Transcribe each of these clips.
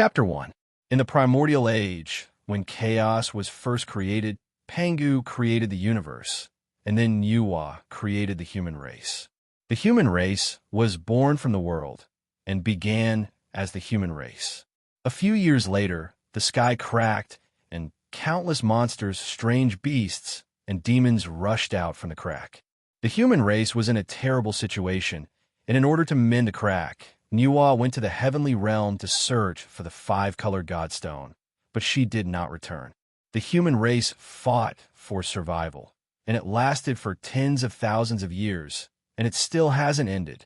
Chapter 1. In the primordial age, when chaos was first created, Pangu created the universe, and then Nuwa created the human race. The human race was born from the world and began as the human race. A few years later, the sky cracked, and countless monsters, strange beasts, and demons rushed out from the crack. The human race was in a terrible situation, and in order to mend the crack, Nuwa went to the heavenly realm to search for the five-colored godstone, but she did not return. The human race fought for survival, and it lasted for tens of thousands of years, and it still hasn't ended.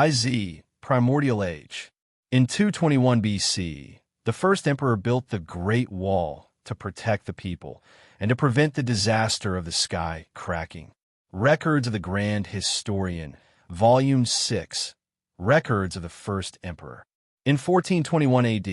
Z. Primordial Age. In 221 BC, the first emperor built the Great Wall to protect the people and to prevent the disaster of the sky cracking. Records of the Grand Historian, Volume 6, Records of the First Emperor. In 1421 AD,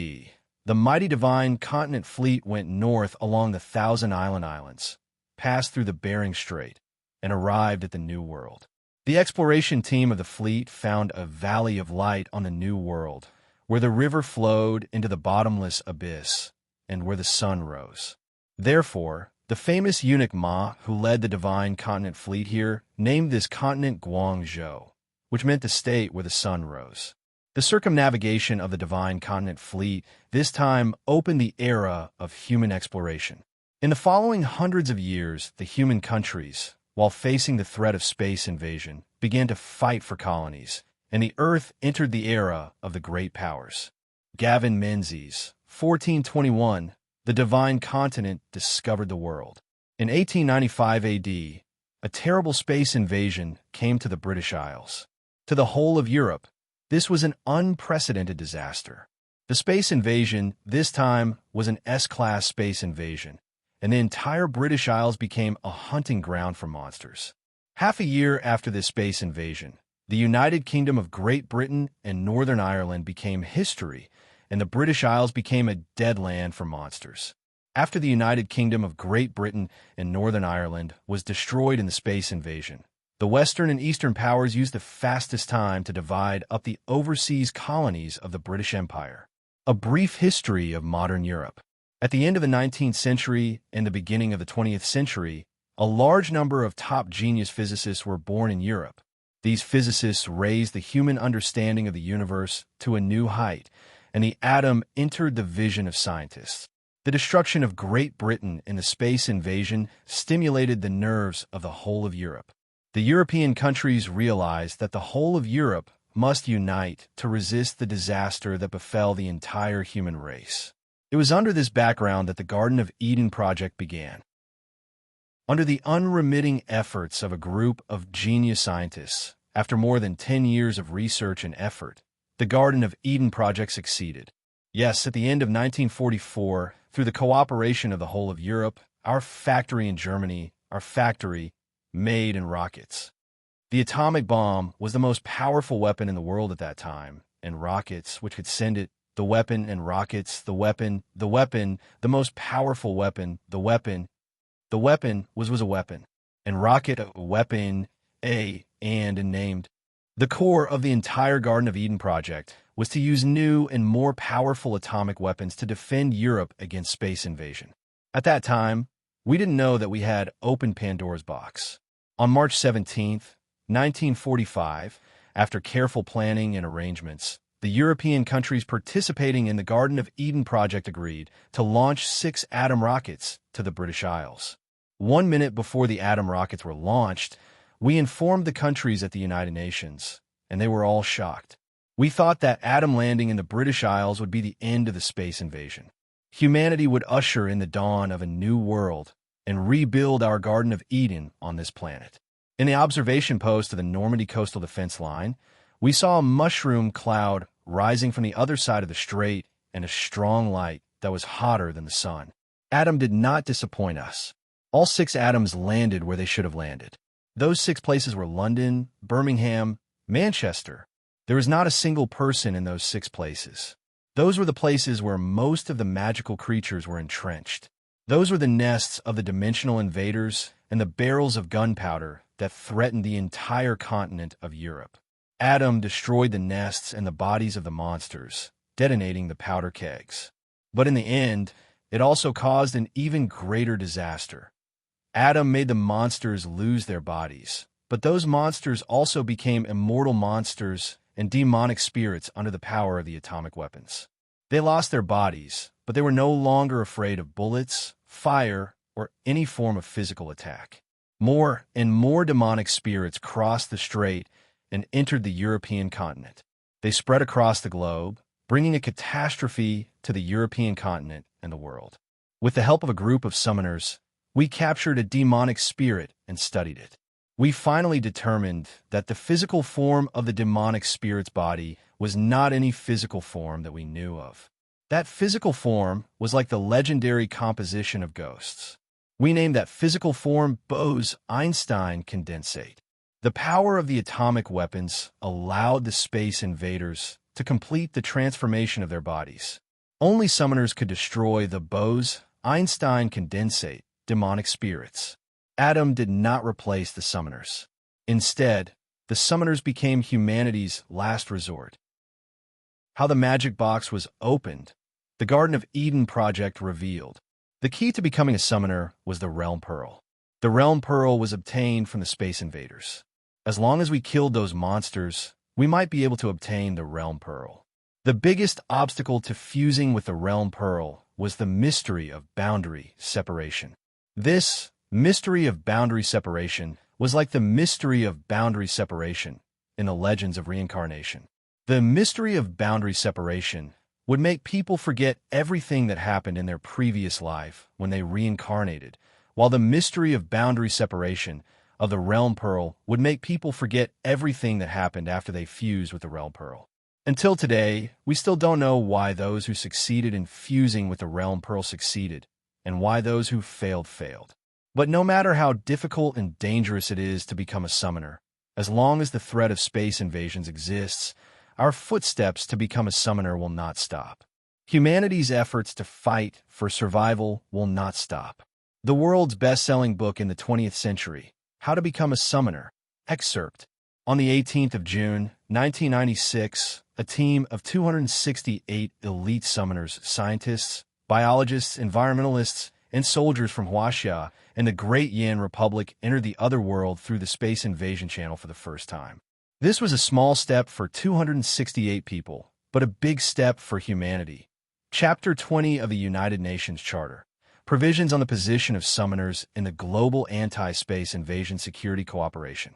the mighty divine continent fleet went north along the Thousand Islands, passed through the Bering Strait, and arrived at the New World. The exploration team of the fleet found a valley of light on the New World, where the river flowed into the bottomless abyss, and where the sun rose. Therefore, the famous eunuch Ma, who led the divine continent fleet here, named this continent Guangzhou, which meant the state where the sun rose. The circumnavigation of the divine continent fleet this time opened the era of human exploration. In the following hundreds of years, the human countries, while facing the threat of space invasion, began to fight for colonies, and the Earth entered the era of the great powers. Gavin Menzies, 1421, the divine continent discovered the world. In 1895 AD, a terrible space invasion came to the British Isles. To the whole of Europe, this was an unprecedented disaster. The space invasion, this time, was an S-class space invasion, and the entire British Isles became a hunting ground for monsters. Half a year after this space invasion, the United Kingdom of Great Britain and Northern Ireland became history, and the British Isles became a dead land for monsters. After the United Kingdom of Great Britain and Northern Ireland was destroyed in the space invasion, the Western and Eastern powers used the fastest time to divide up the overseas colonies of the British Empire. A brief history of modern Europe. At the end of the 19th century and the beginning of the 20th century, a large number of top genius physicists were born in Europe. These physicists raised the human understanding of the universe to a new height, and the atom entered the vision of scientists. The destruction of Great Britain in the space invasion stimulated the nerves of the whole of Europe. The European countries realized that the whole of Europe must unite to resist the disaster that befell the entire human race. It was under this background that the Garden of Eden project began. Under the unremitting efforts of a group of genius scientists, after more than 10 years of research and effort, the Garden of Eden project succeeded. Yes, at the end of 1944, through the cooperation of the whole of Europe, our factory in Germany, made in rockets. The atomic bomb was the most powerful weapon in the world at that time, and rockets, which could send it, the weapon and rockets, the weapon, the most powerful weapon, the weapon was a weapon, and rocket a weapon, and named. The core of the entire Garden of Eden project was to use new and more powerful atomic weapons to defend Europe against space invasion. At that time, we didn't know that we had opened Pandora's box. On March 17, 1945, after careful planning and arrangements, the European countries participating in the Garden of Eden project agreed to launch 6 atom rockets to the British Isles. 1 minute before the atom rockets were launched, we informed the countries at the United Nations, and they were all shocked. We thought that atom landing in the British Isles would be the end of the space invasion. Humanity would usher in the dawn of a new world and rebuild our Garden of Eden on this planet. In the observation post of the Normandy coastal defense line, we saw a mushroom cloud rising from the other side of the strait and a strong light that was hotter than the sun. Atom did not disappoint us. All 6 atoms landed where they should have landed. Those 6 places were London, Birmingham, Manchester. There was not a single person in those 6 places. Those were the places where most of the magical creatures were entrenched. Those were the nests of the dimensional invaders and the barrels of gunpowder that threatened the entire continent of Europe. Atom destroyed the nests and the bodies of the monsters, detonating the powder kegs. But in the end, it also caused an even greater disaster. Adam made the monsters lose their bodies, but those monsters also became immortal monsters and demonic spirits under the power of the atomic weapons. They lost their bodies, but they were no longer afraid of bullets, fire, or any form of physical attack. More and more demonic spirits crossed the strait and entered the European continent. They spread across the globe, bringing a catastrophe to the European continent and the world. With the help of a group of summoners, we captured a demonic spirit and studied it. We finally determined that the physical form of the demonic spirit's body was not any physical form that we knew of. That physical form was like the legendary composition of ghosts. We named that physical form Bose-Einstein condensate. The power of the atomic weapons allowed the space invaders to complete the transformation of their bodies. Only summoners could destroy the Bose-Einstein condensate demonic spirits. Adam did not replace the summoners. Instead, the summoners became humanity's last resort. How the magic box was opened. The Garden of Eden project revealed. The key to becoming a summoner was the Realm Pearl. The Realm Pearl was obtained from the Space Invaders. As long as we killed those monsters, we might be able to obtain the Realm Pearl. The biggest obstacle to fusing with the Realm Pearl was the mystery of boundary separation. This mystery of boundary separation was like the mystery of boundary separation in the legends of reincarnation. The mystery of boundary separation would make people forget everything that happened in their previous life when they reincarnated, while the mystery of boundary separation of the Realm Pearl would make people forget everything that happened after they fused with the Realm Pearl. Until today, we still don't know why those who succeeded in fusing with the Realm Pearl succeeded, and why those who failed failed. But no matter how difficult and dangerous it is to become a summoner, as long as the threat of space invasions exists, our footsteps to become a summoner will not stop. Humanity's efforts to fight for survival will not stop. The world's best-selling book in the 20th century, How to Become a Summoner, excerpt. On the 18th of June, 1996, a team of 268 elite summoners, scientists, biologists, environmentalists, and soldiers from Huaxia and the Great Yan Republic entered the other world through the Space Invasion Channel for the first time. This was a small step for 268 people, but a big step for humanity. Chapter 20 of the United Nations Charter. Provisions on the position of summoners in the global anti-space invasion security cooperation.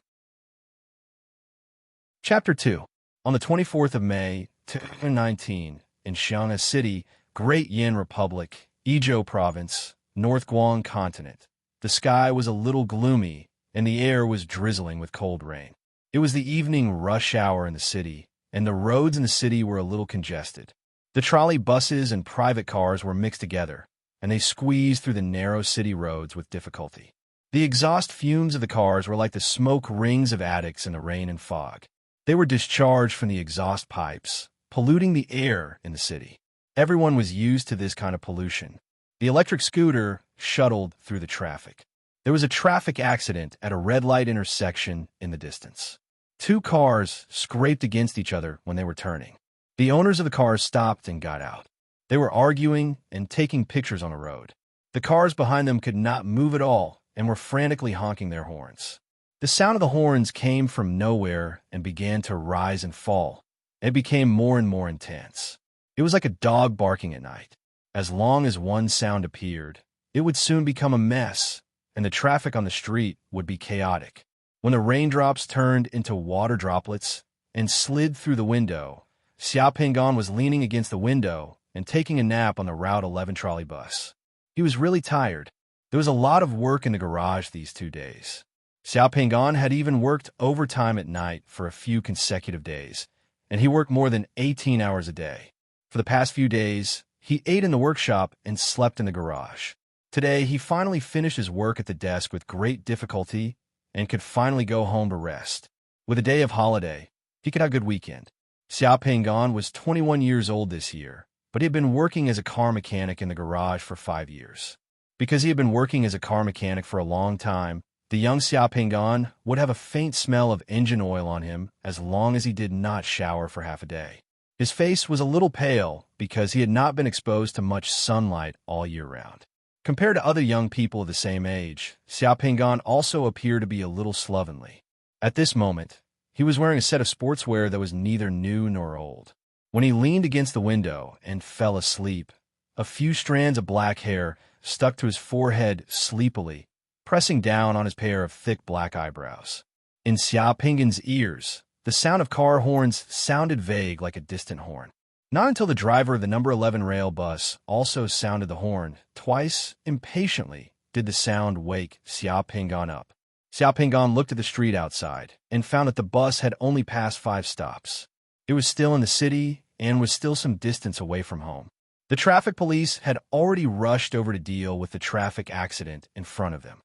Chapter 2. On the 24th of May, 2019, in Xiang'an City, Great Yan Republic, Izhou Province, North Guang Continent, the sky was a little gloomy, and the air was drizzling with cold rain. It was the evening rush hour in the city, and the roads in the city were a little congested. The trolley buses and private cars were mixed together, and they squeezed through the narrow city roads with difficulty. The exhaust fumes of the cars were like the smoke rings of addicts in the rain and fog. They were discharged from the exhaust pipes, polluting the air in the city. Everyone was used to this kind of pollution. The electric scooter shuttled through the traffic. There was a traffic accident at a red light intersection in the distance. Two cars scraped against each other when they were turning. The owners of the cars stopped and got out. They were arguing and taking pictures on the road. The cars behind them could not move at all and were frantically honking their horns. The sound of the horns came from nowhere and began to rise and fall. It became more and more intense. It was like a dog barking at night. As long as one sound appeared, it would soon become a mess, and the traffic on the street would be chaotic. When the raindrops turned into water droplets and slid through the window, Xiao Pingan was leaning against the window and taking a nap on the Route 11 trolley bus. He was really tired. There was a lot of work in the garage these 2 days. Xiao Pingan had even worked overtime at night for a few consecutive days, and he worked more than 18 hours a day. For the past few days, he ate in the workshop and slept in the garage. Today, he finally finished his work at the desk with great difficulty and could finally go home to rest. With a day of holiday, he could have a good weekend. Xiao Pingan was 21 years old this year, but he had been working as a car mechanic in the garage for 5 years. Because he had been working as a car mechanic for a long time, the young Xiao Pingan would have a faint smell of engine oil on him as long as he did not shower for half a day. His face was a little pale because he had not been exposed to much sunlight all year round. Compared to other young people of the same age, Xiaopinggan also appeared to be a little slovenly. At this moment, he was wearing a set of sportswear that was neither new nor old. When he leaned against the window and fell asleep, a few strands of black hair stuck to his forehead sleepily, pressing down on his pair of thick black eyebrows. In Xiaopinggan's ears, the sound of car horns sounded vague like a distant horn. Not until the driver of the number 11 rail bus also sounded the horn twice impatiently did the sound wake Xiaopinggan up. Xiaopinggan looked at the street outside and found that the bus had only passed 5 stops. It was still in the city and was still some distance away from home. The traffic police had already rushed over to deal with the traffic accident in front of them.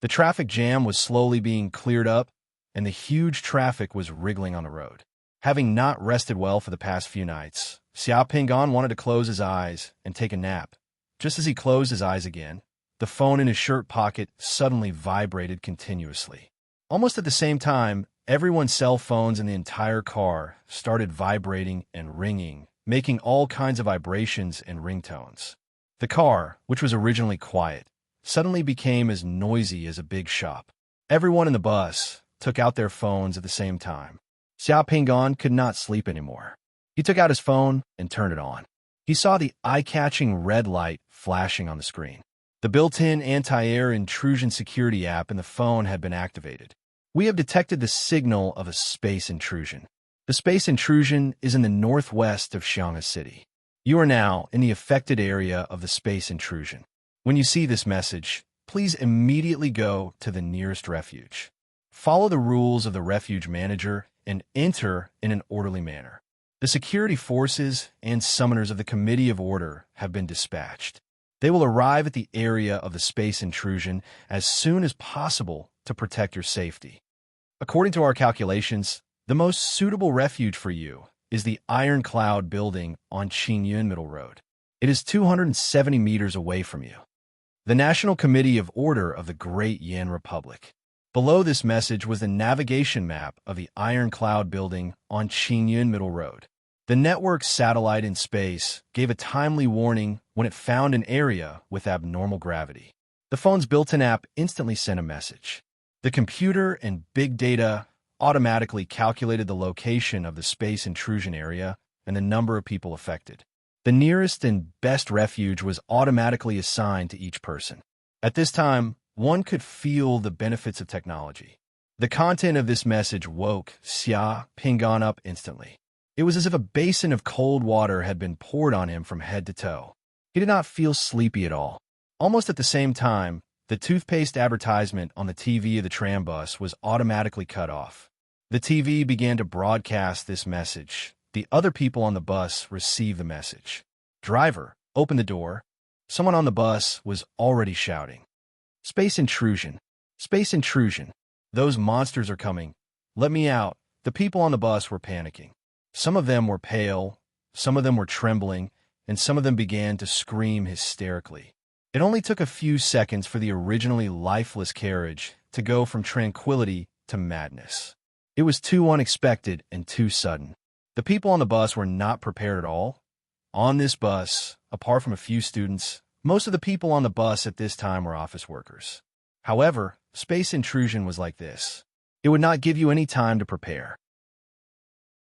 The traffic jam was slowly being cleared up, and the huge traffic was wriggling on the road. Having not rested well for the past few nights, Xiaopinggan wanted to close his eyes and take a nap. Just as he closed his eyes again, the phone in his shirt pocket suddenly vibrated continuously. Almost at the same time, everyone's cell phones in the entire car started vibrating and ringing, making all kinds of vibrations and ringtones. The car, which was originally quiet, suddenly became as noisy as a big shop. Everyone in the bus took out their phones at the same time. Xiaopinggan could not sleep anymore. He took out his phone and turned it on. He saw the eye-catching red light flashing on the screen. The built-in anti-air intrusion security app in the phone had been activated. We have detected the signal of a space intrusion. The space intrusion is in the northwest of Xiang'an City. You are now in the affected area of the space intrusion. When you see this message, please immediately go to the nearest refuge. Follow the rules of the refuge manager and enter in an orderly manner. The security forces and summoners of the Committee of Order have been dispatched. They will arrive at the area of the space intrusion as soon as possible to protect your safety. According to our calculations, the most suitable refuge for you is the Iron Cloud building on Qinyun Middle Road. It is 270 meters away from you. The National Committee of Order of the Great Yan Republic. Below this message was the navigation map of the Iron Cloud building on Qinyun Middle Road. The network's satellite in space gave a timely warning when it found an area with abnormal gravity. The phone's built-in app instantly sent a message. The computer and big data automatically calculated the location of the space intrusion area and the number of people affected. The nearest and best refuge was automatically assigned to each person. At this time, one could feel the benefits of technology. The content of this message woke Xiaopinggan up instantly. It was as if a basin of cold water had been poured on him from head to toe. He did not feel sleepy at all. Almost at the same time, the toothpaste advertisement on the TV of the tram bus was automatically cut off. The TV began to broadcast this message. The other people on the bus received the message. Driver, open the door. Someone on the bus was already shouting. Space intrusion. Space intrusion. Those monsters are coming. Let me out. The people on the bus were panicking. Some of them were pale, some of them were trembling, and some of them began to scream hysterically. It only took a few seconds for the originally lifeless carriage to go from tranquility to madness. It was too unexpected and too sudden. The people on the bus were not prepared at all. On this bus, apart from a few students, most of the people on the bus at this time were office workers. However, space intrusion was like this. It would not give you any time to prepare.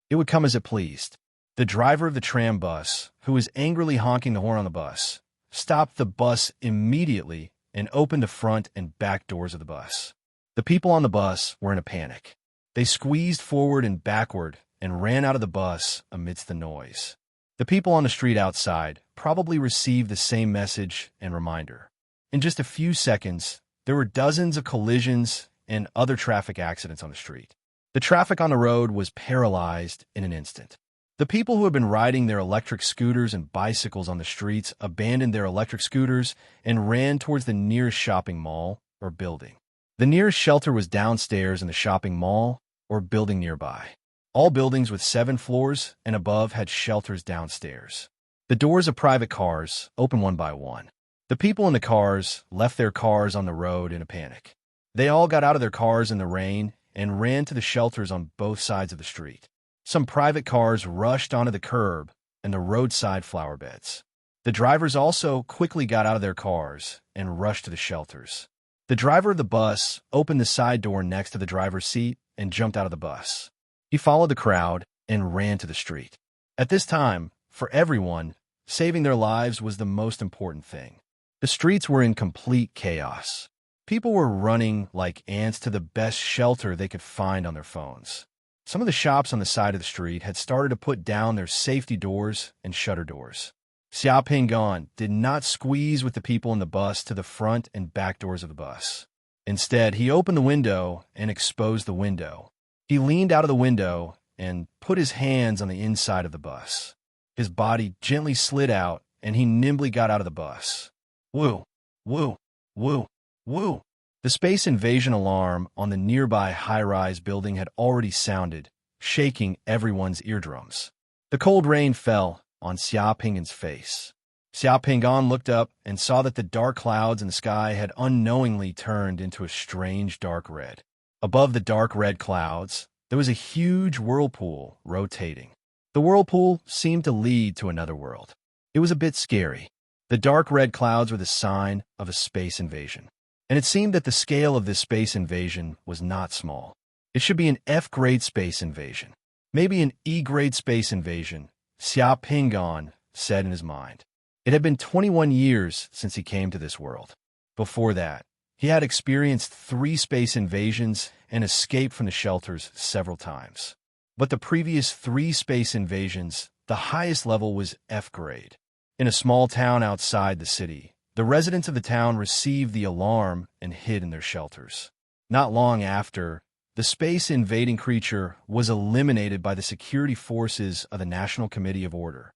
It would come as it pleased. The driver of the tram bus, who was angrily honking the horn on the bus, stopped the bus immediately and opened the front and back doors of the bus. The people on the bus were in a panic. They squeezed forward and backward and ran out of the bus amidst the noise. The people on the street outside probably received the same message and reminder. In just a few seconds, there were dozens of collisions and other traffic accidents on the street. The traffic on the road was paralyzed in an instant. The people who had been riding their electric scooters and bicycles on the streets abandoned their electric scooters and ran towards the nearest shopping mall or building. The nearest shelter was downstairs in the shopping mall or building nearby. All buildings with 7 floors and above had shelters downstairs. The doors of private cars opened one by one. The people in the cars left their cars on the road in a panic. They all got out of their cars in the rain and ran to the shelters on both sides of the street. Some private cars rushed onto the curb and the roadside flower beds. The drivers also quickly got out of their cars and rushed to the shelters. The driver of the bus opened the side door next to the driver's seat and jumped out of the bus. He followed the crowd and ran to the street. At this time, for everyone, saving their lives was the most important thing. The streets were in complete chaos. People were running like ants to the best shelter they could find on their phones. Some of the shops on the side of the street had started to put down their safety doors and shutter doors. Xiao did not squeeze with the people in the bus to the front and back doors of the bus. Instead, he opened the window and exposed the window. He leaned out of the window and put his hands on the inside of the bus. His body gently slid out, and he nimbly got out of the bus. Woo, woo, woo, woo. The space invasion alarm on the nearby high-rise building had already sounded, shaking everyone's eardrums. The cold rain fell on Xiao Pinggan's face. Xiao Pinggan looked up and saw that the dark clouds in the sky had unknowingly turned into a strange dark red. Above the dark red clouds, there was a huge whirlpool rotating. The whirlpool seemed to lead to another world. It was a bit scary. The dark red clouds were the sign of a space invasion. And it seemed that the scale of this space invasion was not small. It should be an F-grade space invasion. Maybe an E-grade space invasion, Xiao Pinggan said in his mind. It had been 21 years since he came to this world. Before that, he had experienced 3 space invasions and escaped from the shelters several times. But the previous 3 space invasions, the highest level was F-grade. In a small town outside the city, the residents of the town received the alarm and hid in their shelters. Not long after, the space-invading creature was eliminated by the security forces of the National Committee of Order.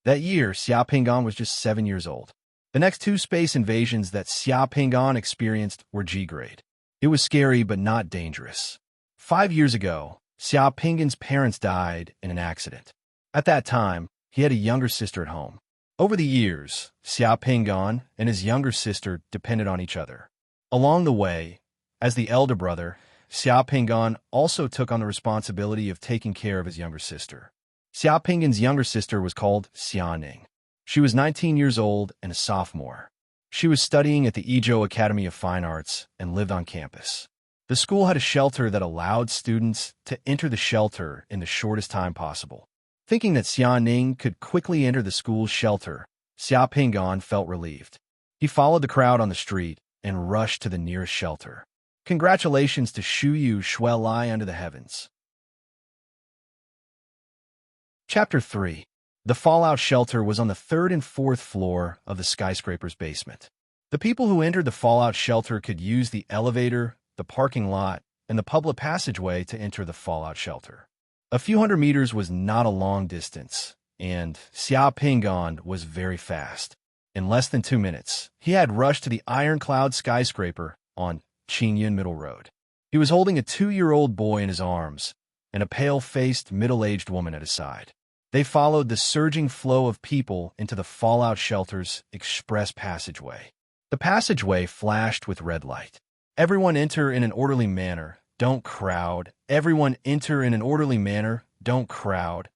That year, Xiao Pinggan was just 7 years old. The next 2 space invasions that Xiao Pinggan experienced were G-grade. It was scary but not dangerous. 5 years ago, Xiao Pinggan's parents died in an accident. At that time, he had a younger sister at home. Over the years, Xiao Pinggan and his younger sister depended on each other. Along the way, as the elder brother, Xiao Pinggan also took on the responsibility of taking care of his younger sister. Xiao Pinggan's younger sister was called Xianing. She was 19 years old and a sophomore. She was studying at the Ezhou Academy of Fine Arts and lived on campus. The school had a shelter that allowed students to enter the shelter in the shortest time possible. Thinking that Xianing could quickly enter the school's shelter, Xiao Pinggan felt relieved. He followed the crowd on the street and rushed to the nearest shelter. Congratulations to Shu Yu Shui Lai under the heavens. Chapter 3. The fallout shelter was on the 3rd and 4th floor of the skyscraper's basement. The people who entered the fallout shelter could use the elevator, the parking lot, and the public passageway to enter the fallout shelter. A few hundred meters was not a long distance, and Xiao Pinggan was very fast. In less than 2 minutes, he had rushed to the ironclad skyscraper on Qingyun Middle Road. He was holding a 2-year-old boy in his arms and a pale-faced, middle-aged woman at his side. They followed the surging flow of people into the fallout shelter's express passageway. The passageway flashed with red light. Everyone enter in an orderly manner. Don't crowd. Everyone enter in an orderly manner. Don't crowd.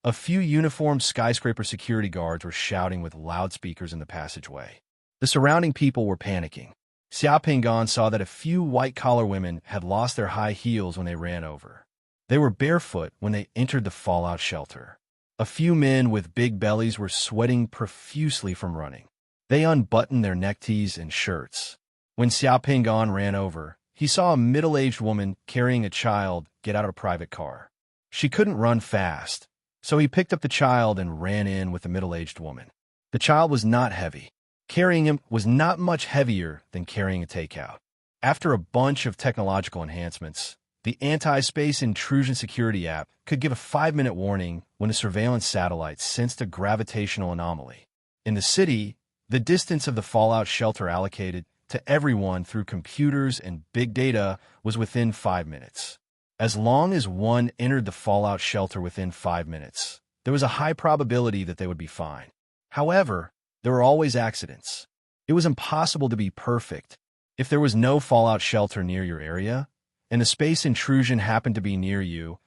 A few uniformed skyscraper security guards were shouting with loudspeakers in the passageway. The surrounding people were panicking. Xiao Pinggan saw that a few white-collar women had lost their high heels when they ran over. They were barefoot when they entered the fallout shelter. A few men with big bellies were sweating profusely from running. They unbuttoned their neckties and shirts. When Xiao Pinggan ran over, he saw a middle-aged woman carrying a child get out of a private car. She couldn't run fast, so he picked up the child and ran in with the middle-aged woman. The child was not heavy. Carrying him was not much heavier than carrying a takeout. After a bunch of technological enhancements, the anti-space intrusion security app could give a 5-minute warning when a surveillance satellite sensed a gravitational anomaly. In the city, the distance of the fallout shelter allocated to everyone through computers and big data was within 5 minutes. As long as one entered the fallout shelter within 5 minutes, there was a high probability that they would be fine. However, there were always accidents. It was impossible to be perfect. If there was no fallout shelter near your area, and a space intrusion happened to be near you,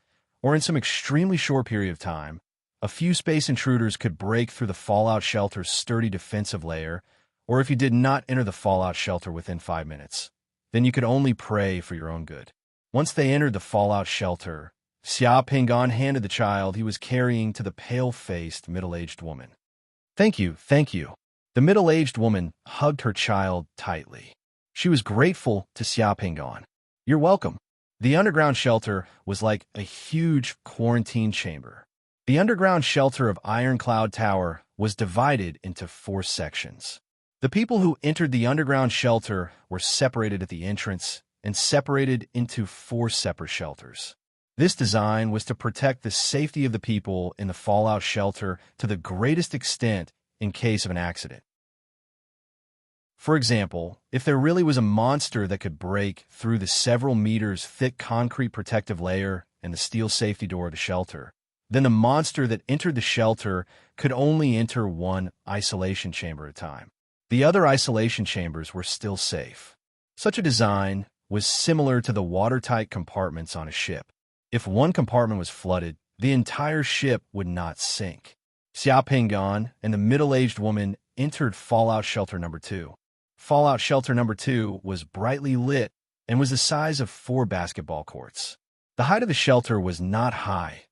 or in some extremely short period of time, a few space intruders could break through the fallout shelter's sturdy defensive layer, or if you did not enter the fallout shelter within 5 minutes, then you could only pray for your own good. Once they entered the fallout shelter, Xia Pingan handed the child he was carrying to the pale-faced, middle-aged woman. "Thank you, thank you." The middle-aged woman hugged her child tightly. She was grateful to Xia Pingan. "You're welcome." The underground shelter was like a huge quarantine chamber. The underground shelter of Ironcloud Tower was divided into 4 sections. The people who entered the underground shelter were separated at the entrance and separated into 4 separate shelters. This design was to protect the safety of the people in the fallout shelter to the greatest extent in case of an accident. For example, if there really was a monster that could break through the several meters thick concrete protective layer and the steel safety door of the shelter, then the monster that entered the shelter could only enter one isolation chamber at a time. The other isolation chambers were still safe. Such a design was similar to the watertight compartments on a ship. If one compartment was flooded, the entire ship would not sink. Xia Pingan and the middle-aged woman entered Fallout Shelter Number 2. Fallout Shelter Number 2 was brightly lit and was the size of 4 basketball courts. The height of the shelter was not high,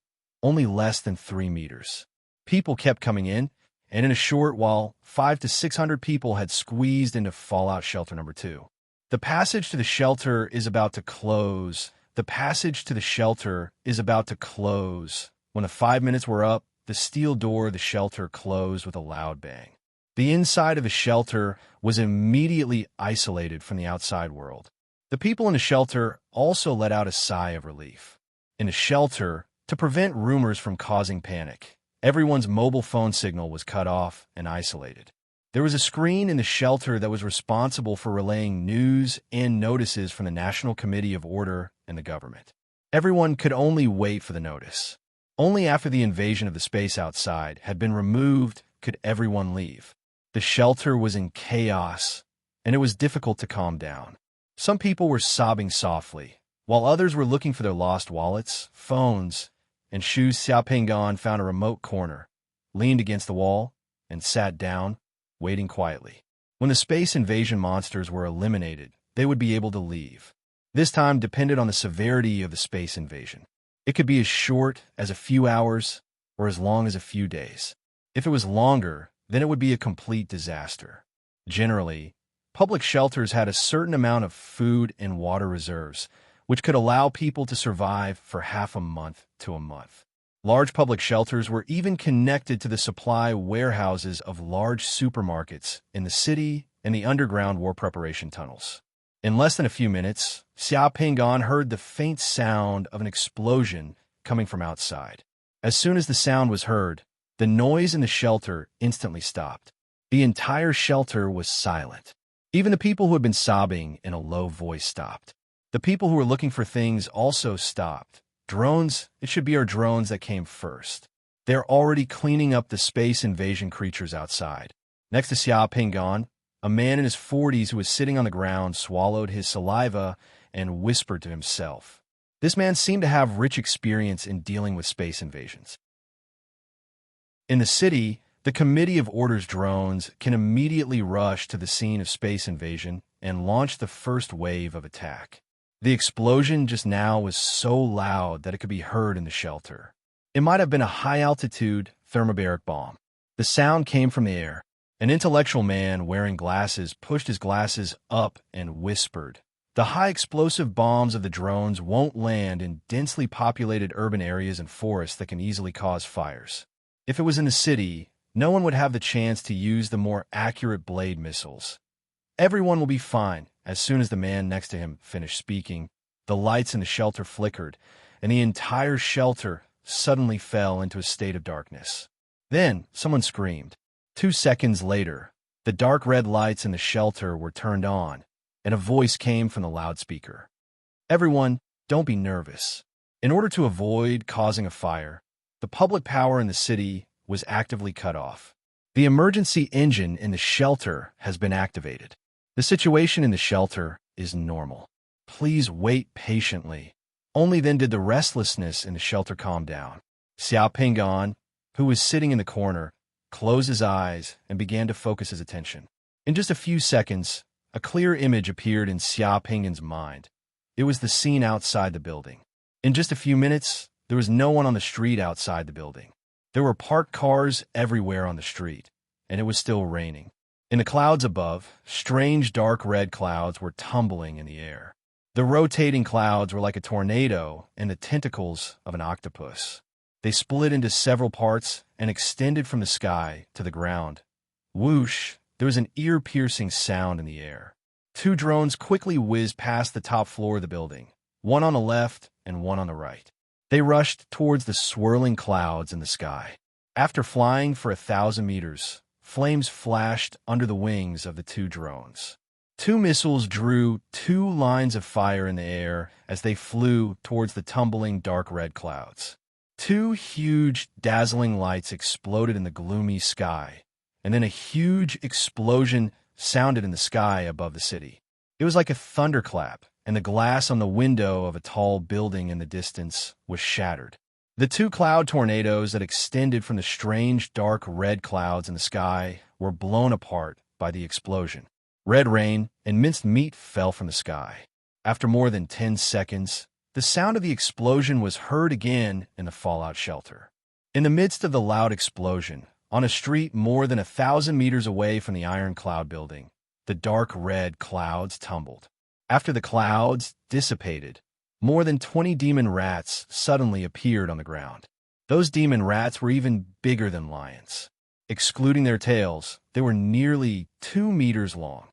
only less than 3 meters. People kept coming in, and in a short while, 500 to 600 people had squeezed into Fallout Shelter Number 2. The passage to the shelter is about to close. The passage to the shelter is about to close. When the 5 minutes were up, the steel door of the shelter closed with a loud bang. The inside of the shelter was immediately isolated from the outside world. The people in the shelter also let out a sigh of relief. In the shelter, to prevent rumors from causing panic, everyone's mobile phone signal was cut off and isolated. There was a screen in the shelter that was responsible for relaying news and notices from the National Committee of Order and the government. Everyone could only wait for the notice. Only after the invasion of the space outside had been removed could everyone leave. The shelter was in chaos, and it was difficult to calm down. Some people were sobbing softly, while others were looking for their lost wallets, phones, and shoes. Xia Pingan found a remote corner, leaned against the wall, and sat down, waiting quietly. When the space invasion monsters were eliminated, they would be able to leave. This time depended on the severity of the space invasion. It could be as short as a few hours or as long as a few days. If it was longer, then it would be a complete disaster. Generally, public shelters had a certain amount of food and water reserves, which could allow people to survive for half a month to a month. Large public shelters were even connected to the supply warehouses of large supermarkets in the city and the underground war preparation tunnels. In less than a few minutes, Xia Pingan heard the faint sound of an explosion coming from outside. As soon as the sound was heard, the noise in the shelter instantly stopped. The entire shelter was silent. Even the people who had been sobbing in a low voice stopped. The people who were looking for things also stopped. Drones, it should be our drones that came first. They're already cleaning up the space invasion creatures outside. Next to Xia Pingan, a man in his 40s who was sitting on the ground swallowed his saliva and whispered to himself. This man seemed to have rich experience in dealing with space invasions. In the city, the Committee of Orders drones can immediately rush to the scene of space invasion and launch the first wave of attack. The explosion just now was so loud that it could be heard in the shelter. It might have been a high-altitude thermobaric bomb. The sound came from the air. An intellectual man wearing glasses pushed his glasses up and whispered, "The high-explosive bombs of the drones won't land in densely populated urban areas and forests that can easily cause fires. If it was in the city, no one would have the chance to use the more accurate blade missiles. Everyone will be fine." As soon as the man next to him finished speaking, the lights in the shelter flickered, and the entire shelter suddenly fell into a state of darkness. Then someone screamed. 2 seconds later, the dark red lights in the shelter were turned on, and a voice came from the loudspeaker. "Everyone, don't be nervous. In order to avoid causing a fire, the public power in the city was actively cut off. The emergency engine in the shelter has been activated. The situation in the shelter is normal. Please wait patiently. Only then did the restlessness in the shelter calm down. Xiao Pingan, who was sitting in the corner, closed his eyes and began to focus his attention. In just a few seconds, a clear image appeared in Xiao Pingan's mind. It was the scene outside the building. In just a few minutes, there was no one on the street outside the building. There were parked cars everywhere on the street, and it was still raining. In the clouds above, strange dark red clouds were tumbling in the air. The rotating clouds were like a tornado and the tentacles of an octopus. They split into several parts and extended from the sky to the ground. Whoosh! There was an ear-piercing sound in the air. Two drones quickly whizzed past the top floor of the building, one on the left and one on the right. They rushed towards the swirling clouds in the sky. After flying for 1,000 meters, flames flashed under the wings of the two drones. Two missiles drew two lines of fire in the air as they flew towards the tumbling dark red clouds. Two huge, dazzling lights exploded in the gloomy sky, and then a huge explosion sounded in the sky above the city. It was like a thunderclap, and the glass on the window of a tall building in the distance was shattered. The two cloud tornadoes that extended from the strange dark red clouds in the sky were blown apart by the explosion. Red rain and minced meat fell from the sky. After more than 10 seconds, the sound of the explosion was heard again in the fallout shelter. In the midst of the loud explosion, on a street more than 1,000 meters away from the Iron Cloud building, the dark red clouds tumbled. After the clouds dissipated, more than 20 demon rats suddenly appeared on the ground. Those demon rats were even bigger than lions. Excluding their tails, they were nearly 2 meters long.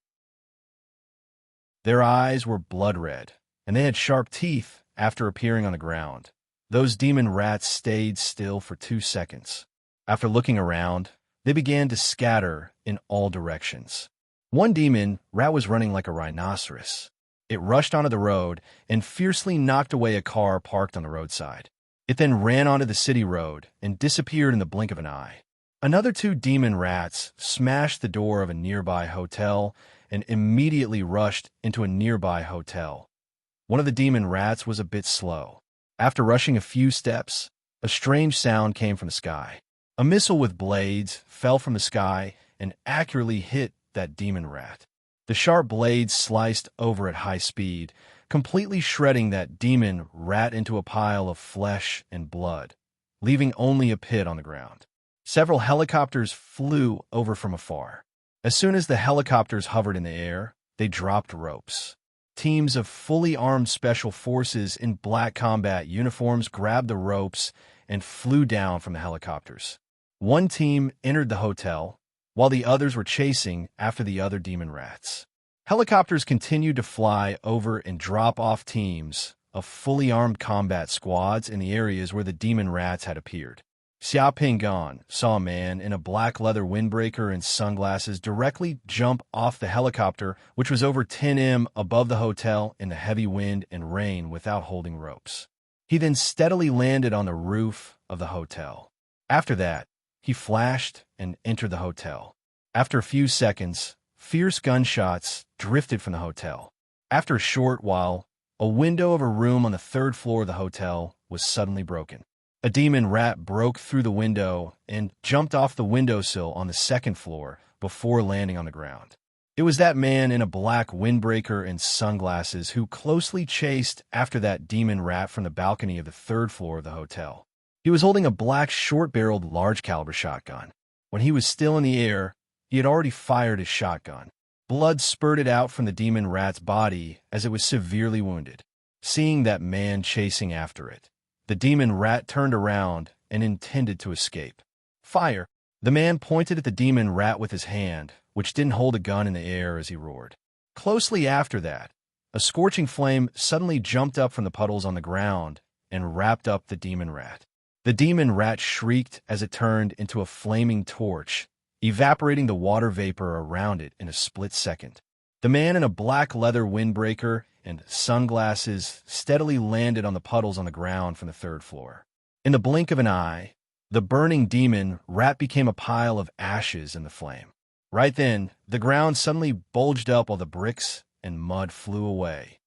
Their eyes were blood red, and they had sharp teeth after appearing on the ground. Those demon rats stayed still for 2 seconds. After looking around, they began to scatter in all directions. One demon rat was running like a rhinoceros. It rushed onto the road and fiercely knocked away a car parked on the roadside. It then ran onto the city road and disappeared in the blink of an eye. Another 2 demon rats smashed the door of a nearby hotel and immediately rushed into a nearby hotel. One of the demon rats was a bit slow. After rushing a few steps, a strange sound came from the sky. A missile with blades fell from the sky and accurately hit that demon rat. The sharp blades sliced over at high speed, completely shredding that demon rat into a pile of flesh and blood, leaving only a pit on the ground. Several helicopters flew over from afar. As soon as the helicopters hovered in the air, they dropped ropes. Teams of fully armed special forces in black combat uniforms grabbed the ropes and flew down from the helicopters. One team entered the hotel, while the others were chasing after the other demon rats. Helicopters continued to fly over and drop off teams of fully armed combat squads in the areas where the demon rats had appeared. Xiao Pingan saw a man in a black leather windbreaker and sunglasses directly jump off the helicopter, which was over 10 m above the hotel in the heavy wind and rain without holding ropes. He then steadily landed on the roof of the hotel. After that, he flashed and entered the hotel. After a few seconds, fierce gunshots drifted from the hotel. After a short while, a window of a room on the 3rd floor of the hotel was suddenly broken. A demon rat broke through the window and jumped off the windowsill on the 2nd floor before landing on the ground. It was that man in a black windbreaker and sunglasses who closely chased after that demon rat from the balcony of the 3rd floor of the hotel. He was holding a black short-barreled large-caliber shotgun. When he was still in the air, he had already fired his shotgun. Blood spurted out from the demon rat's body as it was severely wounded. Seeing that man chasing after it, the demon rat turned around and intended to escape. Fire! The man pointed at the demon rat with his hand, which didn't hold a gun in the air as he roared. Closely after that, a scorching flame suddenly jumped up from the puddles on the ground and wrapped up the demon rat. The demon rat shrieked as it turned into a flaming torch, evaporating the water vapor around it in a split second. The man in a black leather windbreaker and sunglasses steadily landed on the puddles on the ground from the 3rd floor. In the blink of an eye, the burning demon rat became a pile of ashes in the flame. Right then, the ground suddenly bulged up while the bricks and mud flew away.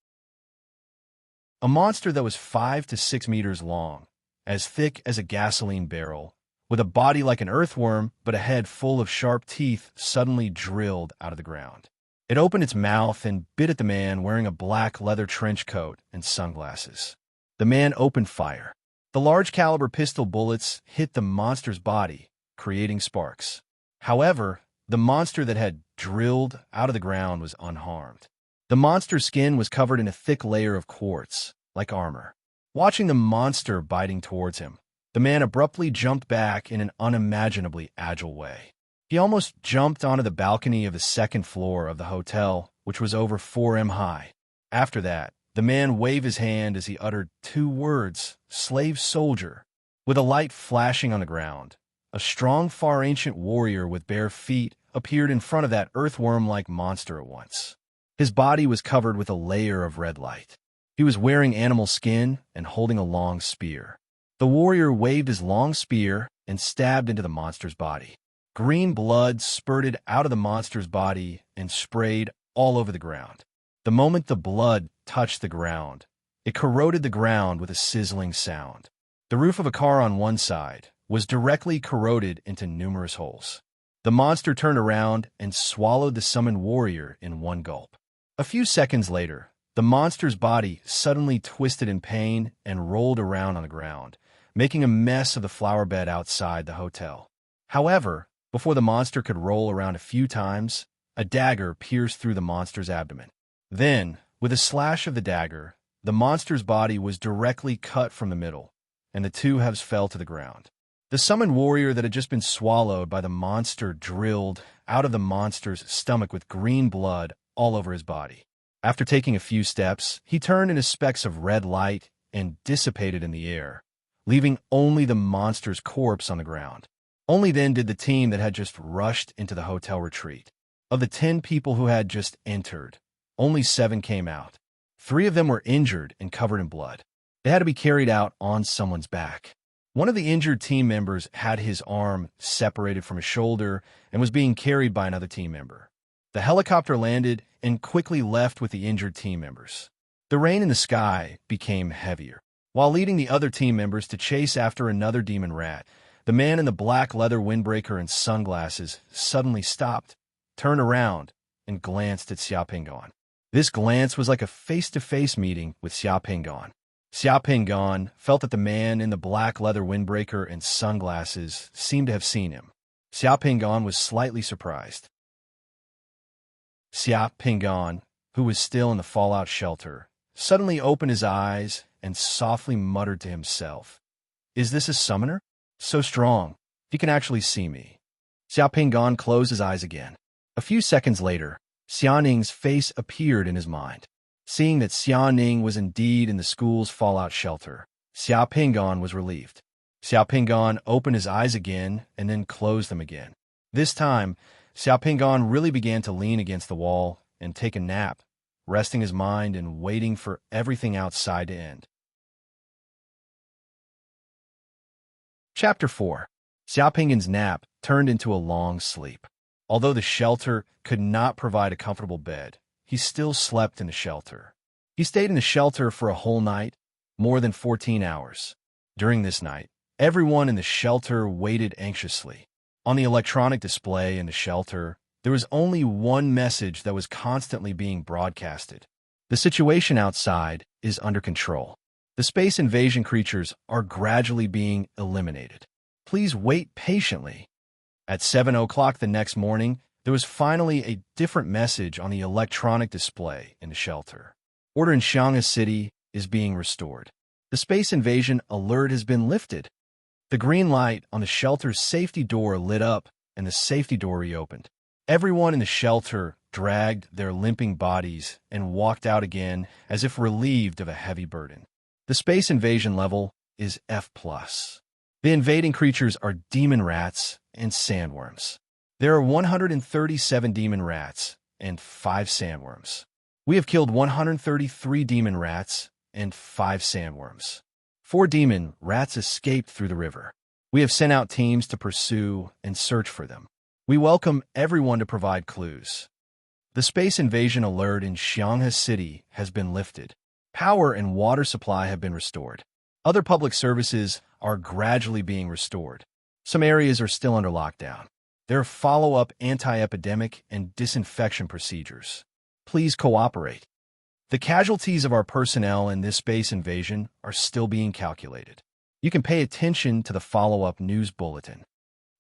A monster that was 5 to 6 meters long, as thick as a gasoline barrel, with a body like an earthworm but a head full of sharp teeth, suddenly drilled out of the ground. It opened its mouth and bit at the man wearing a black leather trench coat and sunglasses. The man opened fire. The large caliber pistol bullets hit the monster's body, creating sparks. However, the monster that had drilled out of the ground was unharmed. The monster's skin was covered in a thick layer of quartz, like armor. Watching the monster biting towards him, the man abruptly jumped back in an unimaginably agile way. He almost jumped onto the balcony of the second floor of the hotel, which was over 4 m high. After that, the man waved his hand as he uttered 2 words, "Slave soldier." With a light flashing on the ground, a strong, far ancient warrior with bare feet appeared in front of that earthworm-like monster at once. His body was covered with a layer of red light. He was wearing animal skin and holding a long spear. The warrior waved his long spear and stabbed into the monster's body. Green blood spurted out of the monster's body and sprayed all over the ground. The moment the blood touched the ground, it corroded the ground with a sizzling sound. The roof of a car on one side was directly corroded into numerous holes. The monster turned around and swallowed the summoned warrior in one gulp. A few seconds later, the monster's body suddenly twisted in pain and rolled around on the ground, making a mess of the flower bed outside the hotel. However, before the monster could roll around a few times, a dagger pierced through the monster's abdomen. Then, with a slash of the dagger, the monster's body was directly cut from the middle, and the 2 halves fell to the ground. The summoned warrior that had just been swallowed by the monster drilled out of the monster's stomach with green blood all over his body. After taking a few steps, he turned into specks of red light and dissipated in the air, leaving only the monster's corpse on the ground. Only then did the team that had just rushed into the hotel retreat. Of the 10 people who had just entered, only 7 came out. 3 of them were injured and covered in blood. They had to be carried out on someone's back. One of the injured team members had his arm separated from his shoulder and was being carried by another team member. The helicopter landed and quickly left with the injured team members. The rain in the sky became heavier. While leading the other team members to chase after another demon rat, the man in the black leather windbreaker and sunglasses suddenly stopped, turned around, and glanced at Xia Pingon. This glance was like a face-to-face meeting with Xia Pingon. Xia Pingon felt that the man in the black leather windbreaker and sunglasses seemed to have seen him. Xia Pingon was slightly surprised. Xia Pingon, who was still in the fallout shelter, suddenly opened his eyes and softly muttered to himself, "Is this a summoner? So strong, he can actually see me." Xia Pingon closed his eyes again. A few seconds later, Xianing's face appeared in his mind. Seeing that Xianing was indeed in the school's fallout shelter, Xia Pingon was relieved. Xia Pingon opened his eyes again and then closed them again. This time, Xia Pingon really began to lean against the wall and take a nap, resting his mind and waiting for everything outside to end. Chapter 4. Xia Pingon's nap turned into a long sleep. Although the shelter could not provide a comfortable bed, he still slept in the shelter. He stayed in the shelter for a whole night, more than 14 hours. During this night, everyone in the shelter waited anxiously. On the electronic display in the shelter, there was only one message that was constantly being broadcasted. The situation outside is under control. The space invasion creatures are gradually being eliminated. Please wait patiently. At 7 o'clock the next morning, there was finally a different message on the electronic display in the shelter. Order in Shanghai City is being restored. The space invasion alert has been lifted. The green light on the shelter's safety door lit up, and the safety door reopened. Everyone in the shelter dragged their limping bodies and walked out again as if relieved of a heavy burden. The space invasion level is F+. The invading creatures are demon rats and sandworms. There are 137 demon rats and 5 sandworms. We have killed 133 demon rats and 5 sandworms. 4 demon rats escaped through the river. We have sent out teams to pursue and search for them. We welcome everyone to provide clues. The space invasion alert in Shanghai City has been lifted. Power and water supply have been restored. Other public services are gradually being restored. Some areas are still under lockdown. There are follow-up anti-epidemic and disinfection procedures. Please cooperate. The casualties of our personnel in this space invasion are still being calculated. You can pay attention to the follow-up news bulletin.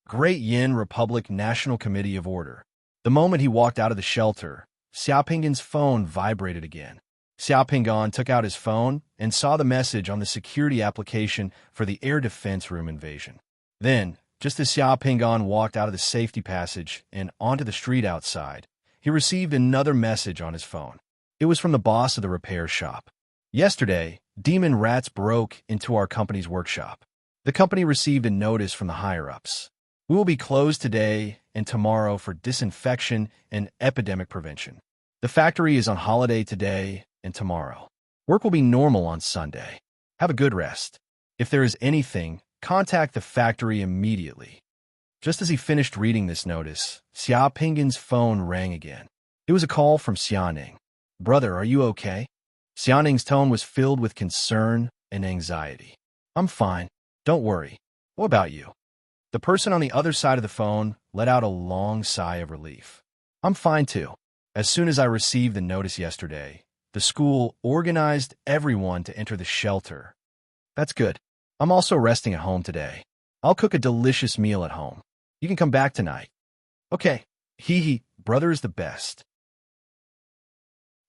Great Yin Republic National Committee of Order. The moment he walked out of the shelter, Xiaoping's phone vibrated again. Xiaoping took out his phone and saw the message on the security application for the air defense room invasion. Then, just as Xiaoping walked out of the safety passage and onto the street outside, he received another message on his phone. It was from the boss of the repair shop. Yesterday, demon rats broke into our company's workshop. The company received a notice from the higher-ups. We will be closed today and tomorrow for disinfection and epidemic prevention. The factory is on holiday today and tomorrow. Work will be normal on Sunday. Have a good rest. If there is anything, contact the factory immediately. Just as he finished reading this notice, Xiaoping's phone rang again. It was a call from Xiaoning. Brother, are you okay? Xiaoning's tone was filled with concern and anxiety. I'm fine. Don't worry. What about you? The person on the other side of the phone let out a long sigh of relief. I'm fine too. As soon as I received the notice yesterday, the school organized everyone to enter the shelter. That's good. I'm also resting at home today. I'll cook a delicious meal at home. You can come back tonight. Okay. Hee, brother is the best.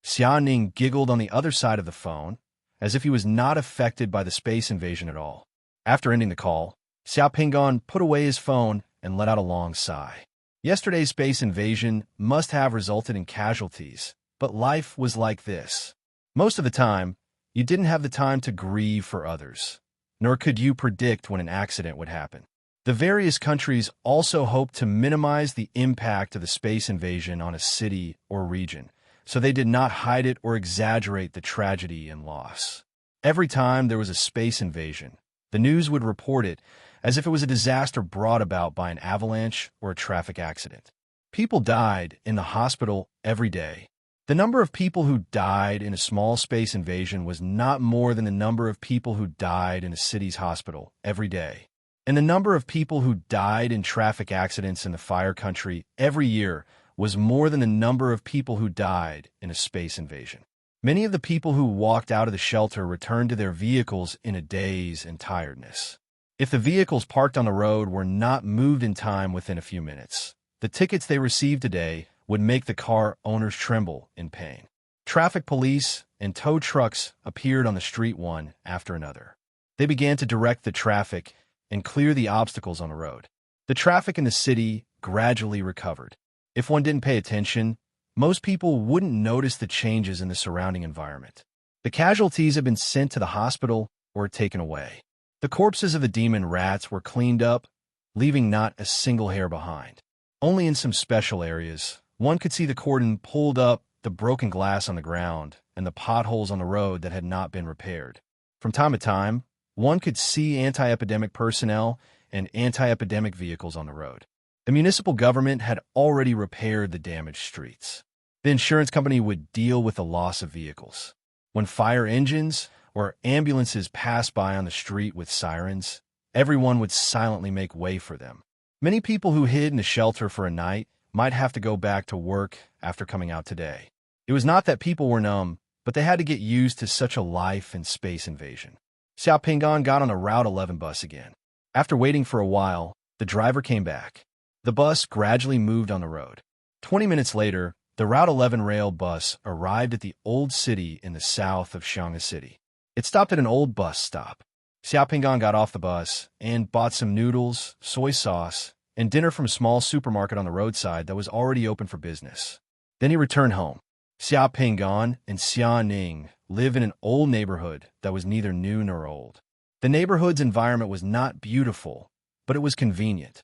Xiaoning giggled on the other side of the phone, as if he was not affected by the space invasion at all. After ending the call, Xiaoping put away his phone and let out a long sigh. Yesterday's space invasion must have resulted in casualties, but life was like this. Most of the time, you didn't have the time to grieve for others, nor could you predict when an accident would happen. The various countries also hoped to minimize the impact of the space invasion on a city or region, so they did not hide it or exaggerate the tragedy and loss. Every time there was a space invasion, the news would report it as if it was a disaster brought about by an avalanche or a traffic accident. People died in the hospital every day. The number of people who died in a small space invasion was not more than the number of people who died in a city's hospital every day. And the number of people who died in traffic accidents in the fire country every year was more than the number of people who died in a space invasion. Many of the people who walked out of the shelter returned to their vehicles in a daze and tiredness. If the vehicles parked on the road were not moved in time within a few minutes, the tickets they received today would make the car owners tremble in pain. Traffic police and tow trucks appeared on the street one after another. They began to direct the traffic and clear the obstacles on the road. The traffic in the city gradually recovered. If one didn't pay attention, most people wouldn't notice the changes in the surrounding environment. The casualties had been sent to the hospital or taken away. The corpses of the demon rats were cleaned up, leaving not a single hair behind. Only in some special areas, one could see the cordon pulled up, the broken glass on the ground, and the potholes on the road that had not been repaired. From time to time, one could see anti-epidemic personnel and anti-epidemic vehicles on the road. The municipal government had already repaired the damaged streets. The insurance company would deal with the loss of vehicles. When fire engines or ambulances passed by on the street with sirens, everyone would silently make way for them. Many people who hid in a shelter for a night might have to go back to work after coming out today. It was not that people were numb, but they had to get used to such a life in space invasion. Xiaoping got on a Route 11 bus again. After waiting for a while, the driver came back. The bus gradually moved on the road. 20 minutes later, the Route 11 rail bus arrived at the old city in the south of Shanghai City. It stopped at an old bus stop. Xiaoping got off the bus and bought some noodles, soy sauce, and dinner from a small supermarket on the roadside that was already open for business. Then he returned home. Xiaoping and Xiaoning live in an old neighborhood that was neither new nor old. The neighborhood's environment was not beautiful, but it was convenient.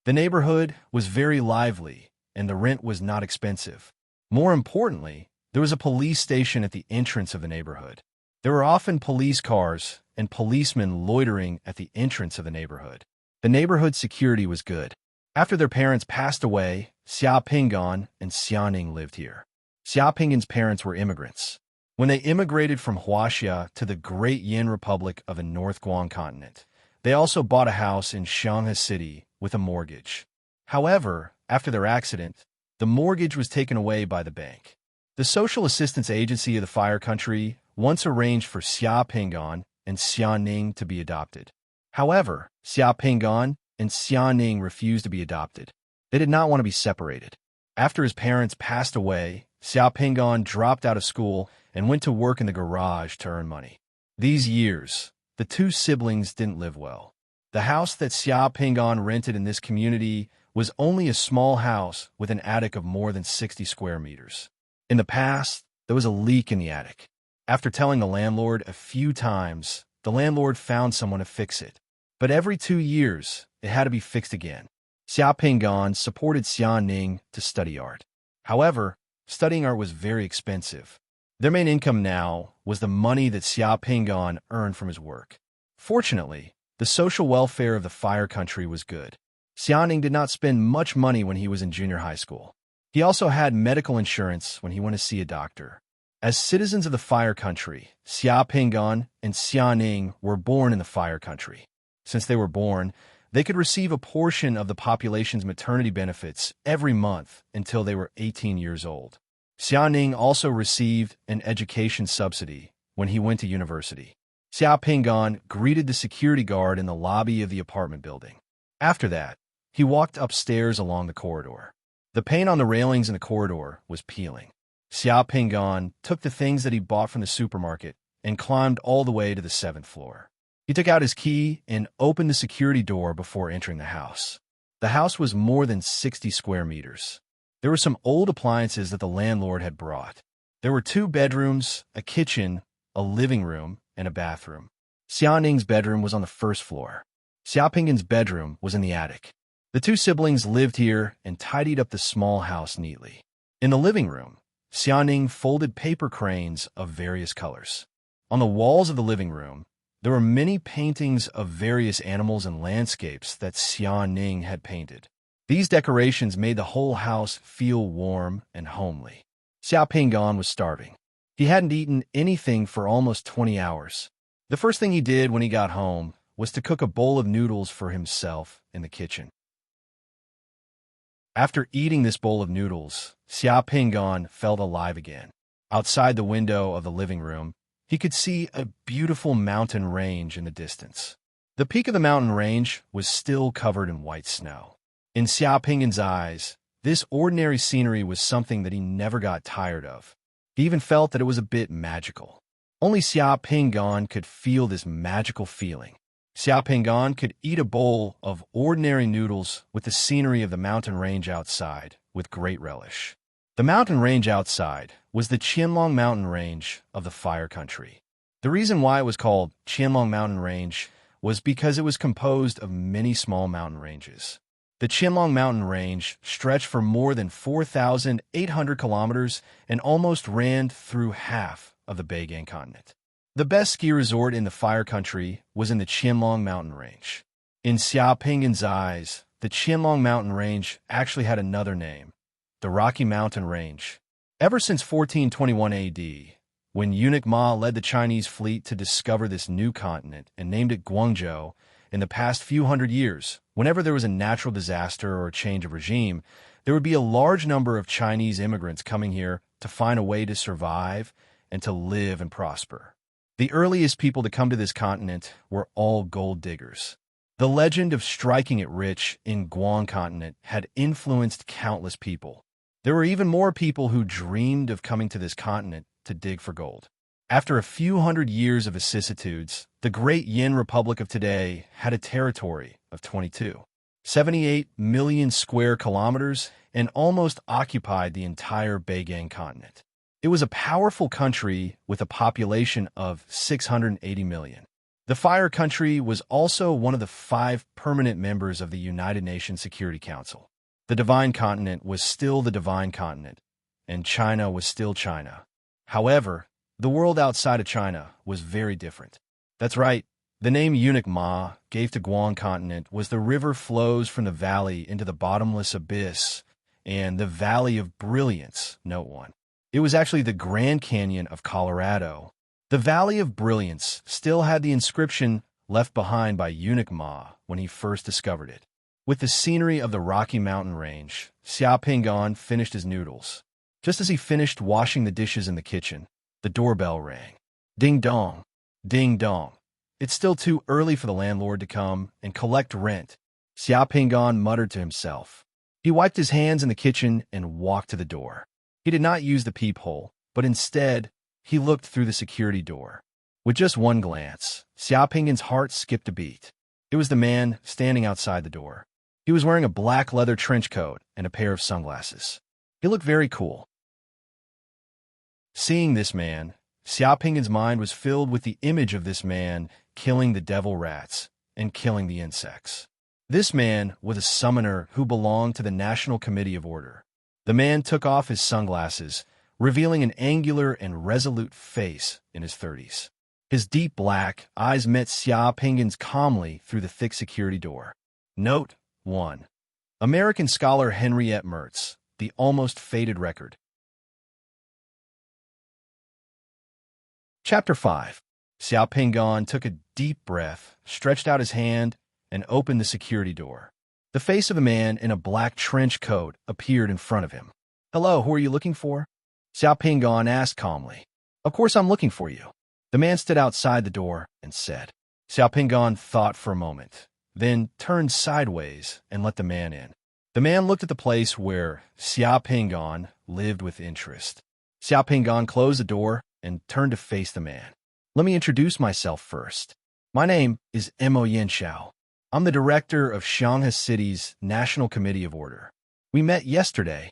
The neighborhood was very lively, and the rent was not expensive. More importantly, there was a police station at the entrance of the neighborhood. There were often police cars and policemen loitering at the entrance of the neighborhood. The neighborhood security was good. After their parents passed away, Xiaoping and Xiaoning lived here. Xiaoping's parents were immigrants. when they immigrated from Huaxia to the Great Yin Republic of the North Guang continent. They also bought a house in Shanghai City with a mortgage. However, after their accident, the mortgage was taken away by the bank. The Social Assistance Agency of the Fire Country once arranged for Xia Pinggan and Xia Ning to be adopted. However, Xia Pinggan and Xia Ning refused to be adopted. They did not want to be separated. After his parents passed away, Xia Pinggan dropped out of school and went to work in the garage to earn money. These years, the two siblings didn't live well. The house that Xia Pinggan rented in this community was only a small house with an attic of more than 60 square meters. In the past, there was a leak in the attic. After telling the landlord a few times, the landlord found someone to fix it. But every 2 years, it had to be fixed again. Xia Pinggan supported Xia Ning to study art. However, studying art was very expensive. Their main income now was the money that Xia Pinggan earned from his work. Fortunately, the social welfare of the Fire Country was good. Xia Ning did not spend much money when he was in junior high school. He also had medical insurance when he went to see a doctor. As citizens of the Fire Country, Xia Pinggan and Xia Ning were born in the Fire Country. Since they were born, they could receive a portion of the population's maternity benefits every month until they were 18 years old. Xia Ning also received an education subsidy when he went to university. Xia Pinggan greeted the security guard in the lobby of the apartment building. After that, he walked upstairs along the corridor. The paint on the railings in the corridor was peeling. Xia Pinggan took the things that he bought from the supermarket and climbed all the way to the 7th floor. He took out his key and opened the security door before entering the house. The house was more than 60 square meters. There were some old appliances that the landlord had brought. There were 2 bedrooms, a kitchen, a living room, and a bathroom. Xia Ning's bedroom was on the 1st floor. Xia Pinggan's bedroom was in the attic. The 2 siblings lived here and tidied up the small house neatly. In the living room, Xia Ning folded paper cranes of various colors. On the walls of the living room, there were many paintings of various animals and landscapes that Xia Ning had painted. These decorations made the whole house feel warm and homely. Xia Pinggan was starving. He hadn't eaten anything for almost 20 hours. The first thing he did when he got home was to cook a bowl of noodles for himself in the kitchen. After eating this bowl of noodles, Xia Pinggan felt alive again. Outside the window of the living room, he could see a beautiful mountain range in the distance. The peak of the mountain range was still covered in white snow. In Xia Pinggan's eyes, this ordinary scenery was something that he never got tired of. He even felt that it was a bit magical. Only Xia Pinggan could feel this magical feeling. Xia Pinggan could eat a bowl of ordinary noodles with the scenery of the mountain range outside with great relish. The mountain range outside was the Qianlong mountain range of the Fire Country. The reason why it was called Qianlong mountain range was because it was composed of many small mountain ranges. The Qianlong mountain range stretched for more than 4,800 kilometers and almost ran through half of the Beigang continent. The best ski resort in the Fire Country was in the Qianlong mountain range. In Xia Pinggan's eyes, the Qianlong mountain range actually had another name, the Rocky Mountain Range. Ever since 1421 AD, when eunuch Ma led the Chinese fleet to discover this new continent and named it Guangzhou, in the past few hundred years, whenever there was a natural disaster or a change of regime, there would be a large number of Chinese immigrants coming here to find a way to survive and to live and prosper. The earliest people to come to this continent were all gold diggers. The legend of striking it rich in Guang continent had influenced countless people. There were even more people who dreamed of coming to this continent to dig for gold. After a few hundred years of vicissitudes, the Great Yin Republic of today had a territory of 78 million square kilometers and almost occupied the entire Beigang continent. It was a powerful country with a population of 680 million. The Fire Country was also one of the 5 permanent members of the United Nations Security Council. The Divine Continent was still the Divine Continent, and China was still China. However, the world outside of China was very different. That's right, the name eunuch Ma gave to Guang continent was the river flows from the valley into the bottomless abyss and the Valley of Brilliance, note 1. It was actually the Grand Canyon of Colorado. The Valley of Brilliance still had the inscription left behind by Eunuch Ma when he first discovered it. With the scenery of the Rocky Mountain Range, Xiao finished his noodles. Just as he finished washing the dishes in the kitchen, the doorbell rang. Ding dong, ding dong. It's still too early for the landlord to come and collect rent, Xiao muttered to himself. He wiped his hands in the kitchen and walked to the door. He did not use the peephole, but instead, he looked through the security door. With just one glance, Xiao heart skipped a beat. It was the man standing outside the door. He was wearing a black leather trench coat and a pair of sunglasses. He looked very cool. Seeing this man, Xiao mind was filled with the image of this man killing the devil rats and killing the insects. This man was a summoner who belonged to the National Committee of Order. The man took off his sunglasses, revealing an angular and resolute face in his 30s. His deep black eyes met Xiao calmly through the thick security door. Note 1. American scholar Henriette Mertz, The Almost Fated Record. Chapter 5. Xiao took a deep breath, stretched out his hand, and opened the security door. The face of a man in a black trench coat appeared in front of him. "Hello, who are you looking for?" Xiao asked calmly. "Of course I'm looking for you." The man stood outside the door and said. Xiao thought for a moment, then turned sideways and let the man in. The man looked at the place where Xiao lived with interest. Xiao closed the door and turned to face the man. "Let me introduce myself first. My name is Mo Yanxiao. I'm the director of Shanghai City's National Committee of Order. We met yesterday."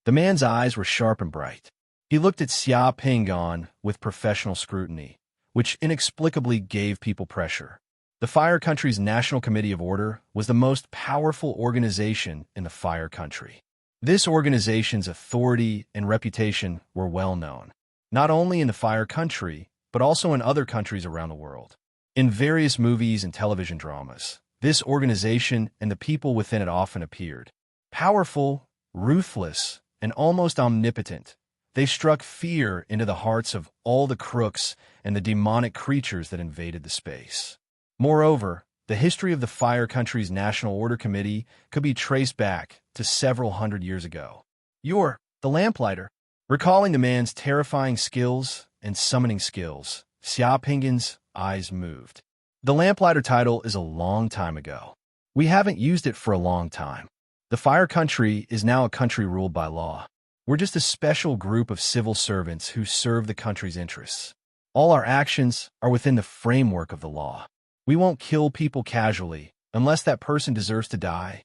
The man's eyes were sharp and bright. He looked at Xiao with professional scrutiny, which inexplicably gave people pressure. The Fire Country's National Committee of Order was the most powerful organization in the Fire Country. This organization's authority and reputation were well known, not only in the Fire Country, but also in other countries around the world. In various movies and television dramas, this organization and the people within it often appeared. Powerful, ruthless, and almost omnipotent, they struck fear into the hearts of all the crooks and the demonic creatures that invaded the space. Moreover, the history of the Fire Country's National Order Committee could be traced back to several hundred years ago. "You're the lamplighter." Recalling the man's terrifying skills and summoning skills, Xiao eyes moved. "The lamplighter title is a long time ago. We haven't used it for a long time. The Fire Country is now a country ruled by law. We're just a special group of civil servants who serve the country's interests. All our actions are within the framework of the law. We won't kill people casually unless that person deserves to die."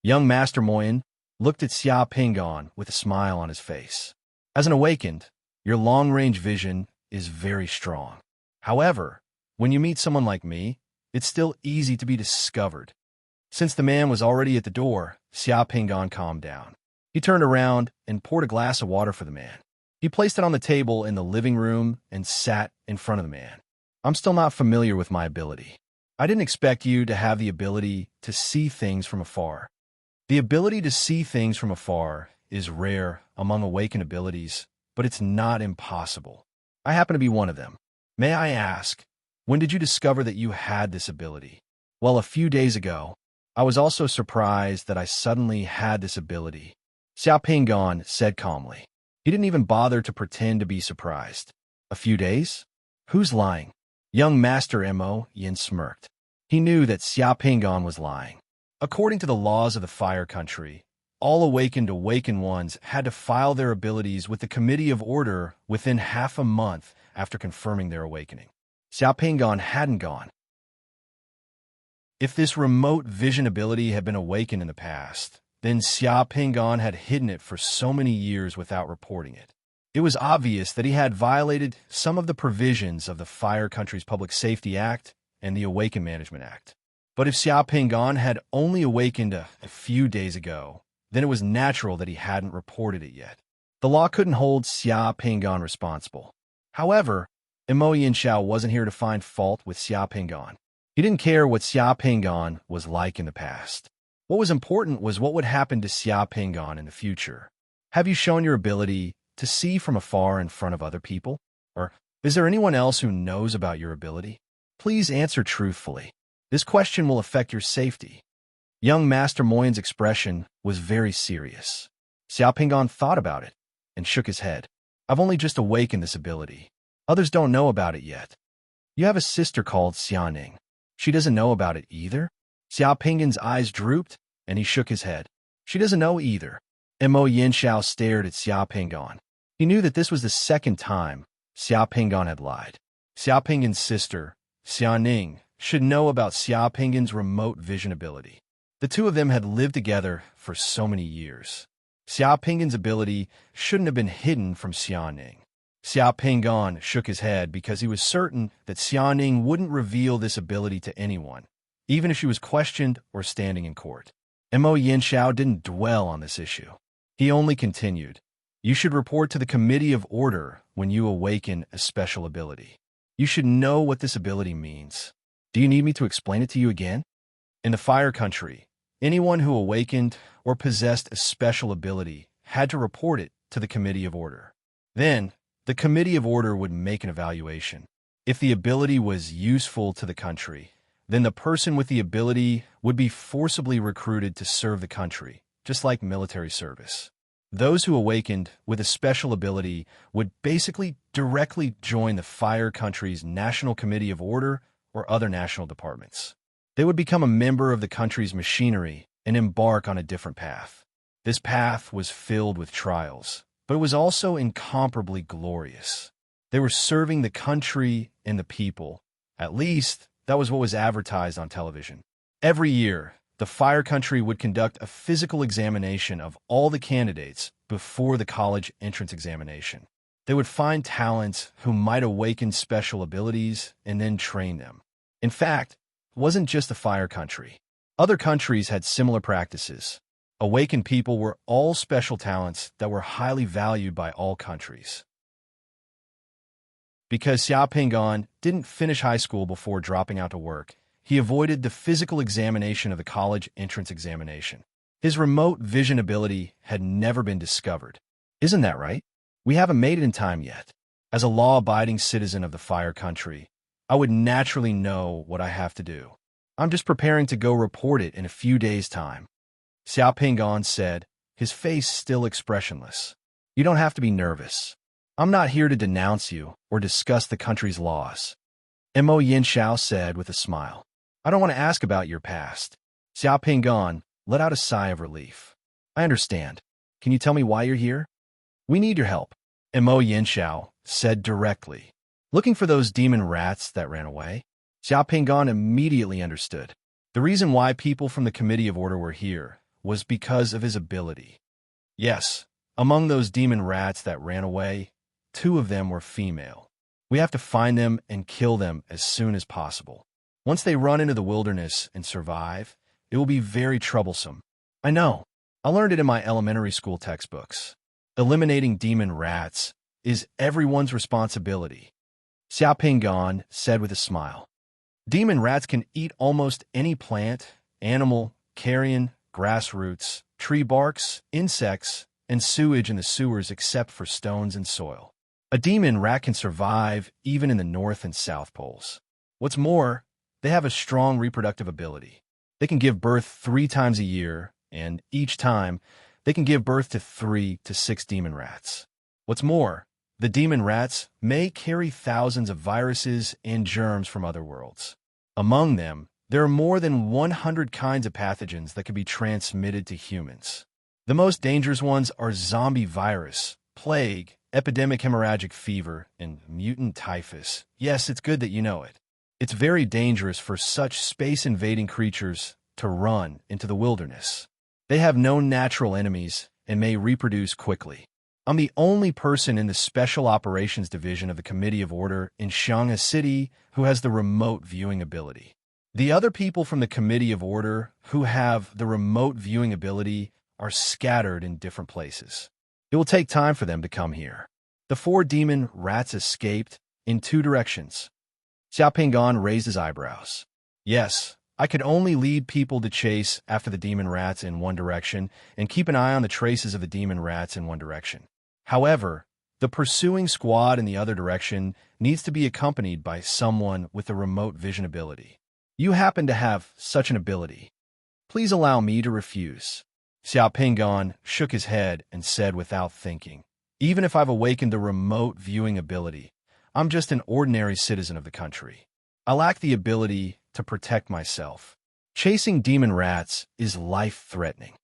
Young Master Moyen looked at Xiao with a smile on his face. "As an awakened, your long-range vision is very strong. However, when you meet someone like me, it's still easy to be discovered." Since the man was already at the door, Xiao calmed down. He turned around and poured a glass of water for the man. He placed it on the table in the living room and sat in front of the man. "I'm still not familiar with my ability. I didn't expect you to have the ability to see things from afar. The ability to see things from afar is rare among awakened abilities, but it's not impossible. I happen to be one of them. May I ask, when did you discover that you had this ability?" "Well, a few days ago. I was also surprised that I suddenly had this ability," Xiao said calmly. He didn't even bother to pretend to be surprised. "A few days? Who's lying?" Young Master Mo Yin smirked. He knew that Xiao was lying. According to the laws of the Fire Country, all awakened ones had to file their abilities with the Committee of Order within half a month after confirming their awakening. Xiao hadn't gone. If this remote vision ability had been awakened in the past, then Xiao had hidden it for so many years without reporting it. It was obvious that he had violated some of the provisions of the Fire Country's Public Safety Act and the Awaken Management Act. But if Xiao had only awakened a few days ago, then it was natural that he hadn't reported it yet. The law couldn't hold Xiao responsible. However, Mo Yanxiao wasn't here to find fault with Xiao. He didn't care what Xiao was like in the past. What was important was what would happen to Xiao in the future. "Have you shown your ability to see from afar in front of other people? Or is there anyone else who knows about your ability? Please answer truthfully. This question will affect your safety. Young Master Moyen's expression was very serious. Xiao Pingon thought about it and shook his head. I've only just awakened this ability. Others don't know about it yet. You have a sister called Xiaoning. She doesn't know about it either? Xiao Pingon's eyes drooped, and he shook his head. She doesn't know either. Mo Yinshao stared at Xiao Pingon. He knew that this was the second time Xiao Pingon had lied. Xiao Pingon's sister, Xiaoning, should know about Xiao Pingon's remote vision ability. The two of them had lived together for so many years. Xiao Pingon's ability shouldn't have been hidden from Xiaoning. Xiao Pingon shook his head because he was certain that Xiaoning wouldn't reveal this ability to anyone, even if she was questioned or standing in court. Mo Yinshao didn't dwell on this issue. He only continued, you should report to the Committee of Order when you awaken a special ability. You should know what this ability means. Do you need me to explain it to you again? In the Fire Country, anyone who awakened or possessed a special ability had to report it to the Committee of Order. Then, the Committee of Order would make an evaluation. If the ability was useful to the country, then the person with the ability would be forcibly recruited to serve the country, just like military service. Those who awakened with a special ability would basically directly join the Fire Country's National Committee of Order or other national departments. They would become a member of the country's machinery and embark on a different path. This path was filled with trials, but it was also incomparably glorious. They were serving the country and the people. At least, that was what was advertised on television. Every year, the Fire Country would conduct a physical examination of all the candidates before the college entrance examination. They would find talents who might awaken special abilities and then train them. In fact, it wasn't just the Fire Country. Other countries had similar practices. Awakened people were all special talents that were highly valued by all countries. Because Xiao Pingon didn't finish high school before dropping out to work, he avoided the physical examination of the college entrance examination. His remote vision ability had never been discovered. Isn't that right? We haven't made it in time yet. As a law-abiding citizen of the Fire Country, I would naturally know what I have to do. I'm just preparing to go report it in a few days' time. Xiao Pingon said, his face still expressionless. You don't have to be nervous. I'm not here to denounce you or discuss the country's laws. Mo Yinshao said with a smile. I don't want to ask about your past. Xiao Pingon let out a sigh of relief. I understand. Can you tell me why you're here? We need your help, Mo Yinshao said directly. Looking for those demon rats that ran away? Xiao Pingon immediately understood. The reason why people from the Committee of Order were here was because of his ability. Yes, among those demon rats that ran away, 2 of them were female. We have to find them and kill them as soon as possible. Once they run into the wilderness and survive, it will be very troublesome. I know. I learned it in my elementary school textbooks. Eliminating demon rats is everyone's responsibility. Xiao Pingon said with a smile. Demon rats can eat almost any plant, animal, carrion, grass roots, tree barks, insects, and sewage in the sewers except for stones and soil. A demon rat can survive even in the North and South Poles. What's more, they have a strong reproductive ability. They can give birth 3 times a year, and each time, they can give birth to 3 to 6 demon rats. What's more, the demon rats may carry thousands of viruses and germs from other worlds. Among them, there are more than 100 kinds of pathogens that can be transmitted to humans. The most dangerous ones are zombie virus, plague, epidemic hemorrhagic fever, and mutant typhus. Yes, it's good that you know it. It's very dangerous for such space-invading creatures to run into the wilderness. They have no natural enemies and may reproduce quickly. I'm the only person in the Special Operations Division of the Committee of Order in Shanghai City who has the remote viewing ability. The other people from the Committee of Order who have the remote viewing ability are scattered in different places. It will take time for them to come here. The 4 demon rats escaped in 2 directions. Xiao Pingon raised his eyebrows. Yes, I could only lead people to chase after the demon rats in one direction and keep an eye on the traces of the demon rats in one direction. However, the pursuing squad in the other direction needs to be accompanied by someone with a remote vision ability. You happen to have such an ability. Please allow me to refuse. Xiao Pingon shook his head and said without thinking, even if I've awakened the remote viewing ability, I'm just an ordinary citizen of the country. I lack the ability to protect myself. Chasing demon rats is life-threatening.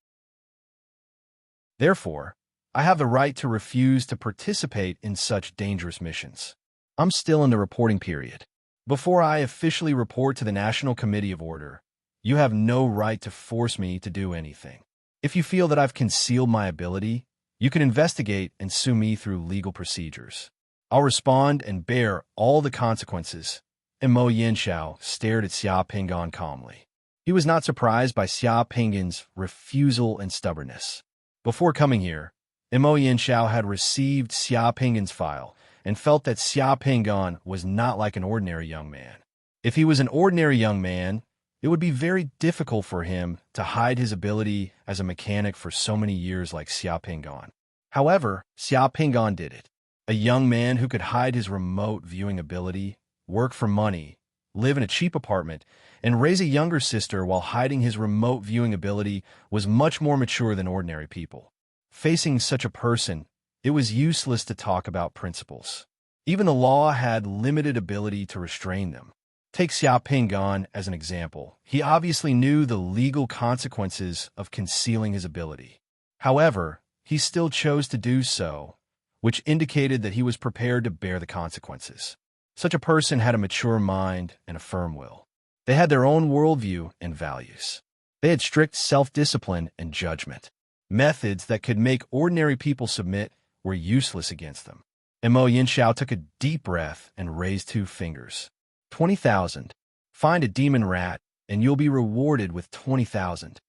Therefore, I have the right to refuse to participate in such dangerous missions. I'm still in the reporting period. Before I officially report to the National Committee of Order, you have no right to force me to do anything. If you feel that I've concealed my ability, you can investigate and sue me through legal procedures. I'll respond and bear all the consequences. And Mo Yanxiao stared at Xia Pingon calmly. He was not surprised by Xia Pingon's refusal and stubbornness. Before coming here, Mo Yanxiao had received Xia Pingon's file and felt that Xia Pingon was not like an ordinary young man. If he was an ordinary young man, it would be very difficult for him to hide his ability as a mechanic for so many years like Xia Pingon. However, Xia Pingon did it. A young man who could hide his remote viewing ability, work for money, live in a cheap apartment, and raise a younger sister while hiding his remote viewing ability was much more mature than ordinary people. Facing such a person, it was useless to talk about principles. Even the law had limited ability to restrain them. Take Xia Pingon as an example. He obviously knew the legal consequences of concealing his ability. However, he still chose to do so, which indicated that he was prepared to bear the consequences. Such a person had a mature mind and a firm will. They had their own worldview and values. They had strict self-discipline and judgment. Methods that could make ordinary people submit were useless against them. Mo Yanxiao took a deep breath and raised 2 fingers. 20,000. Find a demon rat, and you'll be rewarded with 20,000.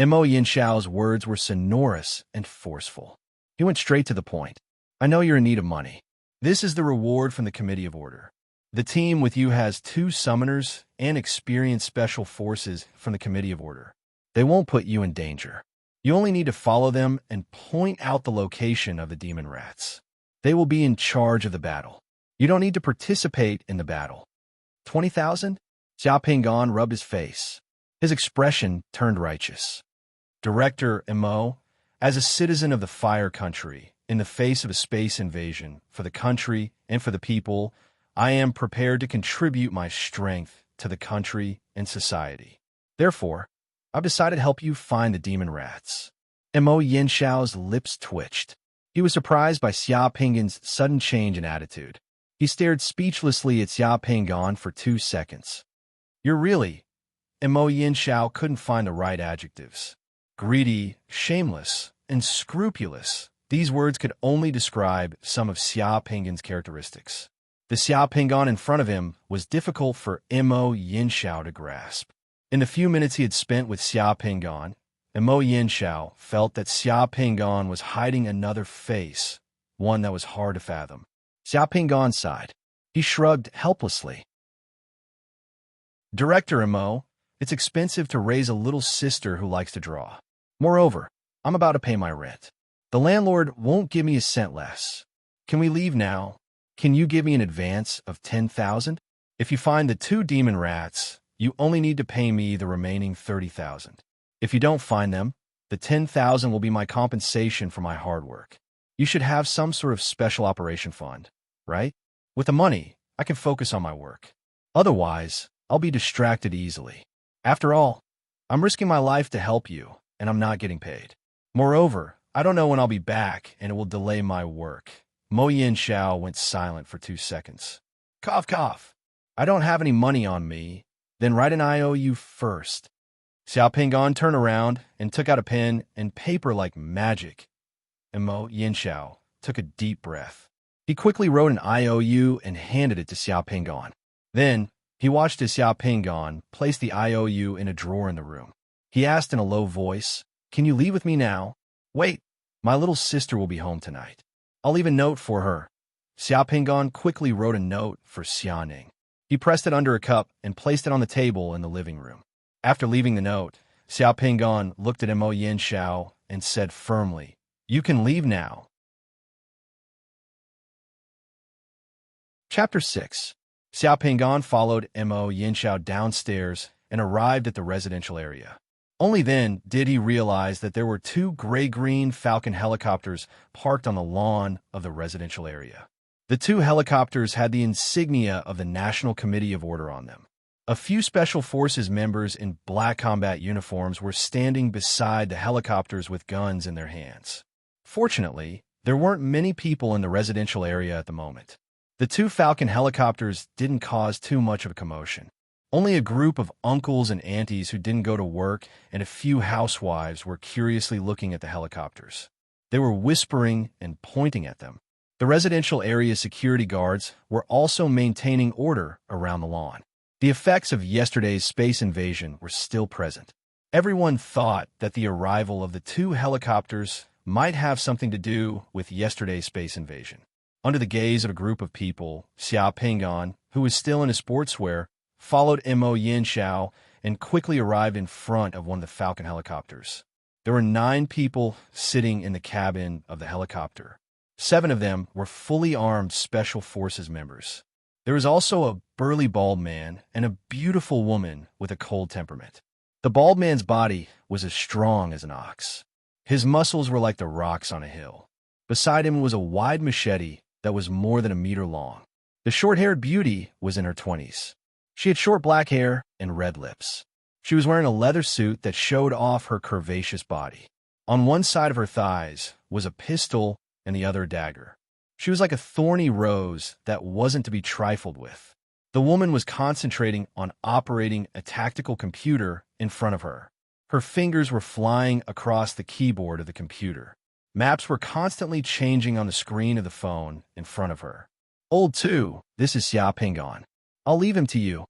Mo Yanxiao's words were sonorous and forceful. He went straight to the point. I know you're in need of money. This is the reward from the Committee of Order. The team with you has 2 summoners and experienced special forces from the Committee of Order. They won't put you in danger. You only need to follow them and point out the location of the demon rats. They will be in charge of the battle. You don't need to participate in the battle. 20,000? Xia Pingon rubbed his face. His expression turned righteous. Director Mo, as a citizen of the Fire Country, in the face of a space invasion, for the country and for the people, I am prepared to contribute my strength to the country and society. Therefore, I've decided to help you find the demon rats. Mo Yanxiao's lips twitched. He was surprised by Xia Pingon's sudden change in attitude. He stared speechlessly at Xia Pingon for 2 seconds. You're really... Mo Yanxiao couldn't find the right adjectives. Greedy, shameless, and scrupulous. These words could only describe some of Xia Pingon's characteristics. The Xia Pingon in front of him was difficult for Mo Yanxiao to grasp. In the few minutes he had spent with Xia Pingon, Mo Yanxiao felt that Xia Pingon was hiding another face, one that was hard to fathom. Xia Pingon sighed. He shrugged helplessly. Director Mo, it's expensive to raise a little sister who likes to draw. Moreover, I'm about to pay my rent. The landlord won't give me a cent less. Can we leave now? Can you give me an advance of 10,000? If you find the 2 demon rats, you only need to pay me the remaining 30,000. If you don't find them, the 10,000 will be my compensation for my hard work. You should have some sort of special operation fund, right? With the money, I can focus on my work. Otherwise, I'll be distracted easily. After all, I'm risking my life to help you, and I'm not getting paid. Moreover, I don't know when I'll be back, and it will delay my work. Mo Yanxiao went silent for 2 seconds. Cough, cough. I don't have any money on me. Then write an IOU first. Xia Pingon turned around and took out a pen and paper like magic. And Mo Yanxiao took a deep breath. He quickly wrote an IOU and handed it to Xia Pingon. Then, he watched as Xia Pingon place the IOU in a drawer in the room. He asked in a low voice, Can you leave with me now? Wait, my little sister will be home tonight. I'll leave a note for her. Xia Pingon quickly wrote a note for Xianing. He pressed it under a cup and placed it on the table in the living room. After leaving the note, Xia Pingon looked at Mo Yanxiao and said firmly, You can leave now. Chapter 6. Xiao Pingan followed Mo Yinxiao downstairs and arrived at the residential area. Only then did he realize that there were two gray-green Falcon helicopters parked on the lawn of the residential area. The two helicopters had the insignia of the National Committee of Order on them. A few Special Forces members in black combat uniforms were standing beside the helicopters with guns in their hands. Fortunately, there weren't many people in the residential area at the moment. The two Falcon helicopters didn't cause too much of a commotion. Only a group of uncles and aunties who didn't go to work and a few housewives were curiously looking at the helicopters. They were whispering and pointing at them. The residential area security guards were also maintaining order around the lawn. The effects of yesterday's space invasion were still present. Everyone thought that the arrival of the two helicopters might have something to do with yesterday's space invasion. Under the gaze of a group of people, Xiao Pingan, who was still in his sportswear, followed Mo Yinxiao and quickly arrived in front of one of the Falcon helicopters. There were 9 people sitting in the cabin of the helicopter. 7 of them were fully armed Special Forces members. There was also a burly bald man and a beautiful woman with a cold temperament. The bald man's body was as strong as an ox. His muscles were like the rocks on a hill. Beside him was a wide machete that was more than a meter long. The short-haired beauty was in her 20s. She had short black hair and red lips. She was wearing a leather suit that showed off her curvaceous body. On one side of her thighs was a pistol and the other a dagger. She was like a thorny rose that wasn't to be trifled with. The woman was concentrating on operating a tactical computer in front of her. Her fingers were flying across the keyboard of the computer. Maps were constantly changing on the screen of the phone in front of her. "Old 2, this is Xiao Pingan. I'll leave him to you,"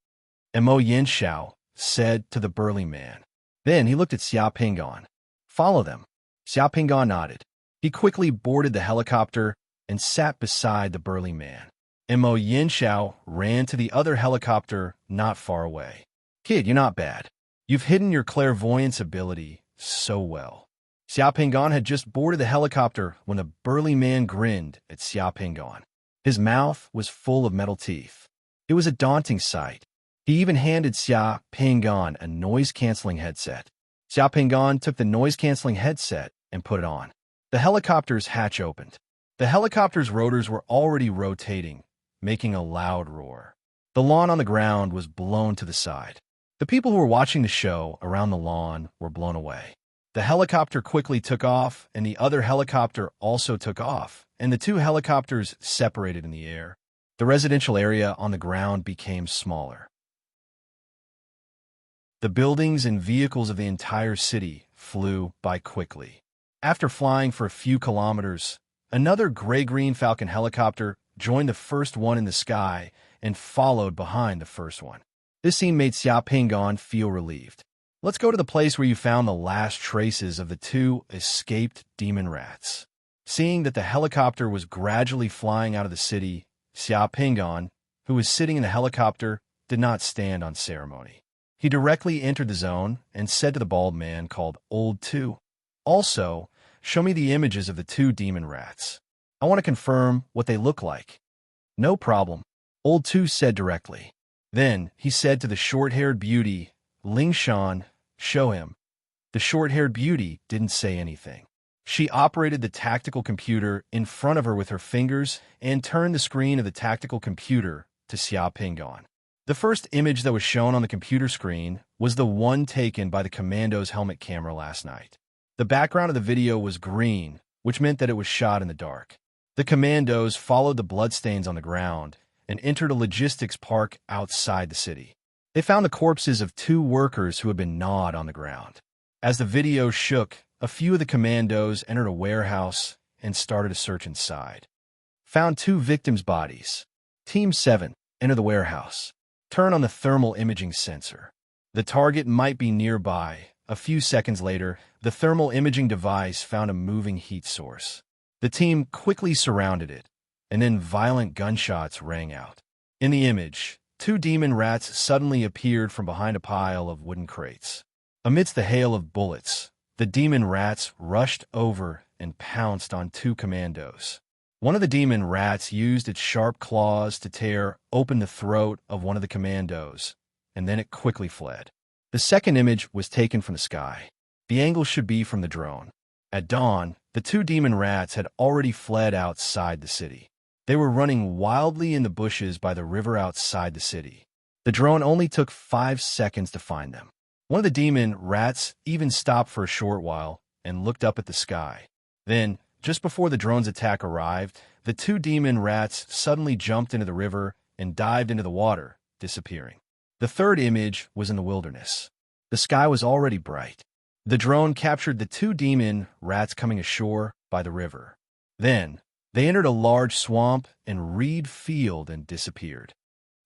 Mo Yinxiao said to the burly man. Then he looked at Xiao Pingan. "Follow them." Xiao Pingan nodded. He quickly boarded the helicopter and sat beside the burly man. Mo Yinxiao ran to the other helicopter not far away. "Kid, you're not bad. You've hidden your clairvoyance ability so well." Xiao Pingan had just boarded the helicopter when the burly man grinned at Xiao Pingan. His mouth was full of metal teeth. It was a daunting sight. He even handed Xiao Pingan a noise-canceling headset. Xiao Pingan took the noise-canceling headset and put it on. The helicopter's hatch opened. The helicopter's rotors were already rotating, making a loud roar. The lawn on the ground was blown to the side. The people who were watching the show around the lawn were blown away. The helicopter quickly took off, and the other helicopter also took off, and the two helicopters separated in the air. The residential area on the ground became smaller. The buildings and vehicles of the entire city flew by quickly. After flying for a few kilometers, another gray-green Falcon helicopter joined the first one in the sky and followed behind the first one. This scene made Xiao Pingan feel relieved. "Let's go to the place where you found the last traces of the 2 escaped demon rats." Seeing that the helicopter was gradually flying out of the city, Xiao Pingan, who was sitting in the helicopter, did not stand on ceremony. He directly entered the zone and said to the bald man called Old 2, "Also, show me the images of the 2 demon rats. I want to confirm what they look like." "No problem," Old 2 said directly. Then he said to the short-haired beauty, "Ling Shan, show him." The short-haired beauty didn't say anything. She operated the tactical computer in front of her with her fingers and turned the screen of the tactical computer to Xiao Pingan. The first image that was shown on the computer screen was the one taken by the commando's helmet camera last night. The background of the video was green, which meant that it was shot in the dark. The commandos followed the bloodstains on the ground and entered a logistics park outside the city. They found the corpses of 2 workers who had been gnawed on the ground. As the video shook, a few of the commandos entered a warehouse and started a search inside. Found 2 victims' bodies. Team 7, enter the warehouse. Turn on the thermal imaging sensor. The target might be nearby. A few seconds later, the thermal imaging device found a moving heat source. The team quickly surrounded it, and then violent gunshots rang out. In the image, 2 demon rats suddenly appeared from behind a pile of wooden crates. Amidst the hail of bullets, the demon rats rushed over and pounced on 2 commandos. One of the demon rats used its sharp claws to tear open the throat of one of the commandos, and then it quickly fled. The second image was taken from the sky. The angle should be from the drone. At dawn, the two demon rats had already fled outside the city. They were running wildly in the bushes by the river outside the city. The drone only took 5 seconds to find them. One of the demon rats even stopped for a short while and looked up at the sky. Then, just before the drone's attack arrived, the two demon rats suddenly jumped into the river and dived into the water, disappearing. The third image was in the wilderness. The sky was already bright. The drone captured the two demon rats coming ashore by the river. Then, they entered a large swamp and reed field and disappeared.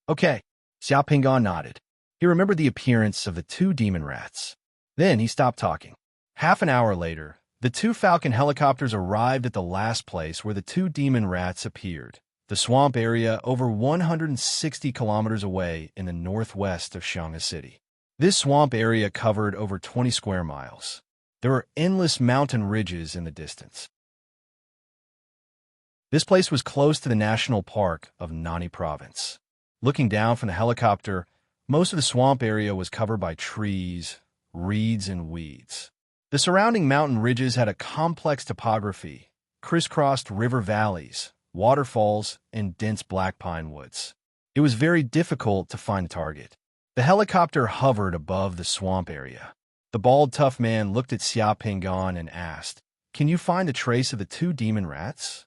Okay, Xiao Pingon nodded. He remembered the appearance of the two demon rats. Then he stopped talking. Half an hour later, the two Falcon helicopters arrived at the last place where the two demon rats appeared, the swamp area over 160 kilometers away in the northwest of Xiang'an City. This swamp area covered over 20 square miles. There were endless mountain ridges in the distance. This place was close to the national park of Nani Province. Looking down from the helicopter, most of the swamp area was covered by trees, reeds, and weeds. The surrounding mountain ridges had a complex topography, crisscrossed river valleys, waterfalls, and dense black pine woods. It was very difficult to find the target. The helicopter hovered above the swamp area. The bald, tough man looked at Xiao Pingon and asked, "Can you find a trace of the two demon rats?"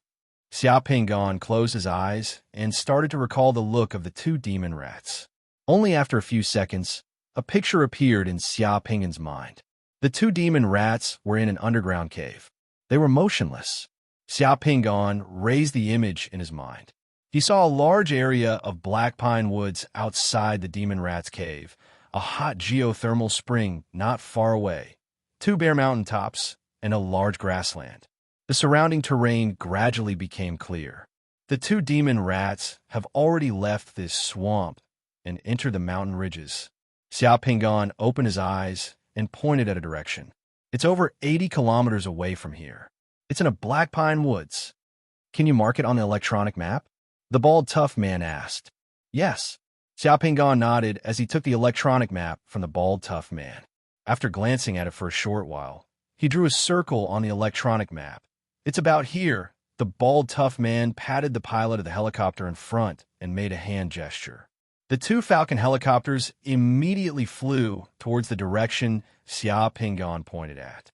Xiao Pingon closed his eyes and started to recall the look of the two demon rats. Only after a few seconds, a picture appeared in Xiao Pingon's mind. The two demon rats were in an underground cave. They were motionless. Xiao Pingon raised the image in his mind. He saw a large area of black pine woods outside the demon rat's cave, a hot geothermal spring not far away, 2 bare mountain tops, and a large grassland. The surrounding terrain gradually became clear. The two demon rats have already left this swamp and entered the mountain ridges. Xiao Pingon opened his eyes and pointed at a direction. It's over 80 kilometers away from here. It's in a black pine woods. Can you mark it on the electronic map? The bald, tough man asked. Yes. Xiao Pingon nodded as he took the electronic map from the bald, tough man. After glancing at it for a short while, he drew a circle on the electronic map. It's about here. The bald, tough man patted the pilot of the helicopter in front and made a hand gesture. The two Falcon helicopters immediately flew towards the direction Xiao Pingon pointed at.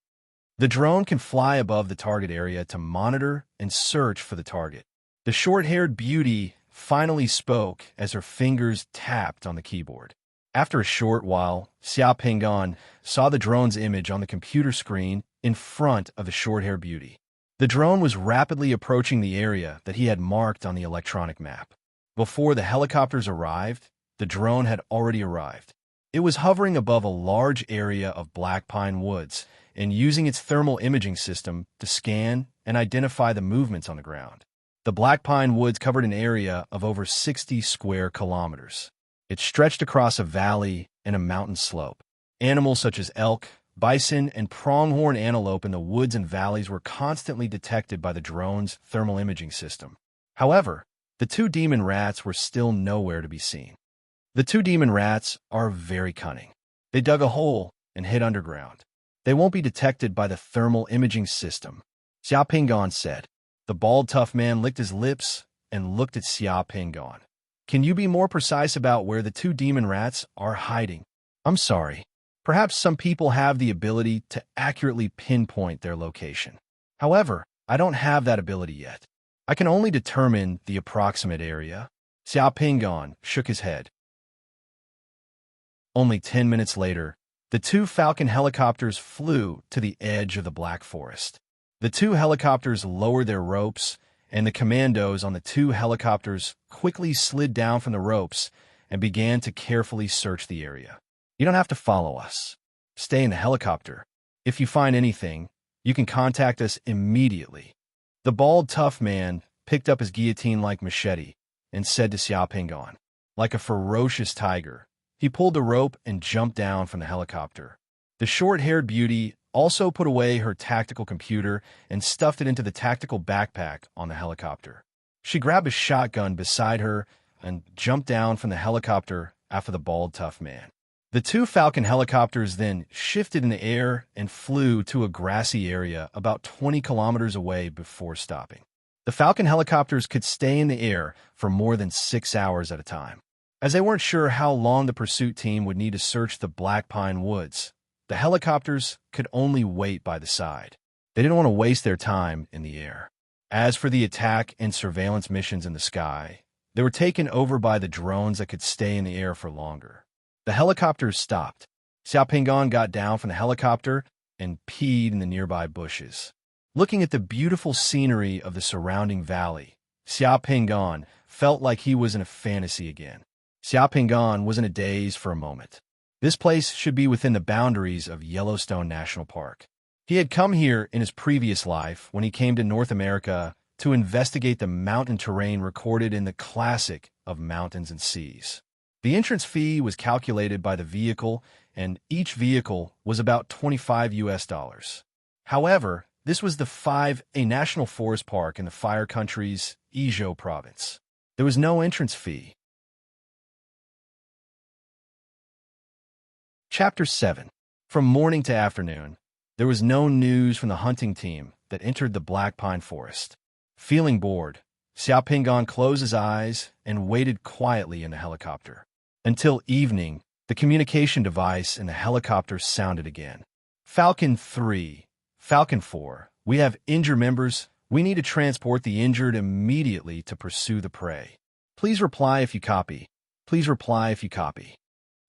The drone can fly above the target area to monitor and search for the target. The short-haired beauty finally spoke as her fingers tapped on the keyboard. After a short while, Xiao Pingon saw the drone's image on the computer screen in front of the short-haired beauty. The drone was rapidly approaching the area that he had marked on the electronic map. Before the helicopters arrived, the drone had already arrived. It was hovering above a large area of black pine woods and using its thermal imaging system to scan and identify the movements on the ground. The black pine woods covered an area of over 60 square kilometers. It stretched across a valley and a mountain slope. Animals such as elk, bison, and pronghorn antelope in the woods and valleys were constantly detected by the drone's thermal imaging system. However, the two demon rats were still nowhere to be seen. The two demon rats are very cunning. They dug a hole and hid underground. They won't be detected by the thermal imaging system, Xiao Pingon said. The bald, tough man licked his lips and looked at Xiao Pingon. Can you be more precise about where the two demon rats are hiding? I'm sorry. Perhaps some people have the ability to accurately pinpoint their location. However, I don't have that ability yet. I can only determine the approximate area. Xiao Pingon shook his head. Only 10 minutes later, the two Falcon helicopters flew to the edge of the Black Forest. The two helicopters lowered their ropes, and the commandos on the two helicopters quickly slid down from the ropes and began to carefully search the area. You don't have to follow us. Stay in the helicopter. If you find anything, you can contact us immediately. The bald, tough man picked up his guillotine-like machete and said to Xiao Pingon, like a ferocious tiger, he pulled the rope and jumped down from the helicopter. The short-haired beauty also put away her tactical computer and stuffed it into the tactical backpack on the helicopter. She grabbed a shotgun beside her and jumped down from the helicopter after the bald, tough man. The two Falcon helicopters then shifted in the air and flew to a grassy area about 20 kilometers away before stopping. The Falcon helicopters could stay in the air for more than 6 hours at a time. As they weren't sure how long the pursuit team would need to search the Black Pine Woods, the helicopters could only wait by the side. They didn't want to waste their time in the air. As for the attack and surveillance missions in the sky, they were taken over by the drones that could stay in the air for longer. The helicopters stopped. Xiao Pingan got down from the helicopter and peed in the nearby bushes. Looking at the beautiful scenery of the surrounding valley, Xiao Pingan felt like he was in a fantasy again. Xiao Pingan was in a daze for a moment. This place should be within the boundaries of Yellowstone National Park. He had come here in his previous life when he came to North America to investigate the mountain terrain recorded in the classic of Mountains and Seas. The entrance fee was calculated by the vehicle, and each vehicle was about $25. However, this was the 5A National Forest Park in the Fire Country's Izhou province. There was no entrance fee. Chapter 7. From morning to afternoon, there was no news from the hunting team that entered the Black Pine Forest. Feeling bored, Xiao Pingan closed his eyes and waited quietly in the helicopter. Until evening, the communication device in the helicopter sounded again. Falcon 3, Falcon 4, we have injured members. We need to transport the injured immediately to pursue the prey. Please reply if you copy. Please reply if you copy.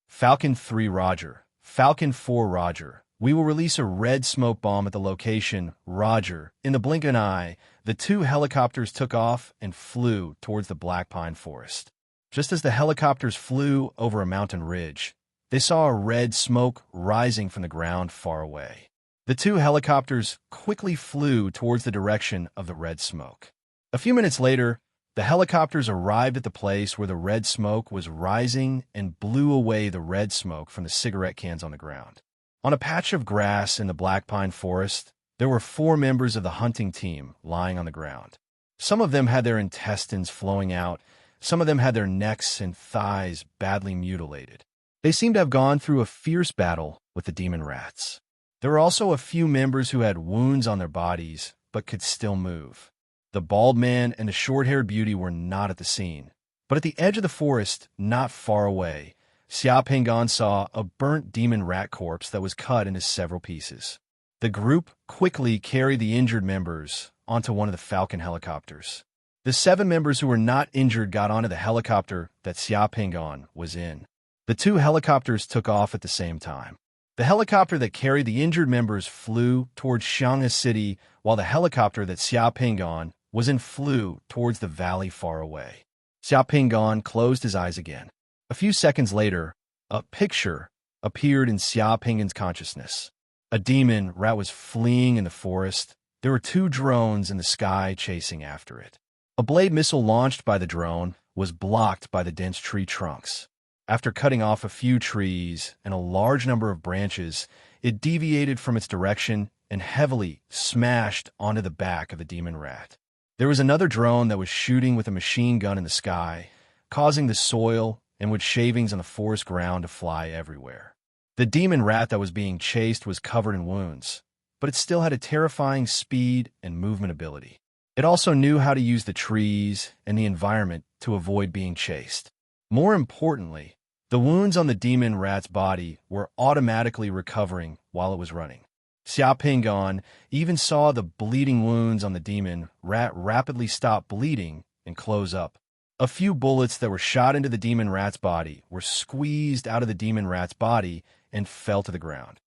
Falcon 3, Roger. Falcon 4, Roger. We will release a red smoke bomb at the location, Roger. In the blink of an eye, the two helicopters took off and flew towards the Black Pine Forest. Just as the helicopters flew over a mountain ridge, they saw a red smoke rising from the ground far away. The two helicopters quickly flew towards the direction of the red smoke. A few minutes later, the helicopters arrived at the place where the red smoke was rising and blew away the red smoke from the cigarette cans on the ground. On a patch of grass in the Black Pine Forest, there were 4 members of the hunting team lying on the ground. Some of them had their intestines flowing out. Some of them had their necks and thighs badly mutilated. They seemed to have gone through a fierce battle with the demon rats. There were also a few members who had wounds on their bodies, but could still move. The bald man and the short-haired beauty were not at the scene. But at the edge of the forest, not far away, Xiao Pingan saw a burnt demon rat corpse that was cut into several pieces. The group quickly carried the injured members onto one of the Falcon helicopters. The 7 members who were not injured got onto the helicopter that Xiao Pingan was in. The 2 helicopters took off at the same time. The helicopter that carried the injured members flew towards Shanghai City, while the helicopter that Xiao Pingan was in flew towards the valley far away. Xiao Pingan closed his eyes again. A few seconds later, a picture appeared in Xiao Pingan's consciousness. A demon rat was fleeing in the forest. There were 2 drones in the sky chasing after it. A blade missile launched by the drone was blocked by the dense tree trunks. After cutting off a few trees and a large number of branches, it deviated from its direction and heavily smashed onto the back of the demon rat. There was another drone that was shooting with a machine gun in the sky, causing the soil and wood shavings on the forest ground to fly everywhere. The demon rat that was being chased was covered in wounds, but it still had a terrifying speed and movement ability. It also knew how to use the trees and the environment to avoid being chased. More importantly, the wounds on the demon rat's body were automatically recovering while it was running. Xiao Pingan even saw the bleeding wounds on the demon rat rapidly stop bleeding and close up. A few bullets that were shot into the demon rat's body were squeezed out of the demon rat's body and fell to the ground.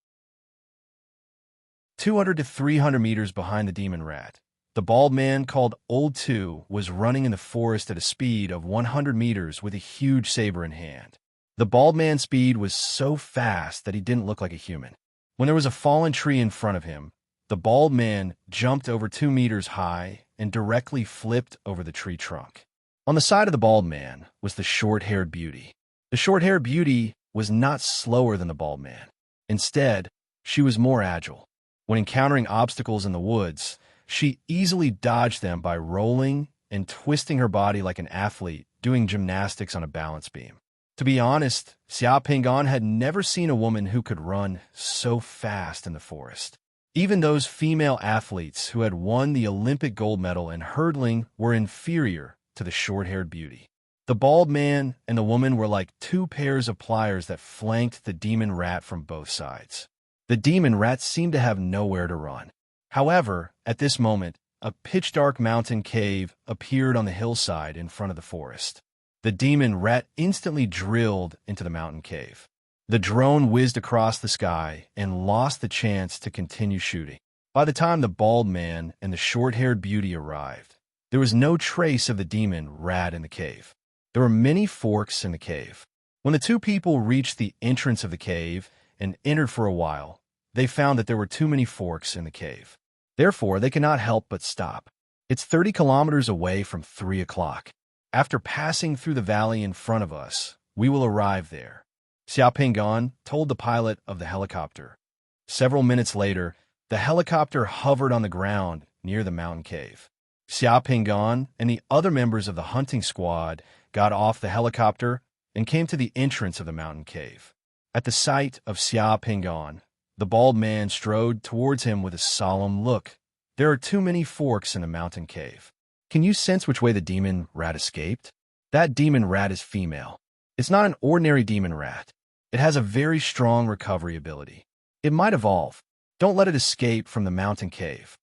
200 to 300 meters behind the demon rat, the bald man called Old Two was running in the forest at a speed of 100 meters with a huge saber in hand. The bald man's speed was so fast that he didn't look like a human. When there was a fallen tree in front of him, the bald man jumped over 2 meters high and directly flipped over the tree trunk. On the side of the bald man was the short-haired beauty. The short-haired beauty was not slower than the bald man. Instead, she was more agile. When encountering obstacles in the woods, she easily dodged them by rolling and twisting her body like an athlete doing gymnastics on a balance beam. To be honest, Xia Ping'an had never seen a woman who could run so fast in the forest. Even those female athletes who had won the Olympic gold medal in hurdling were inferior to the short-haired beauty. The bald man and the woman were like two pairs of pliers that flanked the demon rat from both sides. The demon rat seemed to have nowhere to run. However, at this moment, a pitch-dark mountain cave appeared on the hillside in front of the forest. The demon rat instantly drilled into the mountain cave. The drone whizzed across the sky and lost the chance to continue shooting. By the time the bald man and the short-haired beauty arrived, there was no trace of the demon rat in the cave. There were many forks in the cave. When the two people reached the entrance of the cave and entered for a while, they found that there were too many forks in the cave. Therefore, they could not help but stop. It's 30 kilometers away from 3 o'clock. After passing through the valley in front of us, we will arrive there, Xia Ping'an told the pilot of the helicopter. Several minutes later, the helicopter hovered on the ground near the mountain cave. Xia Ping'an and the other members of the hunting squad got off the helicopter and came to the entrance of the mountain cave. At the sight of Xia Ping'an, the bald man strode towards him with a solemn look. There are too many forks in the mountain cave. Can you sense which way the demon rat escaped? That demon rat is female. It's not an ordinary demon rat. It has a very strong recovery ability. It might evolve. Don't let it escape from the mountain cave.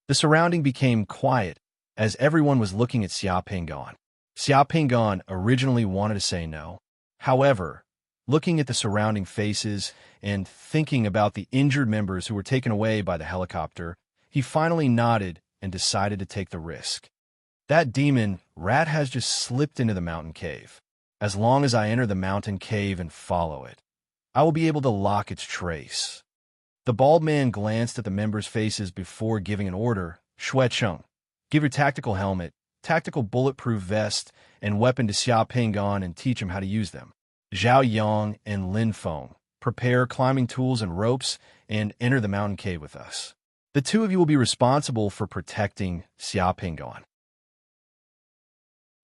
The surrounding became quiet as everyone was looking at Xia Ping'an. Xia Ping'an originally wanted to say no. However, looking at the surrounding faces and thinking about the injured members who were taken away by the helicopter, he finally nodded and decided to take the risk. That demon rat has just slipped into the mountain cave. As long as I enter the mountain cave and follow it, I will be able to lock its trace. The bald man glanced at the members' faces before giving an order. Shui Cheng, give your tactical helmet, tactical bulletproof vest, and weapon to Xia Ping'an and teach him how to use them. Zhao Yang and Lin Feng, prepare climbing tools and ropes and enter the mountain cave with us. The two of you will be responsible for protecting Xia Ping'an.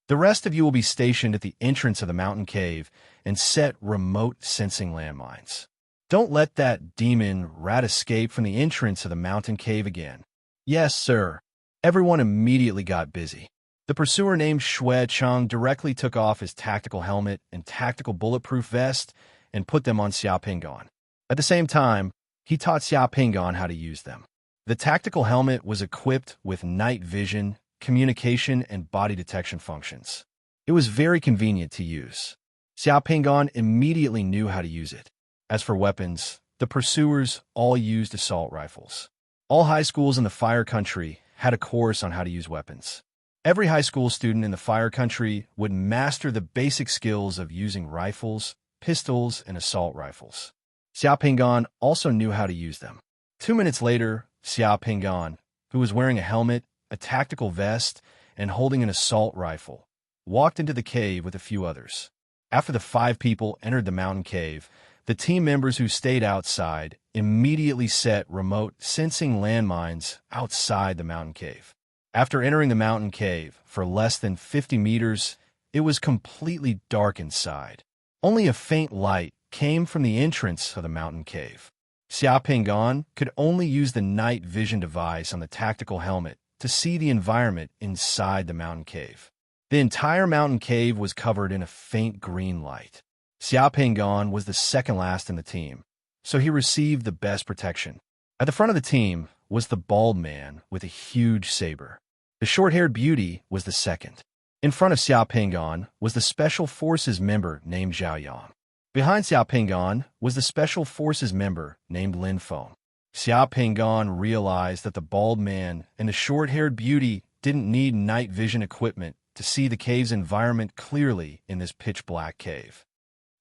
The rest of you will be stationed at the entrance of the mountain cave and set remote sensing landmines. Don't let that demon rat escape from the entrance of the mountain cave again. Yes, sir. Everyone immediately got busy. The pursuer named Shui Cheng directly took off his tactical helmet and tactical bulletproof vest and put them on Xia Ping'an. At the same time, he taught Xia Ping'an how to use them. The tactical helmet was equipped with night vision, communication, and body detection functions. It was very convenient to use. Xia Ping'an immediately knew how to use it. As for weapons, the pursuers all used assault rifles. All high schools in the Fire Country had a course on how to use weapons. Every high school student in the Fire Country would master the basic skills of using rifles, pistols, and assault rifles. Xia Ping'an also knew how to use them. 2 minutes later, Xia Ping'an, who was wearing a helmet, a tactical vest, and holding an assault rifle, walked into the cave with a few others. After the 5 people entered the mountain cave, the team members who stayed outside immediately set remote sensing landmines outside the mountain cave. After entering the mountain cave for less than 50 meters, it was completely dark inside. Only a faint light came from the entrance of the mountain cave. Xia Ping'an could only use the night vision device on the tactical helmet to see the environment inside the mountain cave. The entire mountain cave was covered in a faint green light. Xia Ping'an was the second last in the team, so he received the best protection. At the front of the team was the bald man with a huge saber. The short-haired beauty was the second. In front of Xia Ping'an was the Special Forces member named Zhao Yang. Behind Xia Ping'an was the Special Forces member named Lin Feng. Xia Ping'an realized that the bald man and the short-haired beauty didn't need night vision equipment to see the cave's environment clearly in this pitch-black cave.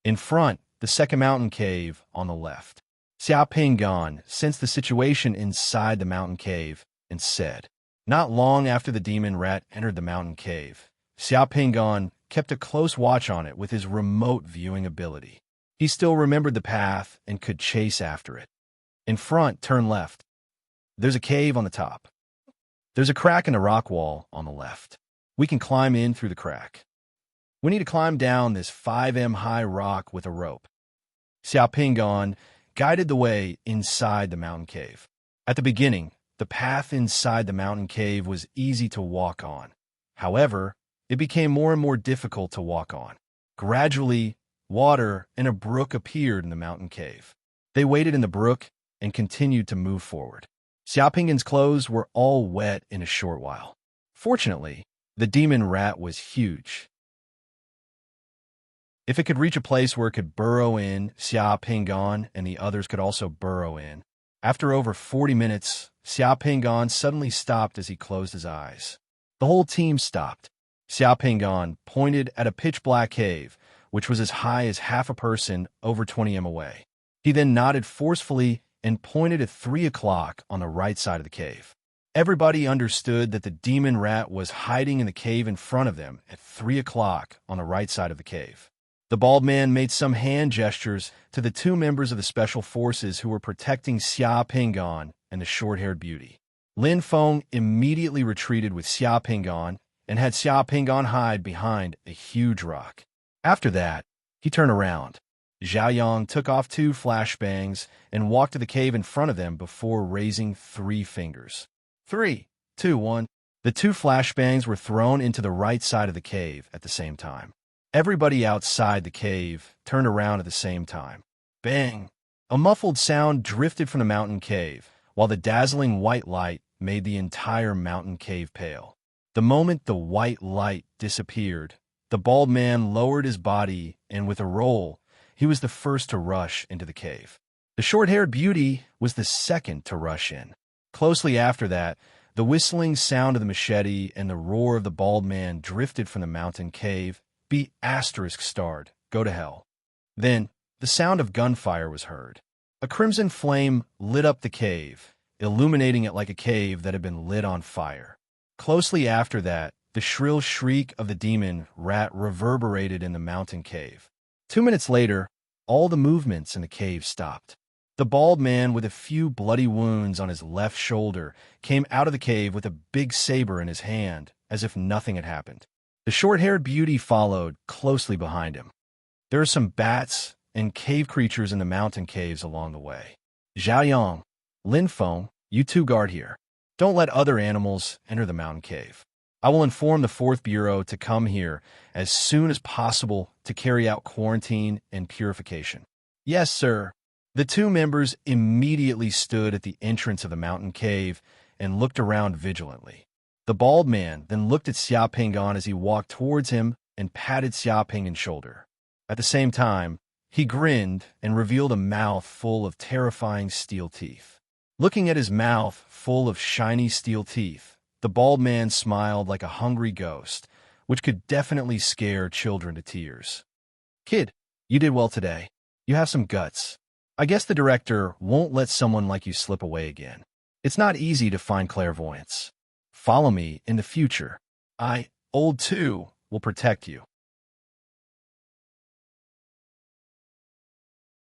In front, the second mountain cave on the left. Xia Ping'an sensed the situation inside the mountain cave and said, not long after the demon rat entered the mountain cave, Xia Ping'an kept a close watch on it with his remote viewing ability. He still remembered the path and could chase after it. In front, turn left. There's a cave on the top. There's a crack in the rock wall on the left. We can climb in through the crack. We need to climb down this 5 m high rock with a rope. Xiao guided the way inside the mountain cave. At the beginning, the path inside the mountain cave was easy to walk on. However, it became more and more difficult to walk on. Gradually, water and a brook appeared in the mountain cave. They waded in the brook and continued to move forward. Xiaoping's clothes were all wet in a short while. Fortunately, the demon rat was huge. If it could reach a place where it could burrow in, Xiao and the others could also burrow in. After over 40 minutes, Xiao suddenly stopped as he closed his eyes. The whole team stopped. Xiao pointed at a pitch-black cave, which was as high as half a person over 20 m away. He then nodded forcefully and pointed at 3 o'clock on the right side of the cave. Everybody understood that the demon rat was hiding in the cave in front of them at 3 o'clock on the right side of the cave. The bald man made some hand gestures to the 2 members of the special forces who were protecting Xiao and the short-haired beauty. Lin Feng immediately retreated with Xiao and had Xiao hide behind a huge rock. After that, he turned around. Zhao Yang took off 2 flashbangs and walked to the cave in front of them before raising 3 fingers. 3, 2, 1. The 2 flashbangs were thrown into the right side of the cave at the same time. Everybody outside the cave turned around at the same time. Bang! A muffled sound drifted from the mountain cave, while the dazzling white light made the entire mountain cave pale. The moment the white light disappeared, the bald man lowered his body, and with a roll, he was the first to rush into the cave. The short-haired beauty was the second to rush in. Closely after that, the whistling sound of the machete and the roar of the bald man drifted from the mountain cave. B***starred, go to hell. Then, the sound of gunfire was heard. A crimson flame lit up the cave, illuminating it like a cave that had been lit on fire. Closely after that, the shrill shriek of the demon rat reverberated in the mountain cave. 2 minutes later, all the movements in the cave stopped. The bald man with a few bloody wounds on his left shoulder came out of the cave with a big saber in his hand, as if nothing had happened. The short-haired beauty followed closely behind him. There are some bats and cave creatures in the mountain caves along the way. Zhao Yang, Lin Feng, you 2 guard here. Don't let other animals enter the mountain cave. I will inform the 4th Bureau to come here as soon as possible to carry out quarantine and purification. Yes, sir. The 2 members immediately stood at the entrance of the mountain cave and looked around vigilantly. The bald man then looked at Xiao as he walked towards him and patted Xiao shoulder. At the same time, he grinned and revealed a mouth full of terrifying steel teeth. Looking at his mouth full of shiny steel teeth, the bald man smiled like a hungry ghost, which could definitely scare children to tears. Kid, you did well today. You have some guts. I guess the director won't let someone like you slip away again. It's not easy to find clairvoyance. Follow me in the future. I, old 2, will protect you.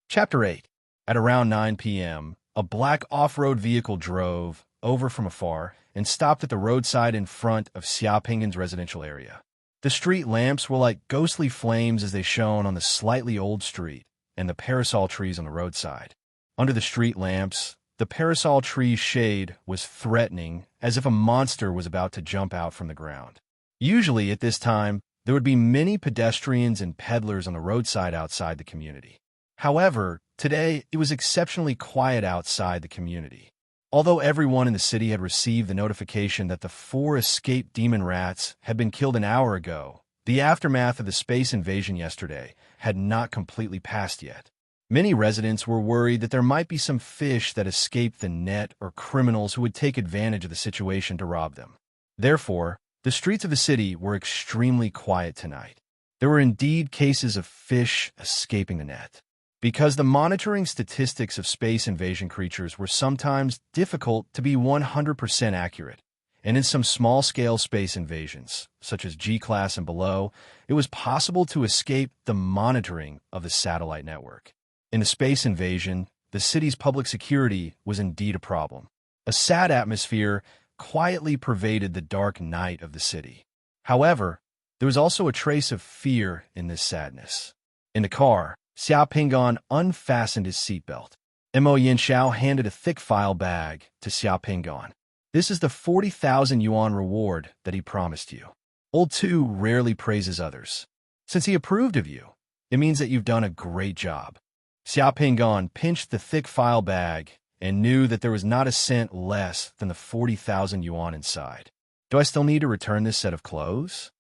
Chapter 8. At around 9 p.m., a black off-road vehicle drove over from afar and stopped at the roadside in front of Xiao residential area. The street lamps were like ghostly flames as they shone on the slightly old street and the parasol trees on the roadside. Under the street lamps, the parasol tree's shade was threatening, as if a monster was about to jump out from the ground. Usually at this time, there would be many pedestrians and peddlers on the roadside outside the community. However, today it was exceptionally quiet outside the community. Although everyone in the city had received the notification that the 4 escaped demon rats had been killed an hour ago, the aftermath of the space invasion yesterday had not completely passed yet. Many residents were worried that there might be some fish that escaped the net or criminals who would take advantage of the situation to rob them. Therefore, the streets of the city were extremely quiet tonight. There were indeed cases of fish escaping the net. Because the monitoring statistics of space invasion creatures were sometimes difficult to be 100% accurate, and in some small-scale space invasions, such as G-class and below, it was possible to escape the monitoring of the satellite network. In the space invasion, the city's public security was indeed a problem. A sad atmosphere quietly pervaded the dark night of the city. However, there was also a trace of fear in this sadness. In the car, Xiao Pingan unfastened his seatbelt. Mo Yinxiao handed a thick file bag to Xiao Pingan. This is the 40,000 yuan reward that he promised you. Old Tu rarely praises others. Since he approved of you, it means that you've done a great job. Xiao Pingan pinched the thick file bag and knew that there was not a cent less than the 40,000 yuan inside. Do I still need to return this set of clothes?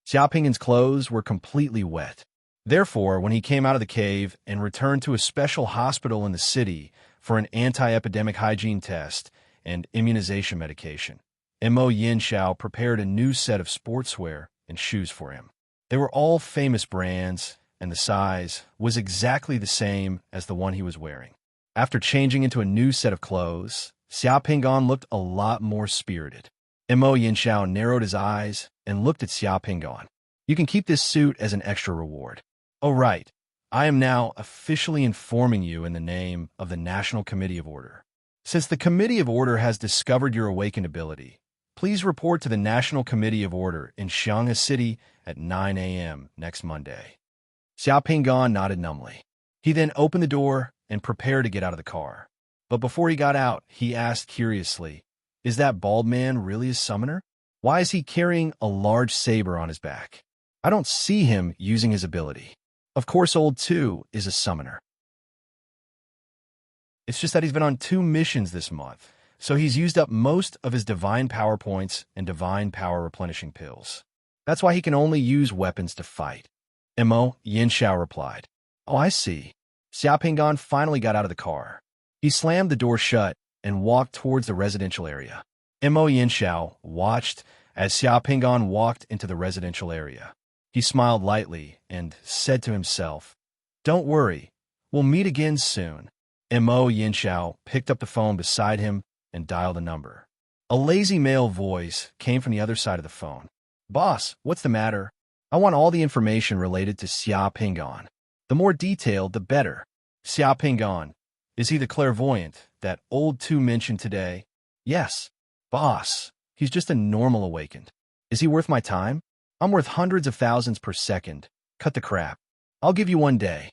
Xiao Pingan's clothes were completely wet. Therefore, when he came out of the cave and returned to a special hospital in the city for an anti-epidemic hygiene test and immunization medication, Mo Yinxiao prepared a new set of sportswear and shoes for him. They were all famous brands, and the size was exactly the same as the one he was wearing. After changing into a new set of clothes, Xiao Pingan looked a lot more spirited. Mo Yinxiao narrowed his eyes and looked at Xiao Pingan. You can keep this suit as an extra reward. Oh, right. I am now officially informing you in the name of the National Committee of Order. Since the Committee of Order has discovered your awakened ability, please report to the National Committee of Order in Xianghe City at 9 a.m. next Monday. Xiao Pingan nodded numbly. He then opened the door and prepared to get out of the car. But before he got out, he asked curiously, "Is that bald man really a summoner? Why is he carrying a large saber on his back? I don't see him using his ability. Of course, Old Tu is a summoner. It's just that he's been on 2 missions this month, so he's used up most of his divine power points and divine power replenishing pills. That's why he can only use weapons to fight." Mo Yinxiao replied. Oh, I see. Xiao Pingan finally got out of the car. He slammed the door shut and walked towards the residential area. Mo Yinxiao watched as Xiao Pingan walked into the residential area. He smiled lightly and said to himself, "Don't worry, we'll meet again soon." Mo Yinxiao picked up the phone beside him and dialed a number. A lazy male voice came from the other side of the phone. "Boss, what's the matter? I want all the information related to Xiao Pingan. The more detailed, the better." Xiao Pingan, is he the clairvoyant that Old Tu mentioned today? Yes. Boss, he's just a normal awakened. Is he worth my time? I'm worth hundreds of thousands per second. Cut the crap. I'll give you 1 day.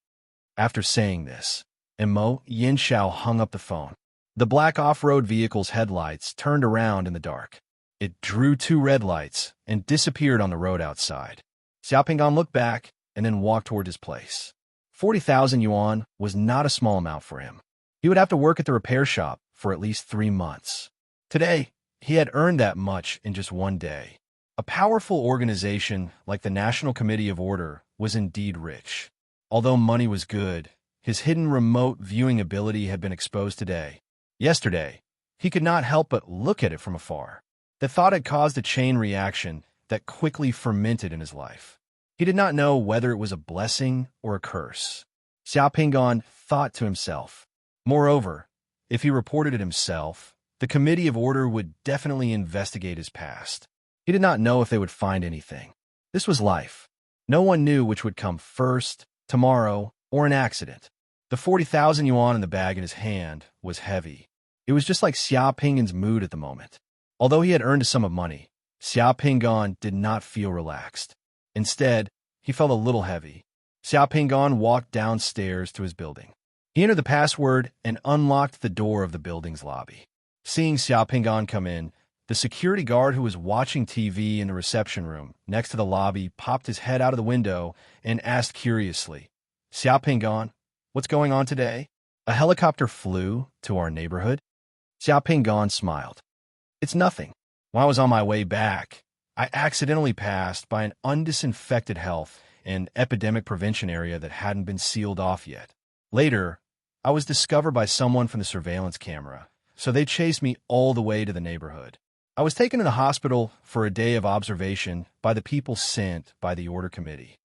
After saying this, Mo Yinxiao hung up the phone. The black off-road vehicle's headlights turned around in the dark. It drew 2 red lights and disappeared on the road outside. Xiao Pingan looked back and then walked toward his place. 40,000 yuan was not a small amount for him. He would have to work at the repair shop for at least 3 months. Today, he had earned that much in just 1 day. A powerful organization like the National Committee of Order was indeed rich. Although money was good, his hidden remote viewing ability had been exposed today. Yesterday, he could not help but look at it from afar. The thought had caused a chain reaction that quickly fermented in his life. He did not know whether it was a blessing or a curse. Xiao Pingan thought to himself. Moreover, if he reported it himself, the Committee of Order would definitely investigate his past. He did not know if they would find anything. This was life. No one knew which would come first, tomorrow, or an accident. The 40,000 yuan in the bag in his hand was heavy. It was just like Xiao Pingan's mood at the moment. Although he had earned a sum of money, Xiao Pingan did not feel relaxed. Instead, he felt a little heavy. Xiao Pingan walked downstairs to his building. He entered the password and unlocked the door of the building's lobby. Seeing Xiao Pingan come in, the security guard who was watching TV in the reception room next to the lobby popped his head out of the window and asked curiously, "Xiao Pingan, what's going on today? A helicopter flew to our neighborhood?" Xiao Pingan smiled. "It's nothing. While I was on my way back, I accidentally passed by an undisinfected health and epidemic prevention area that hadn't been sealed off yet. Later, I was discovered by someone from the surveillance camera, so they chased me all the way to the neighborhood. I was taken to the hospital for a day of observation by the people sent by the Order Committee."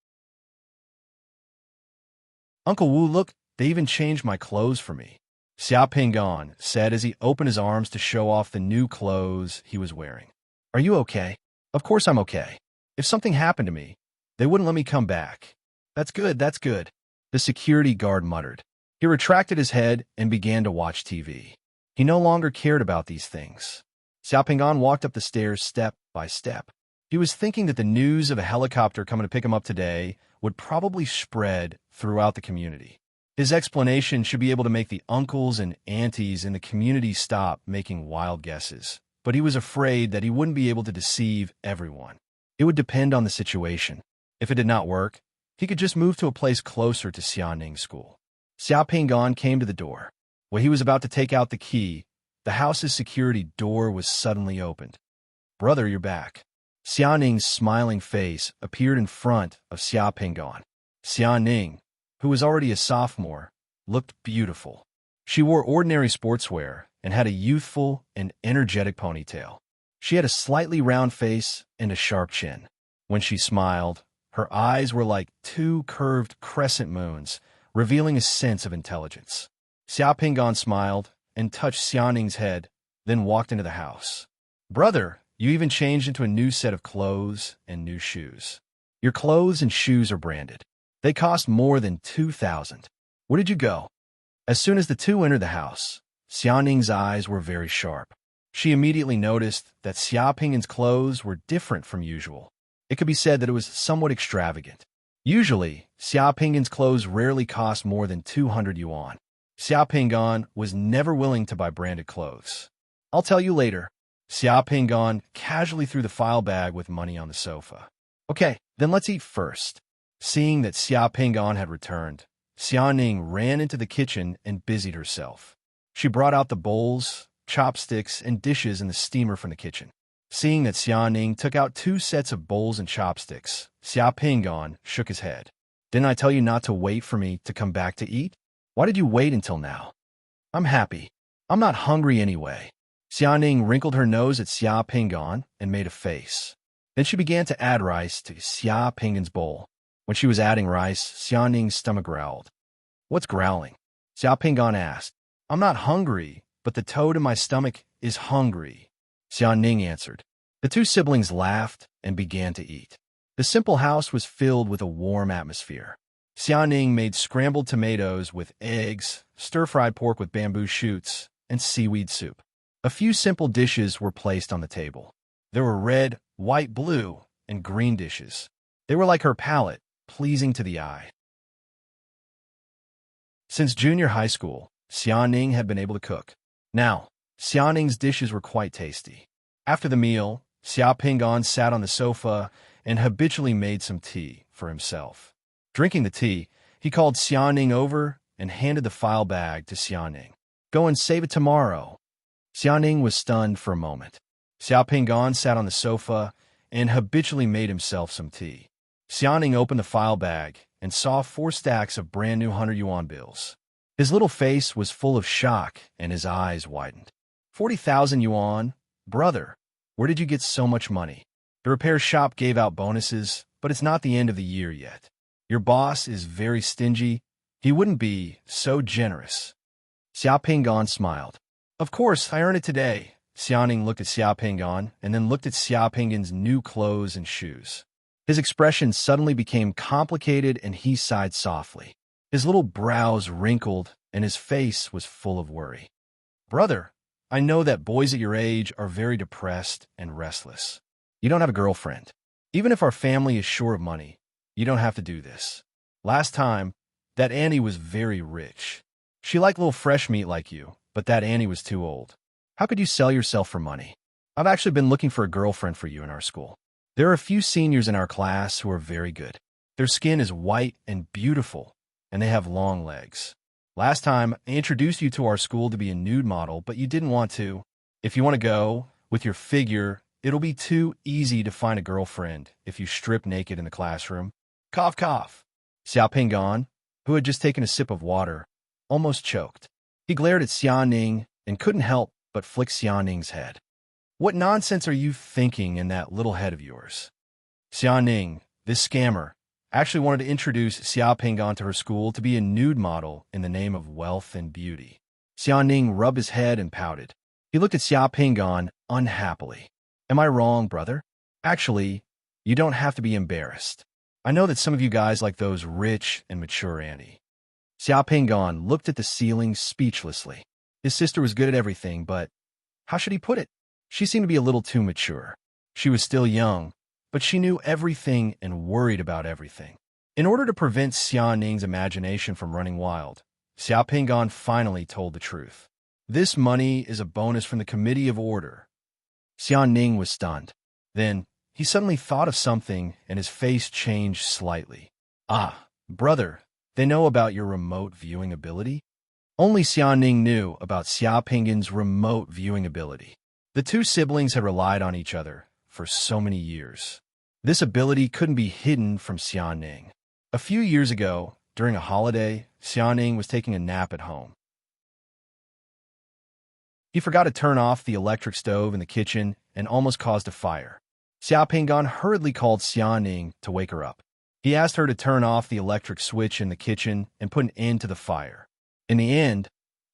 "Uncle Wu, look, they even changed my clothes for me," Xiao Pingan said as he opened his arms to show off the new clothes he was wearing. "Are you okay?" "Of course I'm okay. If something happened to me, they wouldn't let me come back." That's good, the security guard muttered. He retracted his head and began to watch TV. He no longer cared about these things. Xiao Pingan walked up the stairs step by step. He was thinking that the news of a helicopter coming to pick him up today would probably spread throughout the community. His explanation should be able to make the uncles and aunties in the community stop making wild guesses, but he was afraid that he wouldn't be able to deceive everyone. It would depend on the situation. If it did not work, he could just move to a place closer to Xianing's school. Xiao Pingan came to the door. When he was about to take out the key, the house's security door was suddenly opened. "Brother, you're back." Xianing's smiling face appeared in front of Xiao Pingan. Xianing, who was already a sophomore, looked beautiful. She wore ordinary sportswear and had a youthful and energetic ponytail. She had a slightly round face and a sharp chin. When she smiled, her eyes were like two curved crescent moons, revealing a sense of intelligence. Xiao Pingan smiled and touched Xianing's head, then walked into the house. "Brother, you even changed into a new set of clothes and new shoes. Your clothes and shoes are branded. They cost more than 2,000. Where did you go?" As soon as the two entered the house, Xianing's eyes were very sharp. She immediately noticed that Xiao Pingan's clothes were different from usual. It could be said that it was somewhat extravagant. Usually, Xiao Pingan's clothes rarely cost more than 200 yuan. Xiao Pingan was never willing to buy branded clothes. "I'll tell you later." Xiao Pingan casually threw the file bag with money on the sofa. "Okay, then let's eat first." Seeing that Xiao Pingan had returned, Xianing ran into the kitchen and busied herself. She brought out the bowls, chopsticks, and dishes in the steamer from the kitchen. Seeing that Xianing took out 2 sets of bowls and chopsticks, Xiao Pingan shook his head. "Didn't I tell you not to wait for me to come back to eat? Why did you wait until now?" "I'm happy. I'm not hungry anyway." Xianing wrinkled her nose at Xiao Pingan and made a face. Then she began to add rice to Xiao Pingan's bowl. When she was adding rice, Xianing's stomach growled. "What's growling?" Xiao Pingan asked. "I'm not hungry, but the toad in my stomach is hungry," Xianing answered. The two siblings laughed and began to eat. The simple house was filled with a warm atmosphere. Xianing made scrambled tomatoes with eggs, stir-fried pork with bamboo shoots, and seaweed soup. A few simple dishes were placed on the table. There were red, white, blue, and green dishes. They were like her palette, pleasing to the eye. Since junior high school, Xianing had been able to cook. Now, Xianing's dishes were quite tasty. After the meal, Xiao Pingan sat on the sofa and habitually made some tea for himself. Drinking the tea, he called Xianing over and handed the file bag to Xianing. "Go and save it tomorrow." Xianing was stunned for a moment. Xiao Pingan sat on the sofa and habitually made himself some tea. Xianing opened the file bag and saw 4 stacks of brand new 100 yuan bills. His little face was full of shock and his eyes widened. 40,000 yuan? Brother, where did you get so much money? The repair shop gave out bonuses, but it's not the end of the year yet. Your boss is very stingy. He wouldn't be so generous." Xiao Pingan smiled. "Of course, I earned it today." Xianing looked at Xiao Pingan and then looked at Xiao Pingan's new clothes and shoes. His expression suddenly became complicated and he sighed softly. His little brows wrinkled and his face was full of worry. "Brother, I know that boys at your age are very depressed and restless. You don't have a girlfriend. Even if our family is short of money, you don't have to do this. Last time, that Annie was very rich. She liked little fresh meat like you, but that Annie was too old. How could you sell yourself for money? I've actually been looking for a girlfriend for you in our school. There are a few seniors in our class who are very good. Their skin is white and beautiful, and they have long legs. Last time, I introduced you to our school to be a nude model, but you didn't want to. If you want to go, with your figure, it'll be too easy to find a girlfriend if you strip naked in the classroom." Cough, cough. Xiao Pingan, who had just taken a sip of water, almost choked. He glared at Xianing and couldn't help but flick Xianing's head. "What nonsense are you thinking in that little head of yours?" Xianing, this scammer, actually wanted to introduce Xiao Pingan to her school to be a nude model in the name of wealth and beauty. Xianing rubbed his head and pouted. He looked at Xiao Pingan unhappily. "Am I wrong, brother? Actually, you don't have to be embarrassed. I know that some of you guys like those rich and mature Annie." Xiao Pingan looked at the ceiling speechlessly. His sister was good at everything, but how should he put it? She seemed to be a little too mature. She was still young, but she knew everything and worried about everything. In order to prevent Xia Ning's imagination from running wild, Xia Pingan finally told the truth. This money is a bonus from the Committee of Order. Xia Ning was stunned. Then, he suddenly thought of something and his face changed slightly. Ah, brother, they know about your remote viewing ability? Only Xia Ning knew about Xia Pingan's remote viewing ability. The two siblings had relied on each other for so many years. This ability couldn't be hidden from Xia Ning. A few years ago, during a holiday, Xia Ning was taking a nap at home. He forgot to turn off the electric stove in the kitchen and almost caused a fire. Xia Pingan hurriedly called Xia Ning to wake her up. He asked her to turn off the electric switch in the kitchen and put an end to the fire. In the end,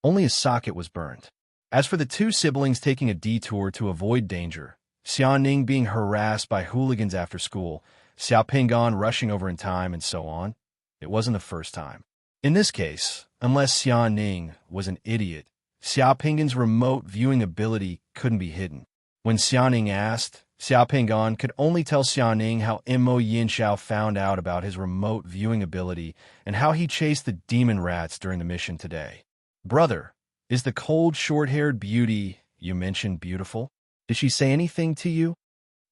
only a socket was burned. As for the two siblings taking a detour to avoid danger, Xia Ning being harassed by hooligans after school, Xia Pingan rushing over in time, and so on, it wasn't the first time. In this case, unless Xia Ning was an idiot, Xia Pingan's remote viewing ability couldn't be hidden. When Xia Ning asked, Xia Pingan could only tell Xia Ning how Mo Yinxiao found out about his remote viewing ability and how he chased the demon rats during the mission today. Brother, is the cold, short-haired beauty you mentioned beautiful? Did she say anything to you?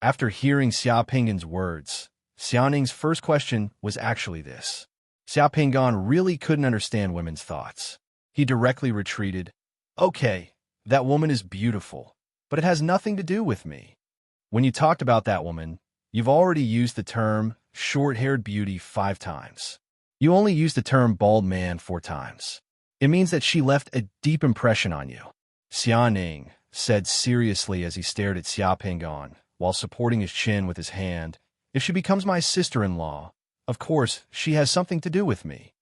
After hearing Xia Pingan's words, Xia Ning's first question was actually this. Xia Pingan really couldn't understand women's thoughts. He directly retreated. Okay, that woman is beautiful, but it has nothing to do with me. When you talked about that woman, you've already used the term short-haired beauty 5 times. You only used the term bald man 4 times. It means that she left a deep impression on you. Xia Ning said seriously as he stared at Xia Pingan while supporting his chin with his hand, if she becomes my sister-in-law, of course, she has something to do with me.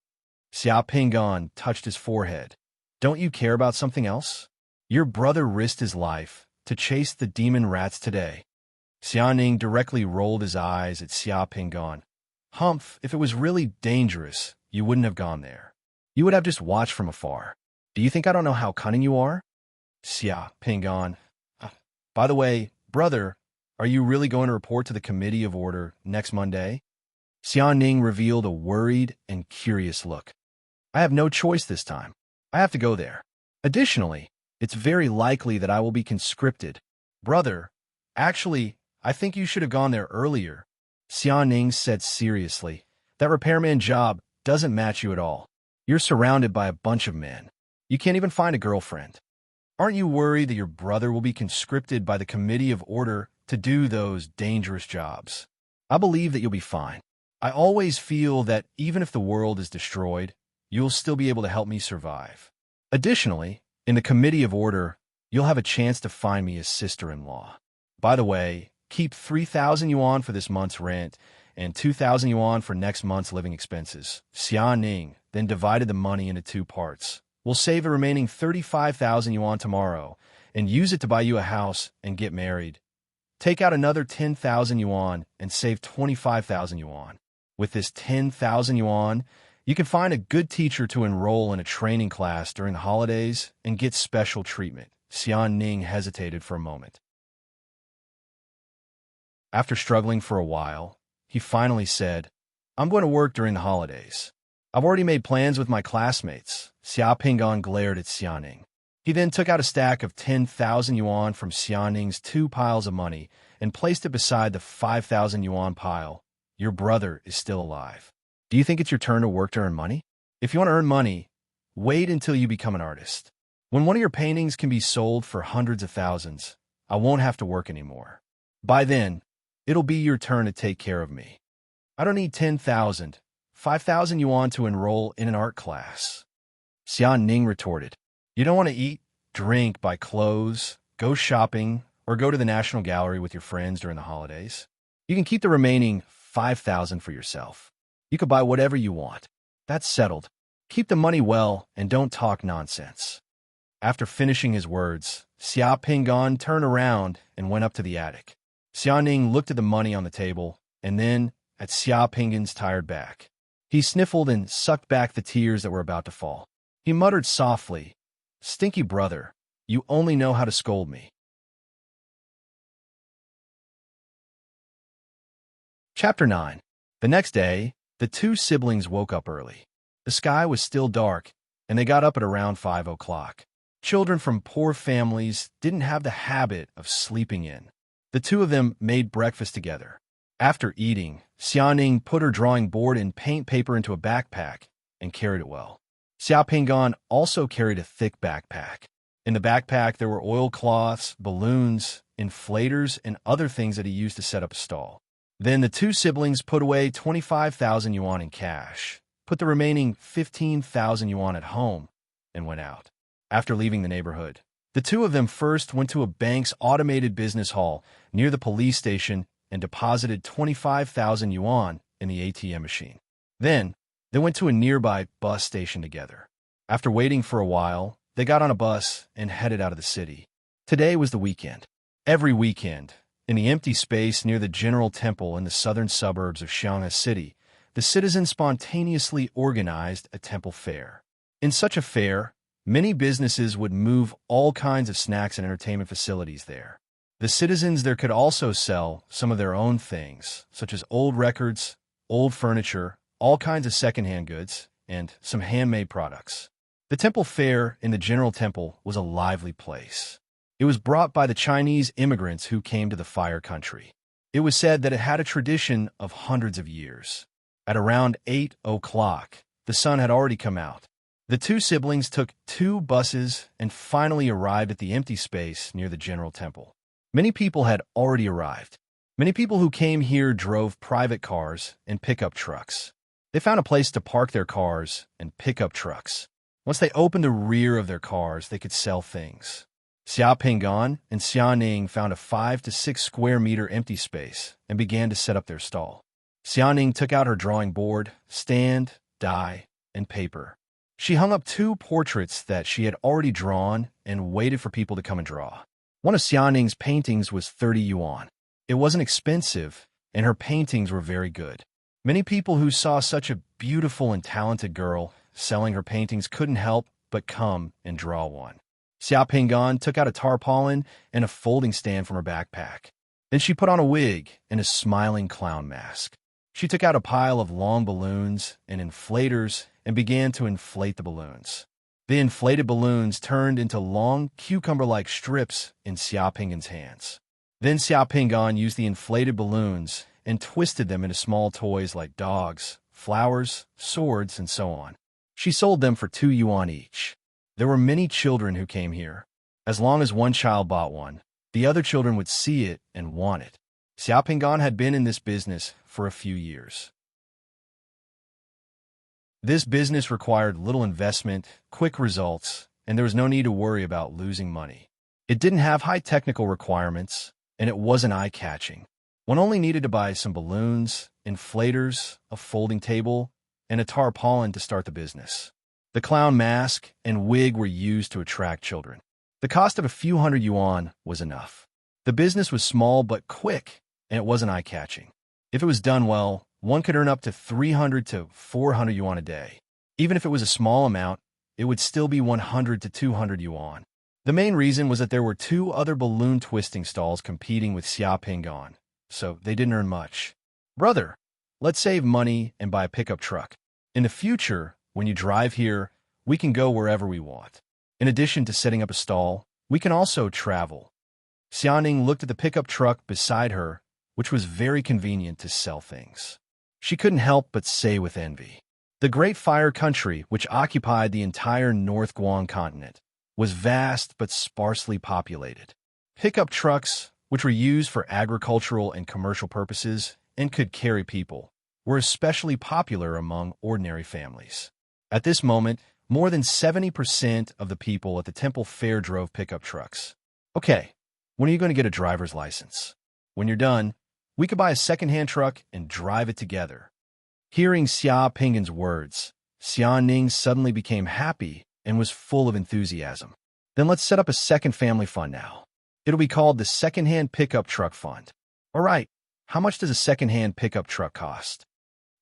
Xia Pingan touched his forehead. Don't you care about something else? Your brother risked his life to chase the demon rats today. Xia Ning directly rolled his eyes at Xia Pingan. Humph, if it was really dangerous, you wouldn't have gone there. You would have just watched from afar. Do you think I don't know how cunning you are? Xia Pingan. By the way, brother, are you really going to report to the Committee of Order next Monday? Xia Ning revealed a worried and curious look. I have no choice this time. I have to go there. Additionally, it's very likely that I will be conscripted. Brother, actually, I think you should have gone there earlier. Xia Ning said seriously. That repairman job doesn't match you at all. You're surrounded by a bunch of men. You can't even find a girlfriend. Aren't you worried that your brother will be conscripted by the Committee of Order to do those dangerous jobs? I believe that you'll be fine. I always feel that even if the world is destroyed, you'll still be able to help me survive. Additionally, in the Committee of Order, you'll have a chance to find me a sister-in-law. By the way, keep 3,000 yuan for this month's rent and 2,000 yuan for next month's living expenses. Xia Ning then divided the money into 2 parts. We'll save the remaining 35,000 yuan tomorrow and use it to buy you a house and get married. Take out another 10,000 yuan and save 25,000 yuan. With this 10,000 yuan, you can find a good teacher to enroll in a training class during the holidays and get special treatment. Xia Ning hesitated for a moment. After struggling for a while, he finally said, I'm going to work during the holidays. I've already made plans with my classmates. Xia Pingan glared at Xia Ning. He then took out a stack of 10,000 yuan from Xia Ning's 2 piles of money and placed it beside the 5,000 yuan pile. Your brother is still alive. Do you think it's your turn to work to earn money? If you want to earn money, wait until you become an artist. When one of your paintings can be sold for hundreds of thousands, I won't have to work anymore. By then, it'll be your turn to take care of me. I don't need 10,000, 5,000 yuan to enroll in an art class. Xia Ning retorted, you don't want to eat, drink, buy clothes, go shopping, or go to the National Gallery with your friends during the holidays. You can keep the remaining 5,000 for yourself. You could buy whatever you want. That's settled. Keep the money well and don't talk nonsense. After finishing his words, Xia Pingan turned around and went up to the attic. Xia Ning looked at the money on the table and then at Xia Pingan's tired back. He sniffled and sucked back the tears that were about to fall. He muttered softly, Stinky brother, you only know how to scold me. Chapter 9. The next day, the two siblings woke up early. The sky was still dark, and they got up at around 5 o'clock. Children from poor families didn't have the habit of sleeping in. The two of them made breakfast together. After eating, Xiaoning put her drawing board and paint paper into a backpack and carried it well. Xiaopinggan also carried a thick backpack. In the backpack, there were oilcloths, balloons, inflators, and other things that he used to set up a stall. Then the two siblings put away 25,000 yuan in cash, put the remaining 15,000 yuan at home, and went out. After leaving the neighborhood, the two of them first went to a bank's automated business hall near the police station and deposited 25,000 yuan in the ATM machine. Then, they went to a nearby bus station together. After waiting for a while, they got on a bus and headed out of the city. Today was the weekend. Every weekend, in the empty space near the General Temple in the southern suburbs of Xianghe City, the citizens spontaneously organized a temple fair. In such a fair, many businesses would move all kinds of snacks and entertainment facilities there. The citizens there could also sell some of their own things, such as old records, old furniture, all kinds of secondhand goods, and some handmade products. The temple fair in the General Temple was a lively place. It was brought by the Chinese immigrants who came to the Fire Country. It was said that it had a tradition of hundreds of years. At around 8 o'clock, the sun had already come out. The two siblings took 2 buses and finally arrived at the empty space near the General Temple. Many people had already arrived. Many people who came here drove private cars and pickup trucks. They found a place to park their cars and pickup trucks. Once they opened the rear of their cars, they could sell things. Xiaopinggan and Xiaoning found a 5 to 6 square meter empty space and began to set up their stall. Xiaoning took out her drawing board, stand, die, and paper. She hung up 2 portraits that she had already drawn and waited for people to come and draw. One of Xiaoning's paintings was 30 yuan. It wasn't expensive, and her paintings were very good. Many people who saw such a beautiful and talented girl selling her paintings couldn't help but come and draw one. Xiaopinggan took out a tarpaulin and a folding stand from her backpack. Then she put on a wig and a smiling clown mask. She took out a pile of long balloons and inflators and began to inflate the balloons. The inflated balloons turned into long, cucumber-like strips in Xiaopinggan's hands. Then Xiaopinggan used the inflated balloons and twisted them into small toys like dogs, flowers, swords, and so on. She sold them for 2 yuan each. There were many children who came here. As long as one child bought one, the other children would see it and want it. Xiaopinggan had been in this business for a few years. This business required little investment, quick results, and there was no need to worry about losing money. It didn't have high technical requirements, and it wasn't eye-catching. One only needed to buy some balloons, inflators, a folding table, and a tarpaulin to start the business. The clown mask and wig were used to attract children. The cost of a few hundred yuan was enough. The business was small but quick, and it wasn't eye-catching. If it was done well, one could earn up to 300 to 400 yuan a day. Even if it was a small amount, it would still be 100 to 200 yuan. The main reason was that there were 2 other balloon twisting stalls competing with Xiaopinggan, so they didn't earn much. Brother, let's save money and buy a pickup truck. In the future, when you drive here, we can go wherever we want. In addition to setting up a stall, we can also travel. Xiaoning looked at the pickup truck beside her, which was very convenient to sell things. She couldn't help but say with envy. The Great Fire Country, which occupied the entire North Guang continent, was vast but sparsely populated. Pickup trucks, which were used for agricultural and commercial purposes and could carry people, were especially popular among ordinary families. At this moment, more than 70% of the people at the temple fair drove pickup trucks. Okay, when are you going to get a driver's license? When you're done, we could buy a second-hand truck and drive it together. Hearing Xiaopinggan's words, Xiaoning suddenly became happy and was full of enthusiasm. Then let's set up a second family fund now. It'll be called the Second-Hand Pickup Truck Fund. All right, how much does a second-hand pickup truck cost?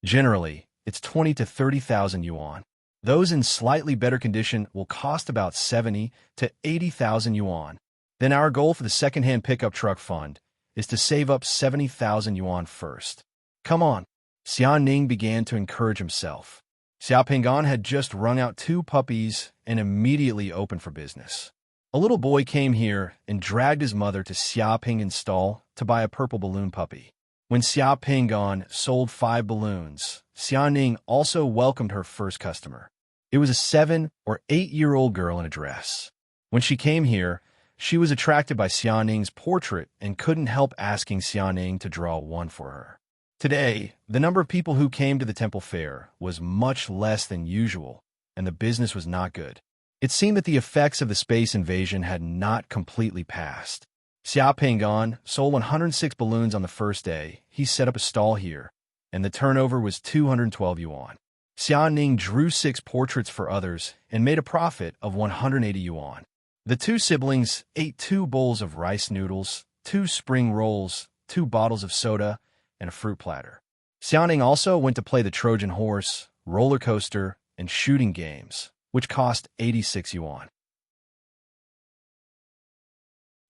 Generally, it's 20 to 30,000 yuan. Those in slightly better condition will cost about 70 to 80,000 yuan. Then our goal for the second-hand pickup truck fund is to save up 70,000 yuan first. Come on. Xia Ning began to encourage himself. Xia Pinggan had just wrung out 2 puppies and immediately opened for business. A little boy came here and dragged his mother to Xia Pinggan's stall to buy a purple balloon puppy. When Xia Pinggan sold 5 balloons, Xia Ning also welcomed her first customer. It was a 7 or 8-year-old girl in a dress. When she came here, she was attracted by Xia Ning's portrait and couldn't help asking Xia Ning to draw one for her. Today, the number of people who came to the temple fair was much less than usual, and the business was not good. It seemed that the effects of the space invasion had not completely passed. Xia Pinggan sold 106 balloons on the first day. He set up a stall here, and the turnover was 212 yuan. Xia Ning drew 6 portraits for others and made a profit of 180 yuan. The 2 siblings ate 2 bowls of rice noodles, 2 spring rolls, 2 bottles of soda, and a fruit platter. Xia Ning also went to play the Trojan horse, roller coaster, and shooting games, which cost 86 yuan.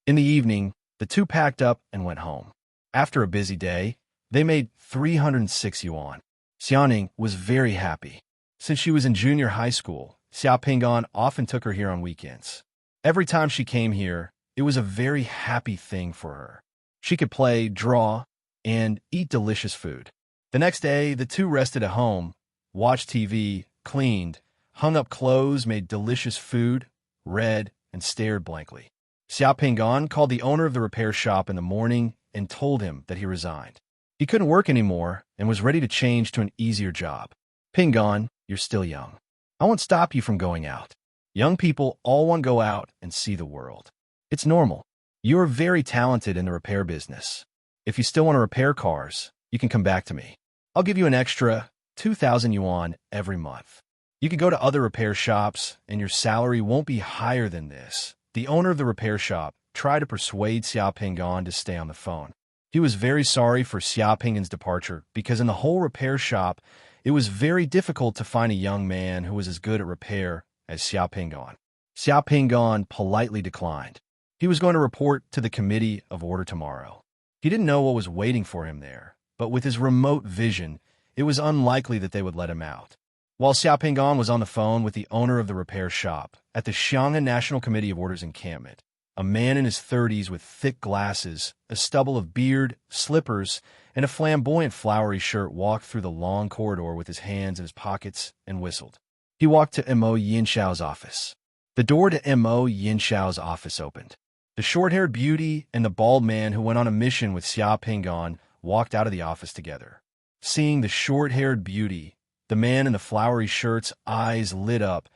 In the evening, the 2 packed up and went home. After a busy day, they made 306 yuan. Xia Ning was very happy. Since she was in junior high school, Xia Pinggan often took her here on weekends. Every time she came here, it was a very happy thing for her. She could play, draw, and eat delicious food. The next day, the 2 rested at home, watched TV, cleaned, hung up clothes, made delicious food, read, and stared blankly. Xia Pinggan called the owner of the repair shop in the morning and told him that he resigned. He couldn't work anymore and was ready to change to an easier job. Pinggan, you're still young. I won't stop you from going out. Young people all want to go out and see the world. It's normal. You are very talented in the repair business. If you still want to repair cars, you can come back to me. I'll give you an extra 2,000 yuan every month. You can go to other repair shops, and your salary won't be higher than this. The owner of the repair shop tried to persuade Xia Pinggan to stay on the phone. He was very sorry for Xia Pinggan's departure because in the whole repair shop, it was very difficult to find a young man who was as good at repair as Xia Pinggan. Xia Pinggan politely declined. He was going to report to the committee of order tomorrow. He didn't know what was waiting for him there, but with his remote vision, it was unlikely that they would let him out. While Xia Pinggan was on the phone with the owner of the repair shop at the Xiang'an National Committee of Orders encampment, a man in his 30s with thick glasses, a stubble of beard, slippers, and a flamboyant flowery shirt walked through the long corridor with his hands in his pockets and whistled. He walked to Mo Yinshao's office. The door to Mo Yinshao's office opened. The short-haired beauty and the bald man who went on a mission with Xia Pinggan walked out of the office together. Seeing the short-haired beauty, the man in the flowery shirt's eyes lit up,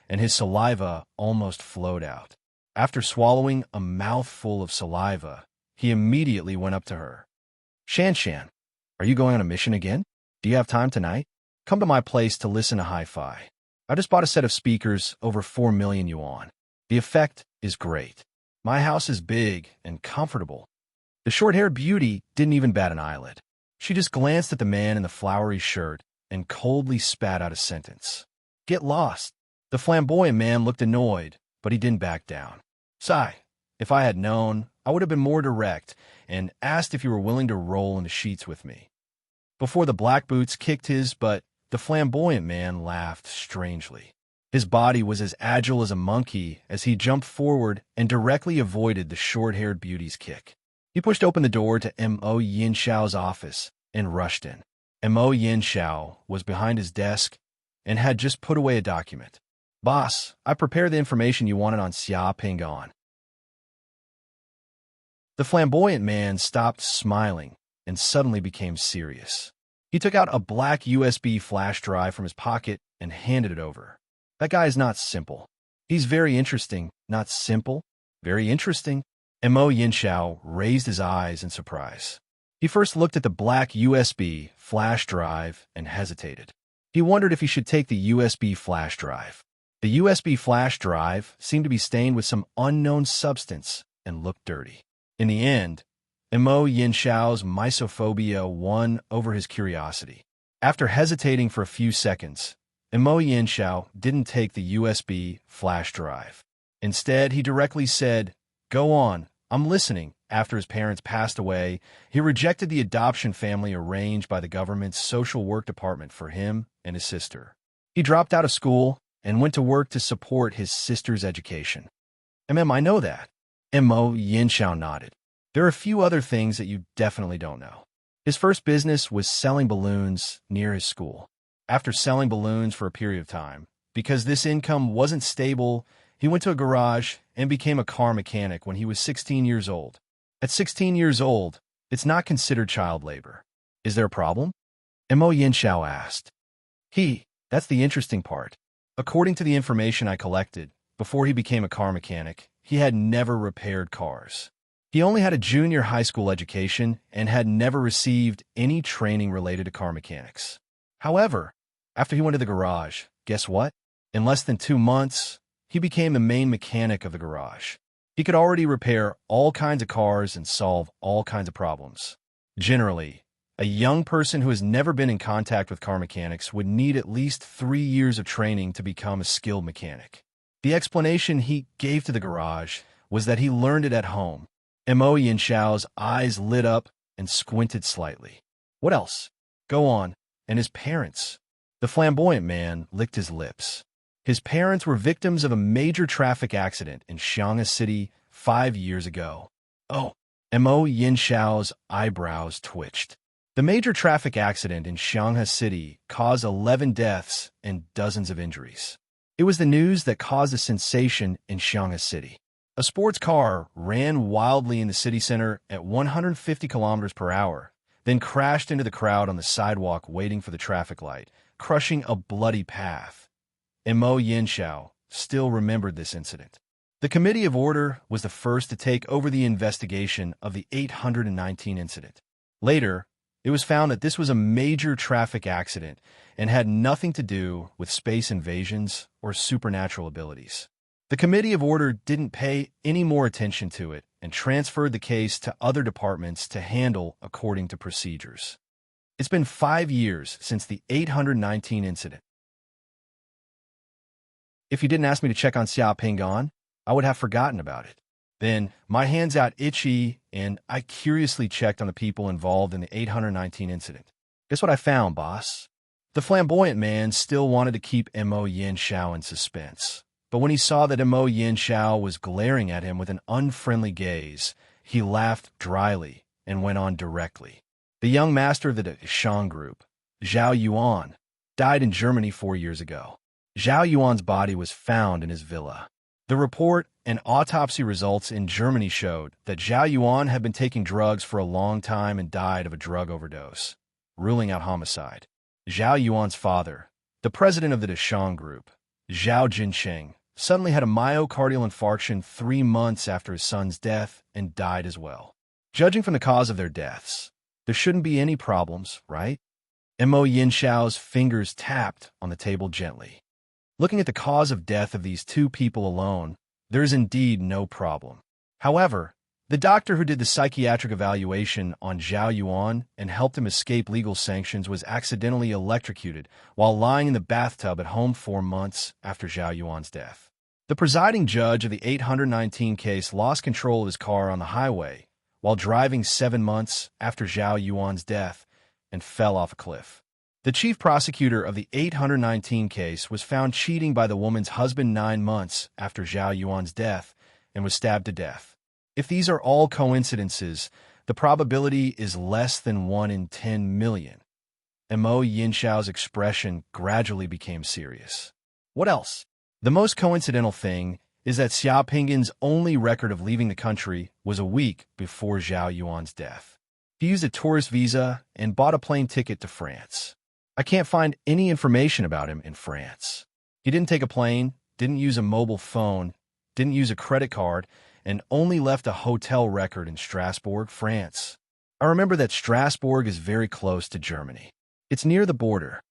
and his saliva almost flowed out. After swallowing a mouthful of saliva, he immediately went up to her. Shan, are you going on a mission again? Do you have time tonight? Come to my place to listen to hi-fi. I just bought a set of speakers over 4 million yuan. The effect is great. My house is big and comfortable. The short-haired beauty didn't even bat an eyelid. She just glanced at the man in the flowery shirt and coldly spat out a sentence. Get lost. The flamboyant man looked annoyed, but he didn't back down. Sigh, if I had known, I would have been more direct and asked if you were willing to roll in the sheets with me. Before the black boots kicked his butt, the flamboyant man laughed strangely. His body was as agile as a monkey as he jumped forward and directly avoided the short-haired beauty's kick. He pushed open the door to Mo Yinshao's office and rushed in. Mo Yinshao was behind his desk and had just put away a document. Boss, I prepared the information you wanted on Xia Pinggan. The flamboyant man stopped smiling and suddenly became serious. He took out a black USB flash drive from his pocket and handed it over. That guy is not simple. He's very interesting, not simple. Very interesting. Mo Yinshao raised his eyes in surprise. He first looked at the black USB flash drive and hesitated. He wondered if he should take the USB flash drive. The USB flash drive seemed to be stained with some unknown substance and looked dirty. In the end, Mo Yinshao's misophobia won over his curiosity. After hesitating for a few seconds, and Mo Yanxiao didn't take the USB flash drive. Instead, he directly said, "Go on, I'm listening." After his parents passed away, he rejected the adoption family arranged by the government's social work department for him and his sister. He dropped out of school and went to work to support his sister's education. I know that. And Mo Yanxiao nodded. There are a few other things that you definitely don't know. His first business was selling balloons near his school. After selling balloons for a period of time, because this income wasn't stable, he went to a garage and became a car mechanic when he was 16 years old. At 16 years old, it's not considered child labor. Is there a problem? Mo Yanxiao asked. That's the interesting part. According to the information I collected, before he became a car mechanic, he had never repaired cars. He only had a junior high school education and had never received any training related to car mechanics. However, after he went to the garage, guess what? In less than 2 months, he became the main mechanic of the garage. He could already repair all kinds of cars and solve all kinds of problems. Generally, a young person who has never been in contact with car mechanics would need at least 3 years of training to become a skilled mechanic. The explanation he gave to the garage was that he learned it at home. Mo Yanxiao's eyes lit up and squinted slightly. What else? Go on. And his parents. The flamboyant man licked his lips. His parents were victims of a major traffic accident in Shanghai City 5 years ago. Oh, Mo Yanxiao's eyebrows twitched. The major traffic accident in Shanghai City caused 11 deaths and dozens of injuries. It was the news that caused a sensation in Shanghai City. A sports car ran wildly in the city center at 150 kilometers per hour, then crashed into the crowd on the sidewalk waiting for the traffic light, crushing a bloody path. Mo Yanxiao still remembered this incident. The Committee of Order was the first to take over the investigation of the 819 incident. Later, it was found that this was a major traffic accident and had nothing to do with space invasions or supernatural abilities. The Committee of Order didn't pay any more attention to it and transferred the case to other departments to handle according to procedures. It's been 5 years since the 819 incident. If you didn't ask me to check on Xia Pingan, I would have forgotten about it. Then, my hands got itchy, and I curiously checked on the people involved in the 819 incident. Guess what I found, boss? The flamboyant man still wanted to keep Mo Yanxiao in suspense. But when he saw that Mo Yanxiao was glaring at him with an unfriendly gaze, he laughed dryly and went on directly. The young master of the Deshang group, Zhao Yuan, died in Germany 4 years ago. Zhao Yuan's body was found in his villa. The report and autopsy results in Germany showed that Zhao Yuan had been taking drugs for a long time and died of a drug overdose, ruling out homicide. Zhao Yuan's father, the president of the Deshang group, Zhao Jinsheng, suddenly had a myocardial infarction 3 months after his son's death and died as well. Judging from the cause of their deaths, there shouldn't be any problems, right? Mo Yanxiao's fingers tapped on the table gently. Looking at the cause of death of these 2 people alone, there is indeed no problem. However, the doctor who did the psychiatric evaluation on Zhao Yuan and helped him escape legal sanctions was accidentally electrocuted while lying in the bathtub at home 4 months after Zhao Yuan's death. The presiding judge of the 819 case lost control of his car on the highway while driving 7 months after Zhao Yuan's death and fell off a cliff. The chief prosecutor of the 819 case was found cheating by the woman's husband 9 months after Zhao Yuan's death and was stabbed to death. If these are all coincidences, the probability is less than 1 in 10 million. Mo Yanxiao's expression gradually became serious. What else? The most coincidental thing is that Xia Pingan's only record of leaving the country was a week before Zhao Yuan's death. He used a tourist visa and bought a plane ticket to France. I can't find any information about him in France. He didn't take a plane, didn't use a mobile phone, didn't use a credit card, and only left a hotel record in Strasbourg, France. I remember that Strasbourg is very close to Germany. It's near the border.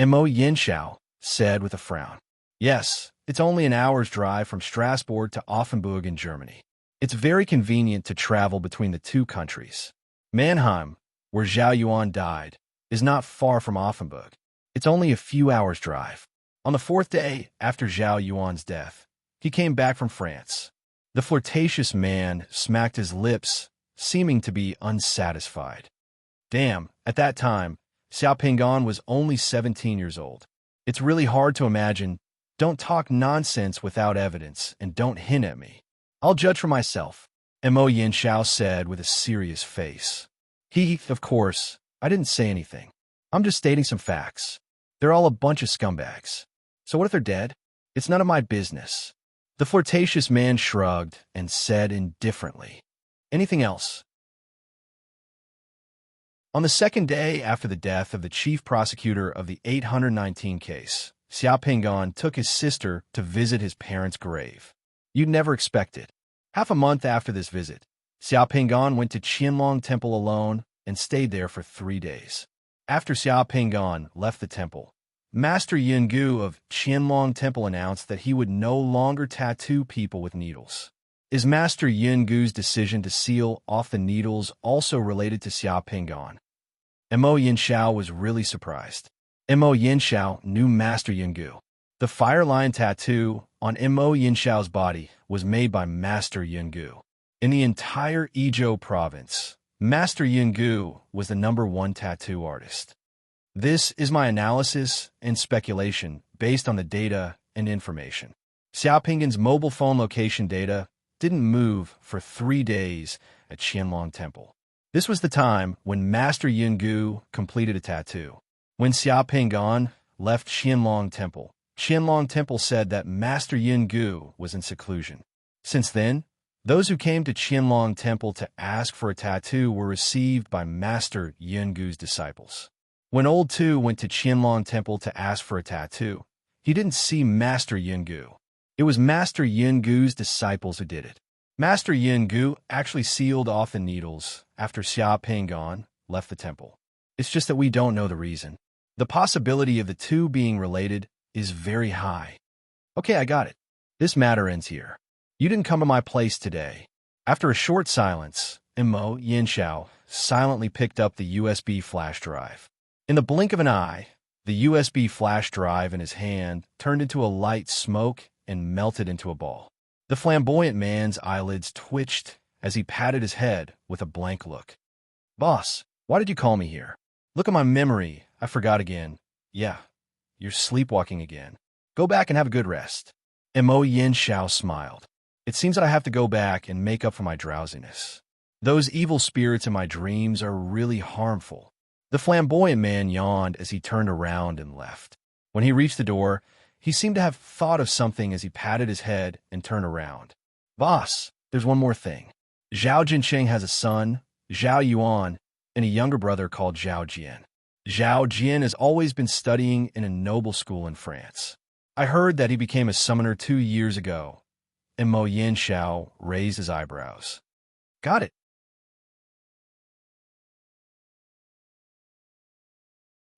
Mo Yanxiao said with a frown. Yes, it's only an hour's drive from Strasbourg to Offenburg in Germany. It's very convenient to travel between the 2 countries. Mannheim, where Zhao Yuan died, is not far from Offenburg. It's only a few hours' drive. On the fourth day after Zhao Yuan's death, he came back from France. The flirtatious man smacked his lips, seeming to be unsatisfied. Damn, at that time, Xiao Pingan was only 17 years old. It's really hard to imagine. Don't talk nonsense without evidence, and don't hint at me. I'll judge for myself, Mo Yinxiao said with a serious face. Of course, I didn't say anything. I'm just stating some facts. They're all a bunch of scumbags. So what if they're dead? It's none of my business. The flirtatious man shrugged and said indifferently, anything else? On the second day after the death of the chief prosecutor of the 819 case, Xiao Pingan took his sister to visit his parents' grave. You'd never expect it. Half a month after this visit, Xiao Pingan went to Qianlong Temple alone and stayed there for 3 days. After Xiao Pingan left the temple, Master Yungu of Qianlong Temple announced that he would no longer tattoo people with needles. Is Master Yungu's decision to seal off the needles also related to Xiao Pingan? Mo Yinxiao was really surprised. Mo Yinxiao knew Master Yungu. The fire lion tattoo on Mo Yinxiao's body was made by Master Yungu. In the entire Izhou province, Master Yungu was the #1 tattoo artist. This is my analysis and speculation based on the data and information. Xiao Pingan's mobile phone location data didn't move for 3 days at Qianlong Temple. This was the time when Master Yungu completed a tattoo. When Xiao Pingan left Qianlong Temple said that Master Yungu was in seclusion. Since then, those who came to Qianlong Temple to ask for a tattoo were received by Master Yungu's disciples. When Old Tu went to Qianlong Temple to ask for a tattoo, he didn't see Master Yungu. It was Master Yungu's disciples who did it. Master Yungu actually sealed off the needles after Xiao Pingan left the temple. It's just that we don't know the reason. The possibility of the two being related is very high. Okay, I got it. This matter ends here. You didn't come to my place today. After a short silence, Mo Yinxiao silently picked up the USB flash drive. In the blink of an eye, the USB flash drive in his hand turned into a light smoke and melted into a ball. The flamboyant man's eyelids twitched as he patted his head with a blank look. Boss, why did you call me here? Look at my memory. I forgot again. Yeah, you're sleepwalking again. Go back and have a good rest. Mo Yinxiao smiled. It seems that I have to go back and make up for my drowsiness. Those evil spirits in my dreams are really harmful. The flamboyant man yawned as he turned around and left. When he reached the door, he seemed to have thought of something as he patted his head and turned around. Boss, there's one more thing. Zhao Jinsheng has a son, Zhao Yuan, and a younger brother called Zhao Jian. Zhao Jian has always been studying in a noble school in France. I heard that he became a summoner 2 years ago. And Mo Yinxiao raised his eyebrows. Got it.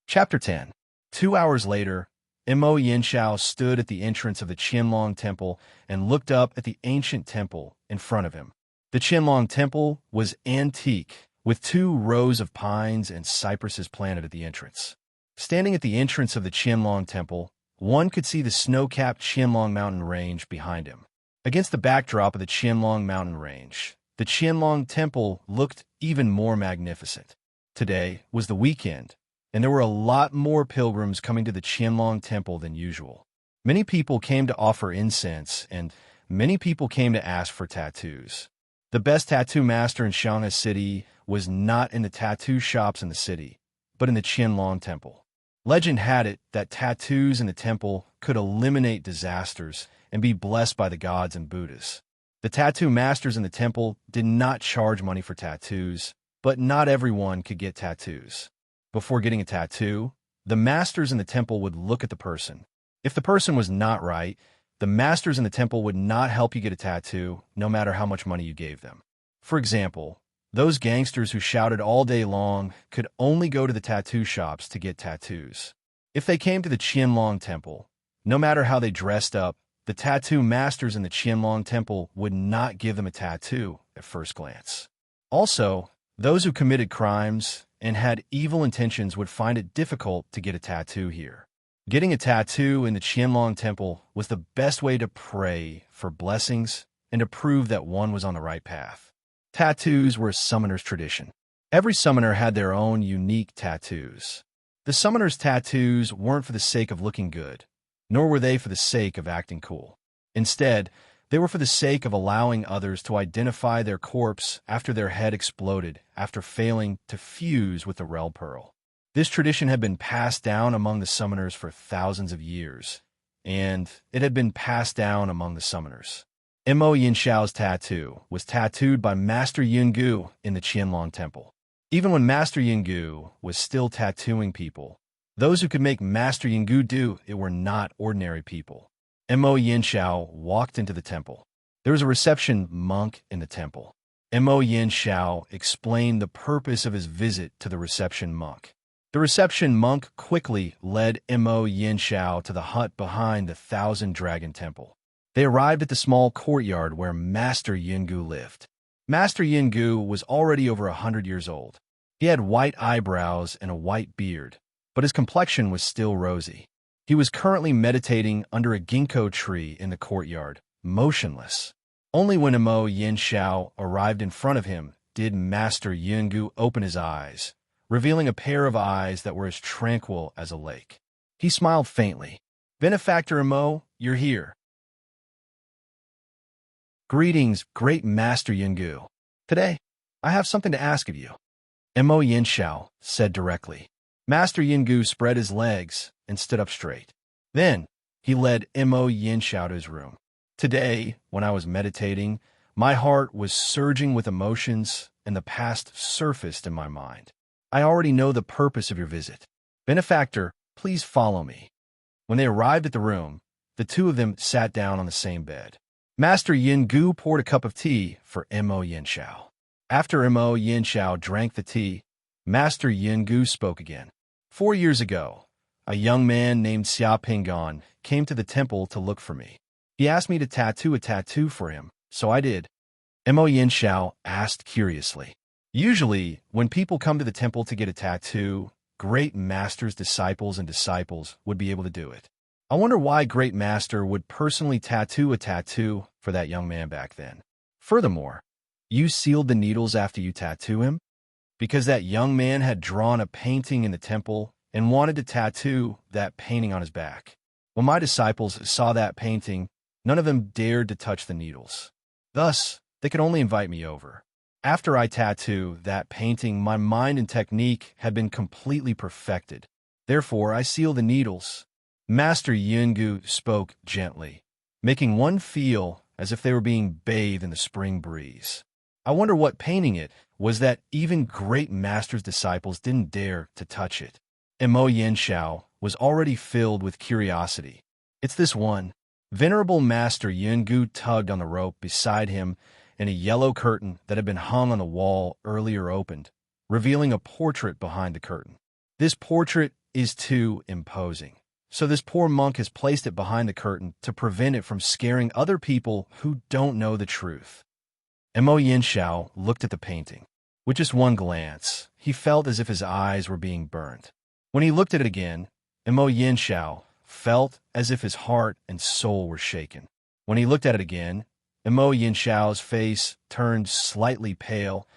Chapter 10. 2 hours later, Mo Yinxiao stood at the entrance of the Qianlong Temple and looked up at the ancient temple in front of him. The Qianlong Temple was antique, with 2 rows of pines and cypresses planted at the entrance. Standing at the entrance of the Qianlong Temple, one could see the snow-capped Qianlong mountain range behind him. Against the backdrop of the Qianlong mountain range, the Qianlong Temple looked even more magnificent. Today was the weekend, and there were a lot more pilgrims coming to the Qianlong Temple than usual. Many people came to offer incense, and many people came to ask for tattoos. The best tattoo master in Shanghai City was not in the tattoo shops in the city, but in the Qianlong Temple. Legend had it that tattoos in the temple could eliminate disasters and be blessed by the gods and Buddhas. The tattoo masters in the temple did not charge money for tattoos, but not everyone could get tattoos. Before getting a tattoo, the masters in the temple would look at the person. If the person was not right, the masters in the temple would not help you get a tattoo, no matter how much money you gave them. For example, those gangsters who shouted all day long could only go to the tattoo shops to get tattoos. If they came to the Qianlong Temple, no matter how they dressed up, the tattoo masters in the Qianlong Temple would not give them a tattoo at first glance. Also, those who committed crimes and had evil intentions would find it difficult to get a tattoo here. Getting a tattoo in the Qianlong Temple was the best way to pray for blessings and to prove that one was on the right path. Tattoos were a summoner's tradition. Every summoner had their own unique tattoos. The summoner's tattoos weren't for the sake of looking good, nor were they for the sake of acting cool. Instead, they were for the sake of allowing others to identify their corpse after their head exploded after failing to fuse with the Rel Pearl. This tradition had been passed down among the summoners for thousands of years, and it had been passed down among the summoners. Mo Yinshao's tattoo was tattooed by Master Yungu in the Qianlong Temple. Even when Master Yungu was still tattooing people, those who could make Master Yungu do it were not ordinary people. Mo Yinshao walked into the temple. There was a reception monk in the temple. Mo Yinshao explained the purpose of his visit to the reception monk. The reception monk quickly led Mo Yinshao to the hut behind the Thousand Dragon Temple. They arrived at the small courtyard where Master Yungu lived. Master Yungu was already over 100 years old. He had white eyebrows and a white beard, but his complexion was still rosy. He was currently meditating under a ginkgo tree in the courtyard, motionless. Only when Mo Yinshao arrived in front of him did Master Yungu open his eyes, revealing a pair of eyes that were as tranquil as a lake. He smiled faintly. "Benefactor Mo, you're here." "Greetings, great Master Yungu. Today, I have something to ask of you," Mo Yinshao said directly. Master Yungu spread his legs and stood up straight. Then, he led Mo Yinshao to his room. "Today, when I was meditating, my heart was surging with emotions and the past surfaced in my mind. I already know the purpose of your visit. Benefactor, please follow me." When they arrived at the room, the two of them sat down on the same bed. Master Yungu poured a cup of tea for Mo Yinshao. After Mo Yinshao drank the tea, Master Yungu spoke again. 4 years ago, a young man named Xia Pingon came to the temple to look for me. He asked me to tattoo a tattoo for him, so I did." Mo Yinshao asked curiously. Usually, when people come to the temple to get a tattoo, great masters' disciples and disciples would be able to do it. I wonder why Great Master would personally tattoo a tattoo for that young man back then. Furthermore, you sealed the needles after you tattoo him? Because that young man had drawn a painting in the temple and wanted to tattoo that painting on his back. When my disciples saw that painting, none of them dared to touch the needles. Thus, they could only invite me over. After I tattoo that painting, my mind and technique had been completely perfected. Therefore, I seal the needles. Master Yungu spoke gently, making one feel as if they were being bathed in the spring breeze. I wonder what painting it was that even great master's disciples didn't dare to touch it. Mo Yinshao was already filled with curiosity. "It's this one." Venerable Master Yungu tugged on the rope beside him, and a yellow curtain that had been hung on the wall earlier opened, revealing a portrait behind the curtain. "This portrait is too imposing, so this poor monk has placed it behind the curtain to prevent it from scaring other people who don't know the truth." Mo Yinshao looked at the painting. With just one glance, he felt as if his eyes were being burned. When he looked at it again, Mo Yinshao felt as if his heart and soul were shaken. When he looked at it again, Mo Yinshao's face turned slightly pale.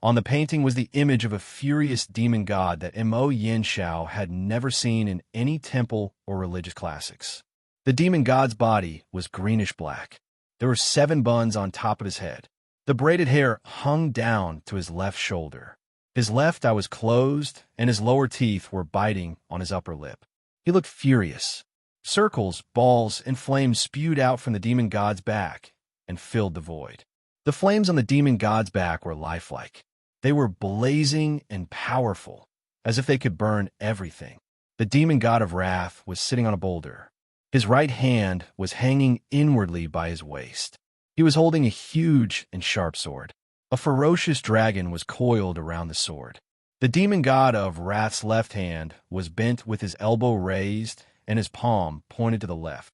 On the painting was the image of a furious demon god that Mo Yinshao had never seen in any temple or religious classics. The demon god's body was greenish-black. There were 7 buns on top of his head. The braided hair hung down to his left shoulder. His left eye was closed, and his lower teeth were biting on his upper lip. He looked furious. Circles, balls, and flames spewed out from the demon god's back and filled the void. The flames on the demon god's back were lifelike. They were blazing and powerful, as if they could burn everything. The demon god of wrath was sitting on a boulder. His right hand was hanging inwardly by his waist. He was holding a huge and sharp sword. A ferocious dragon was coiled around the sword. The demon god of wrath's left hand was bent with his elbow raised and his palm pointed to the left.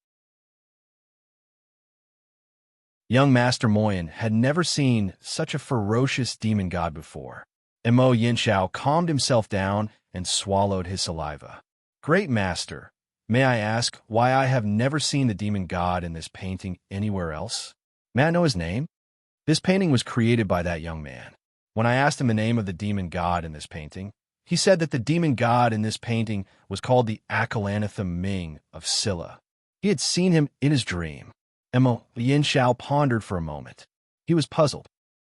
Young Master Moyen had never seen such a ferocious demon god before. Mo Yinshao calmed himself down and swallowed his saliva. "Great Master, May I ask why I have never seen the demon god in this painting anywhere else? May I know his name? This painting was created by that young man. When I asked him the name of the demon god in this painting, he said that the demon god in this painting was called the Akalanatha Ming of Silla. He had seen him in his dream. Mo Yin Shao pondered for a moment. He was puzzled.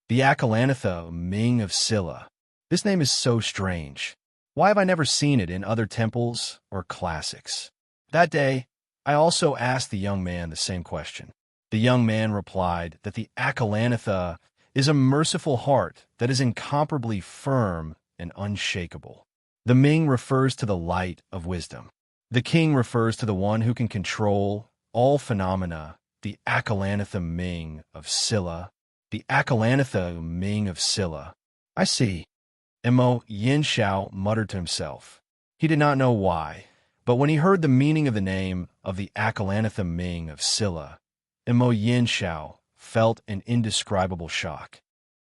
The Akalanatha Ming of Silla. This name is so strange. Why have I never seen it in other temples or classics? That day, I also asked the young man the same question. The young man replied that the Akalanatha is a merciful heart that is incomparably firm and unshakable. The Ming refers to the light of wisdom. The king refers to the one who can control all phenomena, the Akalanatha Ming of Silla. The Akalanatha Ming of Silla. I see. Mo Yin Shao muttered to himself. He did not know why, but when he heard the meaning of the name of the Akalanatha Ming of Silla, Mo Yin Shao felt an indescribable shock.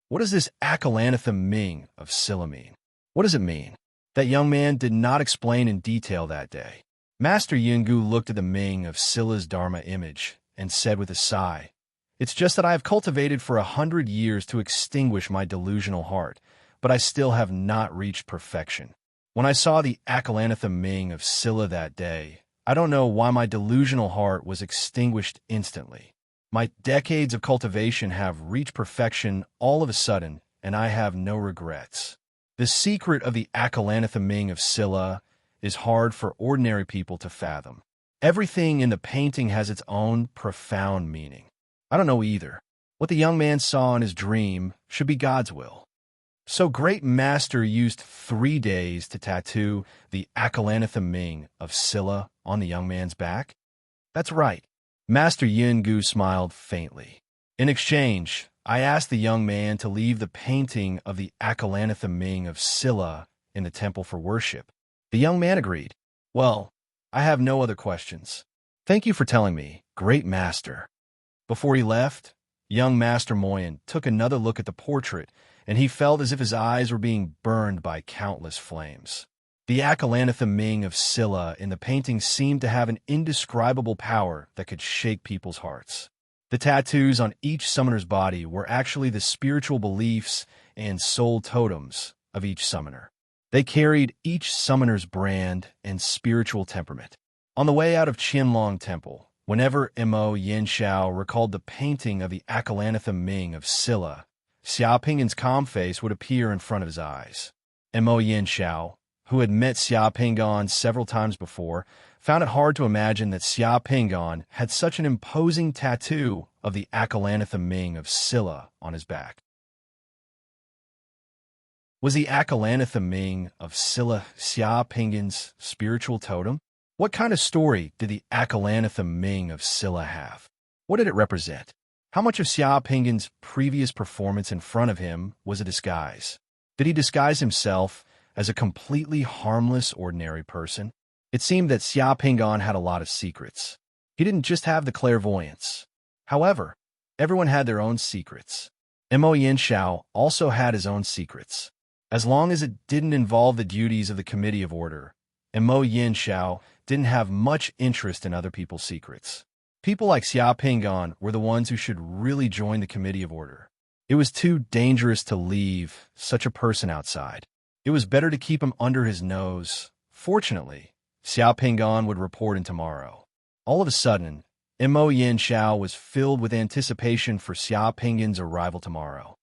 What does this Akalanatha Ming of Silla mean? What does it mean? That young man did not explain in detail that day. Master Yungu looked at the Ming of Silla's Dharma image and said with a sigh, "It's just that I have cultivated for 100 years to extinguish my delusional heart, but I still have not reached perfection. When I saw the Akalanatha Ming of Silla that day, I don't know why my delusional heart was extinguished instantly. My decades of cultivation have reached perfection all of a sudden, and I have no regrets. The secret of the Akalanatha Ming of Silla is hard for ordinary people to fathom. Everything in the painting has its own profound meaning. I don't know either. What the young man saw in his dream should be God's will." So Great Master used 3 days to tattoo the Akalanatha Ming of Silla on the young man's back? That's right. Master Yungu smiled faintly. In exchange, I asked the young man to leave the painting of the Akalanatha Ming of Silla in the temple for worship. The young man agreed. Well, I have no other questions. Thank you for telling me, Great Master. Before he left, young Master Moyen took another look at the portrait, and he felt as if his eyes were being burned by countless flames. The Akalanatha Ming of Silla in the painting seemed to have an indescribable power that could shake people's hearts. The tattoos on each summoner's body were actually the spiritual beliefs and soul totems of each summoner. They carried each summoner's brand and spiritual temperament. On the way out of Qianlong Temple, whenever Mo Yin Shao recalled the painting of the Akalanatha Ming of Silla, Xia Pingan's calm face would appear in front of his eyes. Mo Yin Shao, who had met Xia Pingan several times before, found it hard to imagine that Xia Pingan had such an imposing tattoo of the Akalanatha Ming of Silla on his back. Was the Akalanatha Ming of Silla Xia Pingan's spiritual totem? What kind of story did the Akalanatha Ming of Silla have? What did it represent? How much of Xia Pingan's previous performance in front of him was a disguise? Did he disguise himself as a completely harmless, ordinary person? It seemed that Xia Pingan had a lot of secrets. He didn't just have the clairvoyance. However, everyone had their own secrets. Mo Yin Shao also had his own secrets. As long as it didn't involve the duties of the Committee of Order, Mo Yin Shao didn't have much interest in other people's secrets. People like Xia Pingan were the ones who should really join the Committee of Order. It was too dangerous to leave such a person outside. It was better to keep him under his nose. Fortunately, Xia Pingan would report in tomorrow. All of a sudden, Mo Yin Shao was filled with anticipation for Xia Pingan's arrival tomorrow.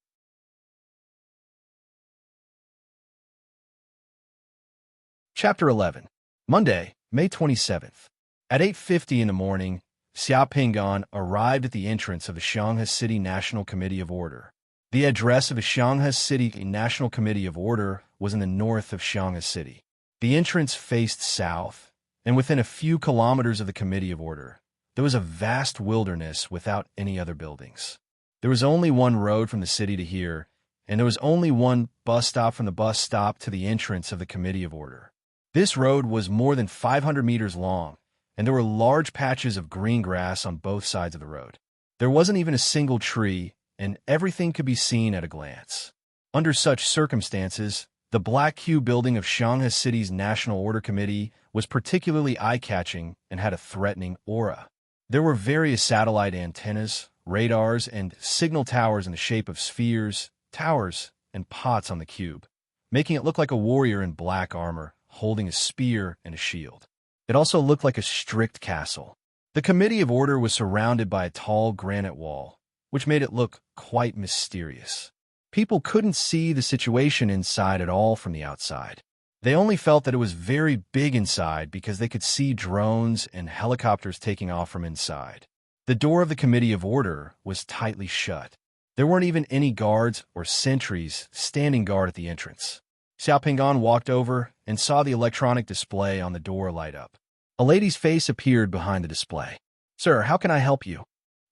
Chapter 11. Monday, May 27th. At 8:50 in the morning, Xia Pingan arrived at the entrance of the Shanghai City National Committee of Order. The address of the Shanghai City National Committee of Order was in the north of Shanghai City. The entrance faced south, and within a few kilometers of the Committee of Order, there was a vast wilderness without any other buildings. There was only one road from the city to here, and there was only one bus stop from the bus stop to the entrance of the Committee of Order. This road was more than 500 meters long, and there were large patches of green grass on both sides of the road. There wasn't even a single tree, and everything could be seen at a glance. Under such circumstances, The Black Cube building of Shanghai City's National Order Committee was particularly eye-catching and had a threatening aura. There were various satellite antennas, radars, and signal towers in the shape of spheres, towers, and pots on the cube, making it look like a warrior in black armor holding a spear and a shield. It also looked like a strict castle. The Committee of Order was surrounded by a tall granite wall, which made it look quite mysterious. People couldn't see the situation inside at all from the outside. They only felt that it was very big inside because they could see drones and helicopters taking off from inside. The door of the Committee of Order was tightly shut. There weren't even any guards or sentries standing guard at the entrance. Xiao Pingan walked over and saw the electronic display on the door light up. A lady's face appeared behind the display. "Sir, how can I help you?"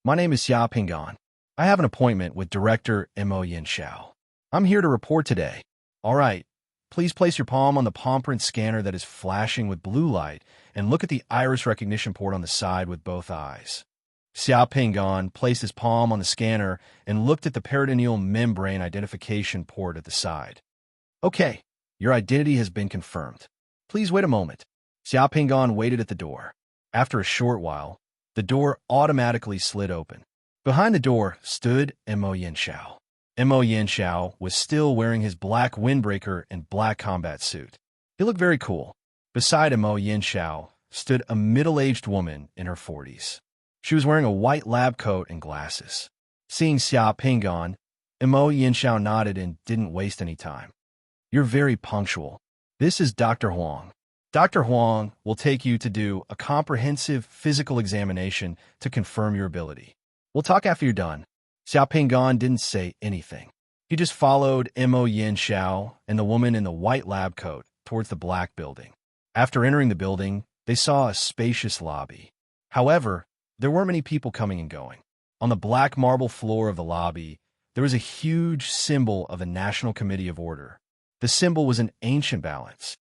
"My name is Xiao Pingan. I have an appointment with Director Mo Yanxiao. I'm here to report today." "All right. Please place your palm on the palm print scanner that is flashing with blue light and look at the iris recognition port on the side with both eyes." Xiao Pingan placed his palm on the scanner and looked at the peritoneal membrane identification port at the side. "Okay, your identity has been confirmed. Please wait a moment." Xiao Pingan waited at the door. After a short while, the door automatically slid open. Behind the door stood Mo Yanxiao. Mo Yanxiao was still wearing his black windbreaker and black combat suit. He looked very cool. Beside Mo Yanxiao stood a middle-aged woman in her 40s. She was wearing a white lab coat and glasses. Seeing Xiao Pingan, Mo Yanxiao nodded and didn't waste any time. "You're very punctual. This is Dr. Huang. Dr. Huang will take you to do a comprehensive physical examination to confirm your ability. We'll talk after you're done." Xiao Pingan didn't say anything. He just followed Mo Yanxiao and the woman in the white lab coat towards the black building. After entering the building, they saw a spacious lobby. However, there weren't many people coming and going. On the black marble floor of the lobby, there was a huge symbol of the National Committee of Order. The symbol was an ancient balance.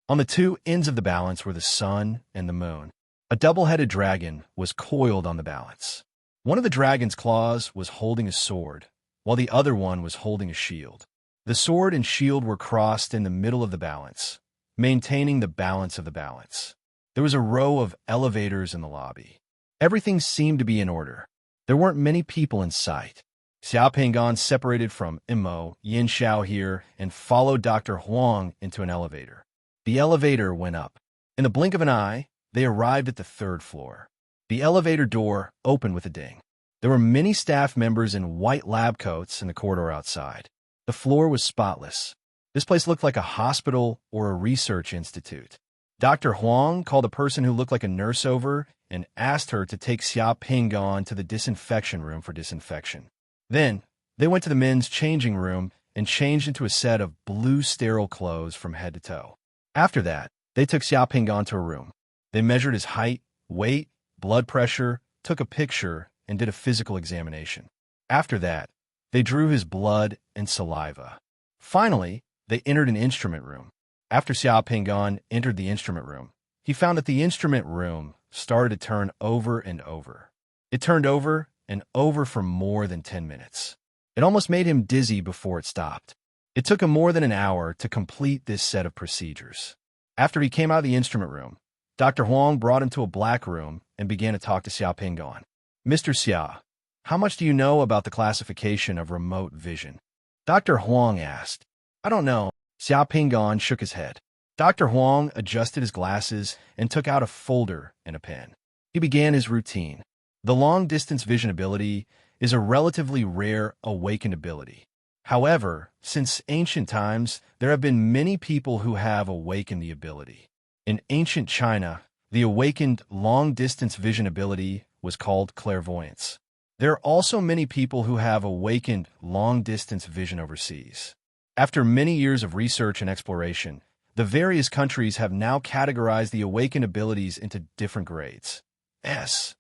On the two ends of the balance were the sun and the moon. A double-headed dragon was coiled on the balance. One of the dragon's claws was holding a sword, while the other one was holding a shield. The sword and shield were crossed in the middle of the balance, maintaining the balance of the balance. There was a row of elevators in the lobby. Everything seemed to be in order. There weren't many people in sight. Xiao Pingan separated from Mo Yanxiao here and followed Dr. Huang into an elevator. The elevator went up. In the blink of an eye, they arrived at the third floor. The elevator door opened with a ding. There were many staff members in white lab coats in the corridor outside. The floor was spotless. This place looked like a hospital or a research institute. Dr. Huang called a person who looked like a nurse over and asked her to take Xiao Pingan to the disinfection room for disinfection. Then, they went to the men's changing room and changed into a set of blue sterile clothes from head to toe. After that, they took Xiao Pingan to a room. They measured his height, weight, blood pressure, took a picture, and did a physical examination. After that, they drew his blood and saliva. Finally, they entered an instrument room. After Xiao Pingan entered the instrument room, he found that the instrument room started to turn over and over. It turned over and over for more than 10 minutes. It almost made him dizzy before it stopped. It took him more than an hour to complete this set of procedures. After he came out of the instrument room, Dr. Huang brought him to a black room and began to talk to Xiao Pingan. "Mr. Xiao, how much do you know about the classification of remote vision?" Dr. Huang asked. "I don't know." Xiao Pingan shook his head. Dr. Huang adjusted his glasses and took out a folder and a pen. He began his routine. The long-distance vision ability is a relatively rare awakened ability. However, since ancient times, there have been many people who have awakened the ability. In ancient China, the awakened long-distance vision ability was called clairvoyance. There are also many people who have awakened long-distance vision overseas. After many years of research and exploration, the various countries have now categorized the awakened abilities into different grades: S,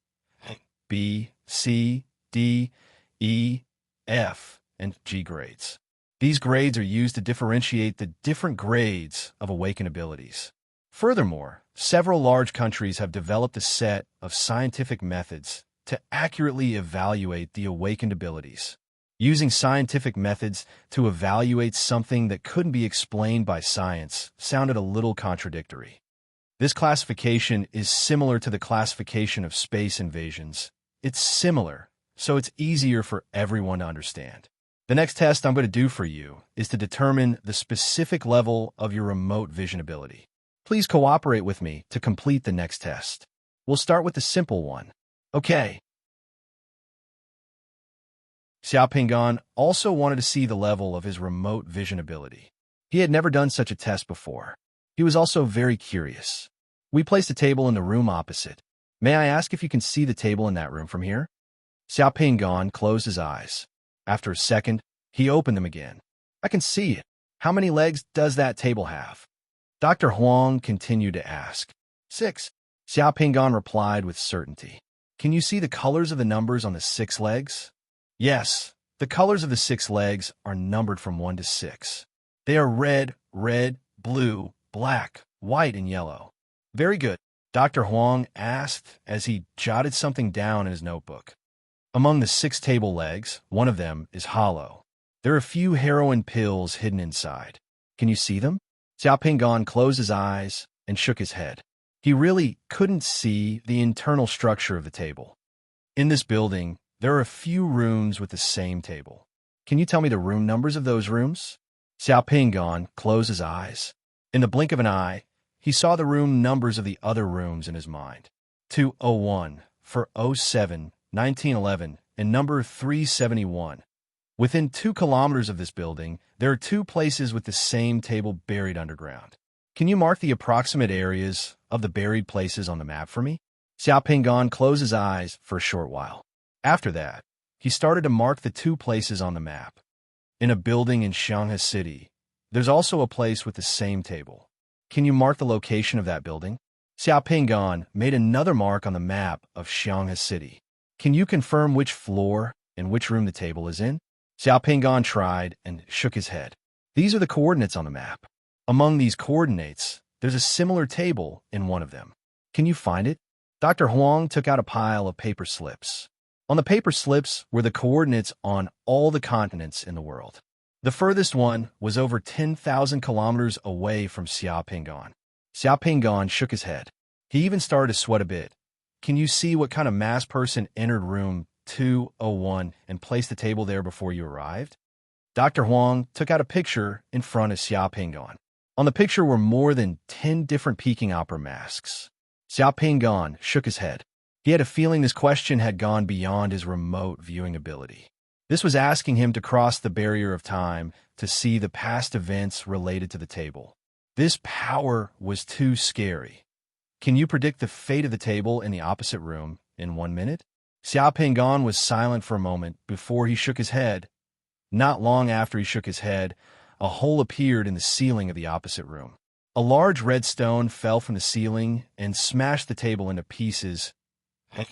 B, C, D, E, F, and G grades. These grades are used to differentiate the different grades of awakened abilities. Furthermore, several large countries have developed a set of scientific methods to accurately evaluate the awakened abilities. Using scientific methods to evaluate something that couldn't be explained by science sounded a little contradictory. This classification is similar to the classification of space invasions. It's similar, so it's easier for everyone to understand. The next test I'm going to do for you is to determine the specific level of your remote vision ability. Please cooperate with me to complete the next test. We'll start with the simple one. Okay. Xiao also wanted to see the level of his remote vision ability. He had never done such a test before. He was also very curious. We placed a table in the room opposite. May I ask if you can see the table in that room from here? Xiao closed his eyes. After a second, he opened them again. I can see it. How many legs does that table have? Dr. Huang continued to ask. 6. Xiao replied with certainty. Can you see the colors of the numbers on the 6 legs? Yes, the colors of the 6 legs are numbered from 1 to 6. They are red, blue, black, white, and yellow. Very good, Dr. Huang asked as he jotted something down in his notebook. Among the 6 table legs, one of them is hollow. There are a few heroin pills hidden inside. Can you see them? Xiao closed his eyes and shook his head. He really couldn't see the internal structure of the table. In this building, there are a few rooms with the same table. Can you tell me the room numbers of those rooms? Xiao closed his eyes. In the blink of an eye, he saw the room numbers of the other rooms in his mind. 201, 407, 1911, and number 371. Within 2 kilometers of this building, there are 2 places with the same table buried underground. Can you mark the approximate areas of the buried places on the map for me? Xiao closed his eyes for a short while. After that, he started to mark the 2 places on the map. In a building in Shanghai City, there's also a place with the same table. Can you mark the location of that building? Xiao made another mark on the map of Shanghai City. Can you confirm which floor and which room the table is in? Xiao tried and shook his head. These are the coordinates on the map. Among these coordinates, there's a similar table in one of them. Can you find it? Dr. Huang took out a pile of paper slips. On the paper slips were the coordinates on all the continents in the world. The furthest one was over 10,000 kilometers away from Xiao. Xiao shook his head. He even started to sweat a bit. Can you see what kind of masked person entered room 201 and placed the table there before you arrived? Dr. Huang took out a picture in front of Xiao. On the picture were more than 10 different Peking opera masks. Xiao shook his head. He had a feeling this question had gone beyond his remote viewing ability. This was asking him to cross the barrier of time to see the past events related to the table. This power was too scary. Can you predict the fate of the table in the opposite room in 1 minute? Xiao was silent for a moment before he shook his head. Not long after he shook his head, a hole appeared in the ceiling of the opposite room. A large red stone fell from the ceiling and smashed the table into pieces.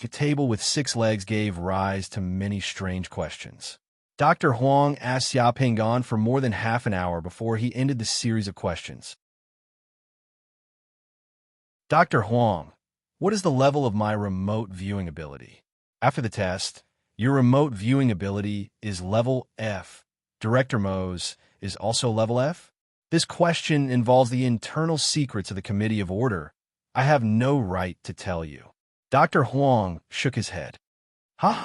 The table with 6 legs gave rise to many strange questions. Dr. Huang asked Xiao for more than half an hour before he ended the series of questions. Dr. Huang, what is the level of my remote viewing ability? After the test, your remote viewing ability is level F. Director Mose is also level F? This question involves the internal secrets of the Committee of Order. I have no right to tell you. Dr. Huang shook his head. Then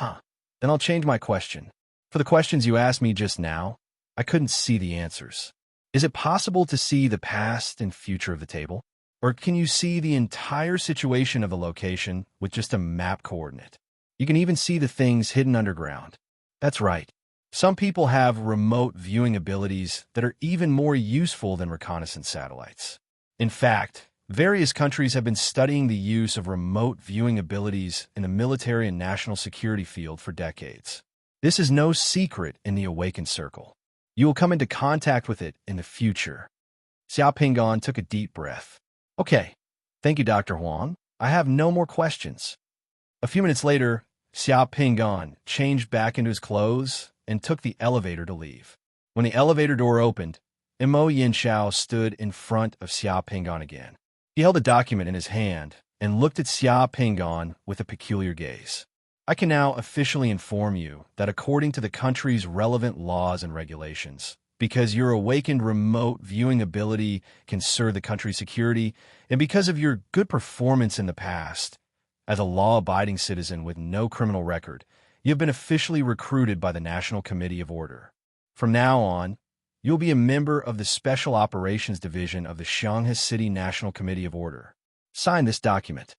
I'll change my question. For the questions you asked me just now, I couldn't see the answers. Is it possible to see the past and future of the table? Or can you see the entire situation of the location with just a map coordinate? You can even see the things hidden underground. That's right. Some people have remote viewing abilities that are even more useful than reconnaissance satellites. In fact, various countries have been studying the use of remote viewing abilities in the military and national security field for decades. This is no secret in the Awakened Circle. You will come into contact with it in the future. Xiao took a deep breath. Okay, thank you, Dr. Huang. I have no more questions. A few minutes later, Xiao changed back into his clothes and took the elevator to leave. When the elevator door opened, Mo Yanshao stood in front of Xiao again. He held a document in his hand and looked at Xiao with a peculiar gaze. I can now officially inform you that according to the country's relevant laws and regulations, because your awakened remote viewing ability can serve the country's security, and because of your good performance in the past, as a law-abiding citizen with no criminal record, you have been officially recruited by the National Committee of Order. From now on, you'll be a member of the Special Operations Division of the Shanghai City National Committee of Order. Sign this document.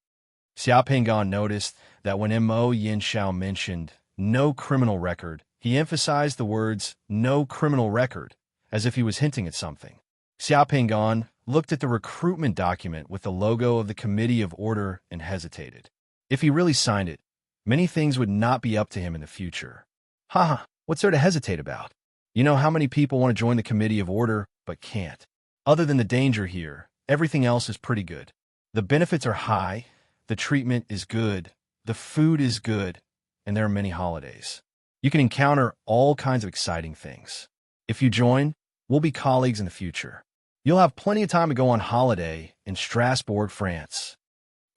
Xiao Pingan noticed that when Mo Yinxiao mentioned no criminal record, he emphasized the words no criminal record, as if he was hinting at something. Xiao Pingan looked at the recruitment document with the logo of the Committee of Order and hesitated. If he really signed it, many things would not be up to him in the future. Haha, what's there to hesitate about? You know how many people want to join the Committee of Order, but can't. Other than the danger here, everything else is pretty good. The benefits are high, the treatment is good, the food is good, and there are many holidays. You can encounter all kinds of exciting things. If you join, we'll be colleagues in the future. You'll have plenty of time to go on holiday in Strasbourg, France.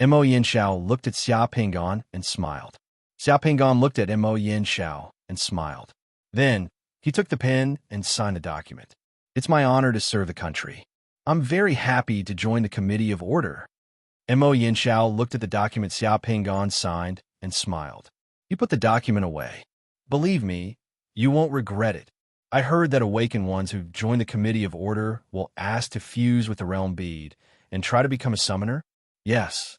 Mo Yinxiao looked at Xiao Pingan and smiled. Xiao Pingan looked at Mo Yinxiao and smiled. Then, he took the pen and signed the document. It's my honor to serve the country. I'm very happy to join the Committee of Order. Mo Yinxiao looked at the document Xiao Pingan signed and smiled. He put the document away. Believe me, you won't regret it. I heard that awakened ones who join the Committee of Order will ask to fuse with the realm bead and try to become a summoner? Yes.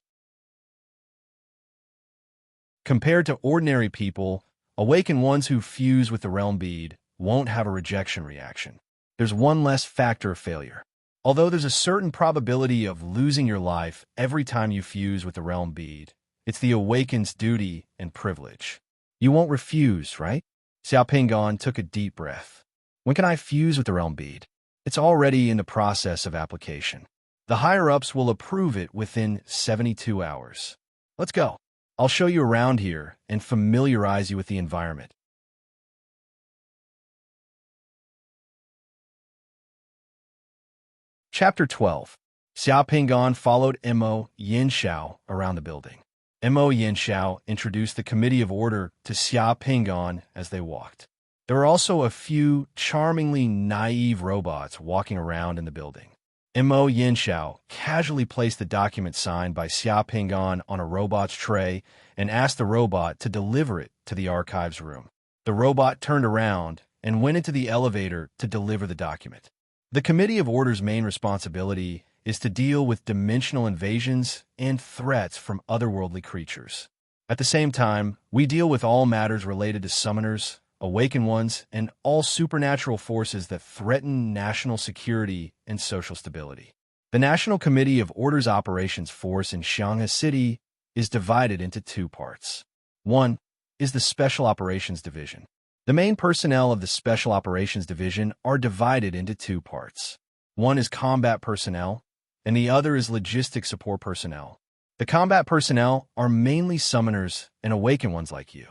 Compared to ordinary people, awakened ones who fuse with the realm bead won't have a rejection reaction. There's one less factor of failure. Although there's a certain probability of losing your life every time you fuse with the realm bead, it's the awakened's duty and privilege. You won't refuse, right? Xiao Pingan took a deep breath. When can I fuse with the realm bead? It's already in the process of application. The higher-ups will approve it within 72 hours. Let's go. I'll show you around here and familiarize you with the environment. Chapter 12. Xiao Pingan followed Mo Yinxiao around the building. Mo Yinxiao introduced the Committee of Order to Xiao Pingan as they walked. There were also a few charmingly naive robots walking around in the building. Mo Yinxiao casually placed the document signed by Xiao Pingan on a robot's tray and asked the robot to deliver it to the archives room. The robot turned around and went into the elevator to deliver the document. The Committee of Order's main responsibility is to deal with dimensional invasions and threats from otherworldly creatures. At the same time, we deal with all matters related to summoners, awakened ones, and all supernatural forces that threaten national security and social stability. The National Committee of Order's operations force in Shanghai City is divided into two parts. One is the Special Operations Division. The main personnel of the Special Operations Division are divided into two parts. One is combat personnel, and the other is logistics support personnel. The combat personnel are mainly summoners and awakened ones like you.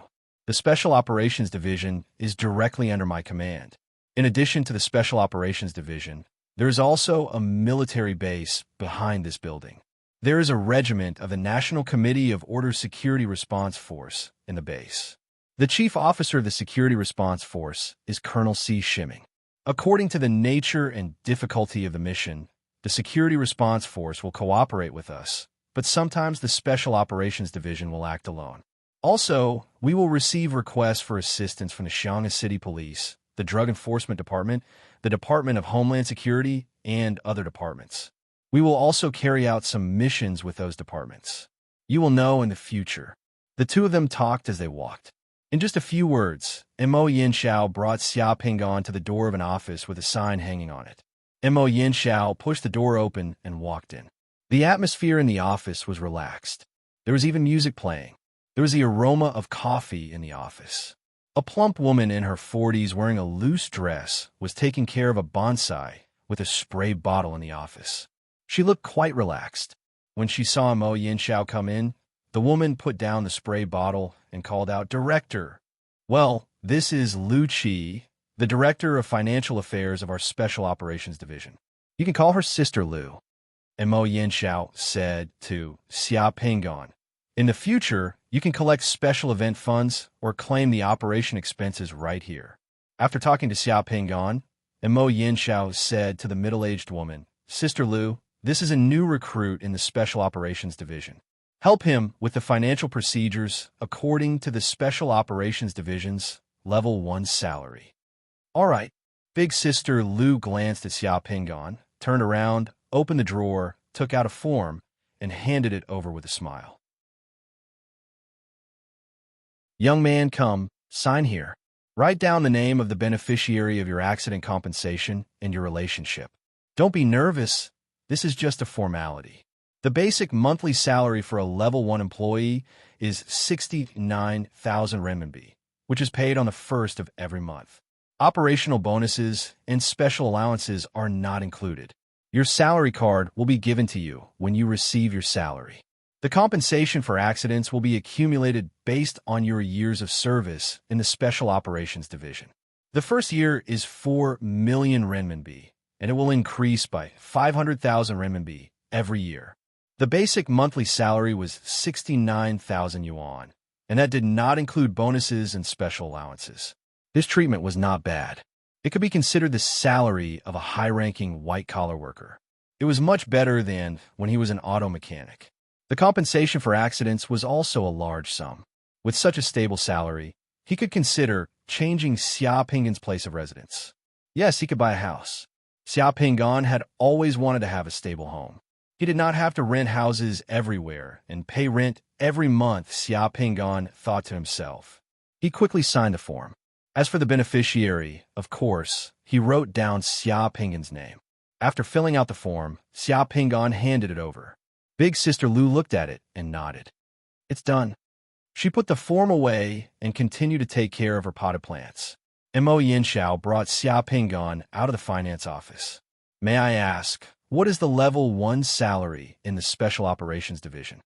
The Special Operations Division is directly under my command. In addition to the Special Operations Division, there is also a military base behind this building. There is a regiment of the National Committee of Order Security Response Force in the base. The chief officer of the Security Response Force is Colonel C. Shimming. According to the nature and difficulty of the mission, the Security Response Force will cooperate with us, but sometimes the Special Operations Division will act alone. Also, we will receive requests for assistance from the Shanghai City Police, the Drug Enforcement Department, the Department of Homeland Security, and other departments. We will also carry out some missions with those departments. You will know in the future. The two of them talked as they walked. In just a few words, Mo Yinxiao brought Xiao Pingan to the door of an office with a sign hanging on it. Mo Yinxiao pushed the door open and walked in. The atmosphere in the office was relaxed. There was even music playing. There was the aroma of coffee in the office. A plump woman in her 40s wearing a loose dress was taking care of a bonsai with a spray bottle in the office. She looked quite relaxed. When she saw Mo Yinxiao come in, the woman put down the spray bottle and called out, "Director." "Well, this is Lu Qi, the Director of Financial Affairs of our Special Operations Division. You can call her Sister Lu," and Mo Yinxiao said to Xiao Pingan. "In the future, You can collect special event funds or claim the operation expenses right here. After talking to Xiao Pingan, Mo Yinxiao said to the middle-aged woman, Sister Lu, this is a new recruit in the Special Operations Division. Help him with the financial procedures according to the Special Operations Division's Level 1 salary. All right. Big Sister Lu glanced at Xiao Pingan, turned around, opened the drawer, took out a form, and handed it over with a smile. Young man, come, sign here. Write down the name of the beneficiary of your accident compensation and your relationship. Don't be nervous. This is just a formality. The basic monthly salary for a Level 1 employee is 69,000 renminbi, which is paid on the 1st of every month. Operational bonuses and special allowances are not included. Your salary card will be given to you when you receive your salary. The compensation for accidents will be accumulated based on your years of service in the Special Operations Division. The first year is 4 million renminbi, and it will increase by 500,000 renminbi every year. The basic monthly salary was 69,000 yuan, and that did not include bonuses and special allowances. This treatment was not bad. It could be considered the salary of a high-ranking white-collar worker. It was much better than when he was an auto mechanic. The compensation for accidents was also a large sum. With such a stable salary, he could consider changing Xia Pingan's place of residence. Yes, he could buy a house. Xia Pingan had always wanted to have a stable home. He did not have to rent houses everywhere and pay rent every month, Xia Pingan thought to himself. He quickly signed the form. As for the beneficiary, of course, he wrote down Xia Pingan's name. After filling out the form, Xia Pingan handed it over. Big Sister Lu looked at it and nodded. It's done. She put the form away and continued to take care of her potted plants. Mo Yinxiao brought Xia Pingan out of the finance office. May I ask, what is the Level 1 salary in the Special Operations Division?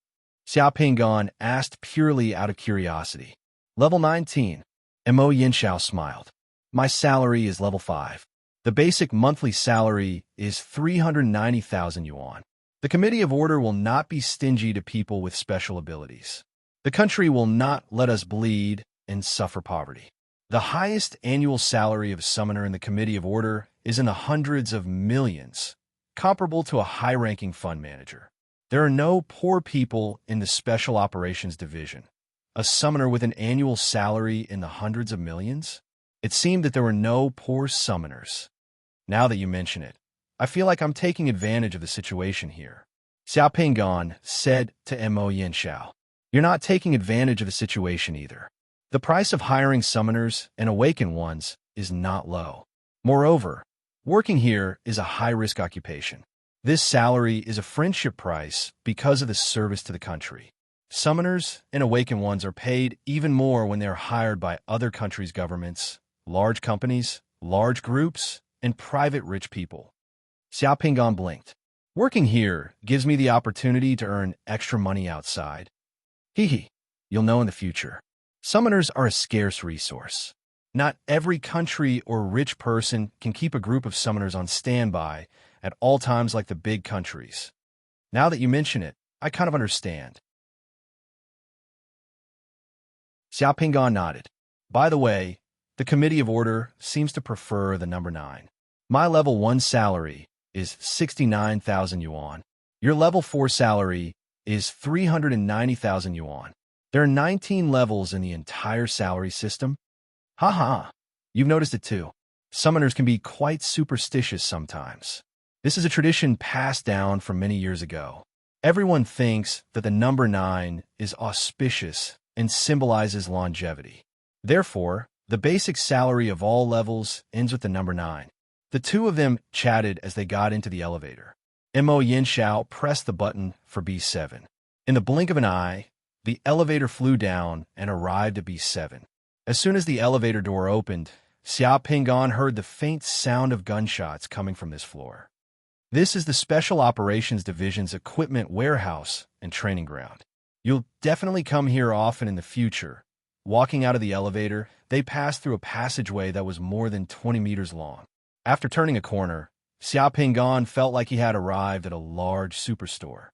Xia Pingan asked purely out of curiosity. Level 19. Mo Yinxiao smiled. My salary is Level 5. The basic monthly salary is 390,000 yuan. The Committee of Order will not be stingy to people with special abilities. The country will not let us bleed and suffer poverty. The highest annual salary of a summoner in the Committee of Order is in the hundreds of millions, comparable to a high-ranking fund manager. There are no poor people in the Special Operations Division. A summoner with an annual salary in the hundreds of millions? It seemed that there were no poor summoners. Now that you mention it, I feel like I'm taking advantage of the situation here. Xiao Pingan said to Mo Yinxiao. You're not taking advantage of the situation either. The price of hiring summoners and awakened ones is not low. Moreover, working here is a high-risk occupation. This salary is a friendship price because of the service to the country. Summoners and awakened ones are paid even more when they are hired by other countries' governments, large companies, large groups, and private rich people. Xiao Pingan blinked. Working here gives me the opportunity to earn extra money outside. Hee. You'll know in the future. Summoners are a scarce resource. Not every country or rich person can keep a group of summoners on standby at all times like the big countries. Now that you mention it, I kind of understand. Xiao Pingan nodded. By the way, the Committee of Order seems to prefer the number 9. My Level 1 salary is 69,000 yuan. Your Level 4 salary is 390,000 yuan. There are 19 levels in the entire salary system. Haha, you've noticed it too. Summoners can be quite superstitious sometimes. This is a tradition passed down from many years ago. Everyone thinks that the number 9 is auspicious and symbolizes longevity. Therefore, the basic salary of all levels ends with the number 9. The two of them chatted as they got into the elevator. Mo Yinxiao pressed the button for B7. In the blink of an eye, the elevator flew down and arrived at B7. As soon as the elevator door opened, Xiao Pingan heard the faint sound of gunshots coming from this floor. This is the Special Operations Division's equipment warehouse and training ground. You'll definitely come here often in the future. Walking out of the elevator, they passed through a passageway that was more than 20 meters long. After turning a corner, Xiao Pingan felt like he had arrived at a large superstore.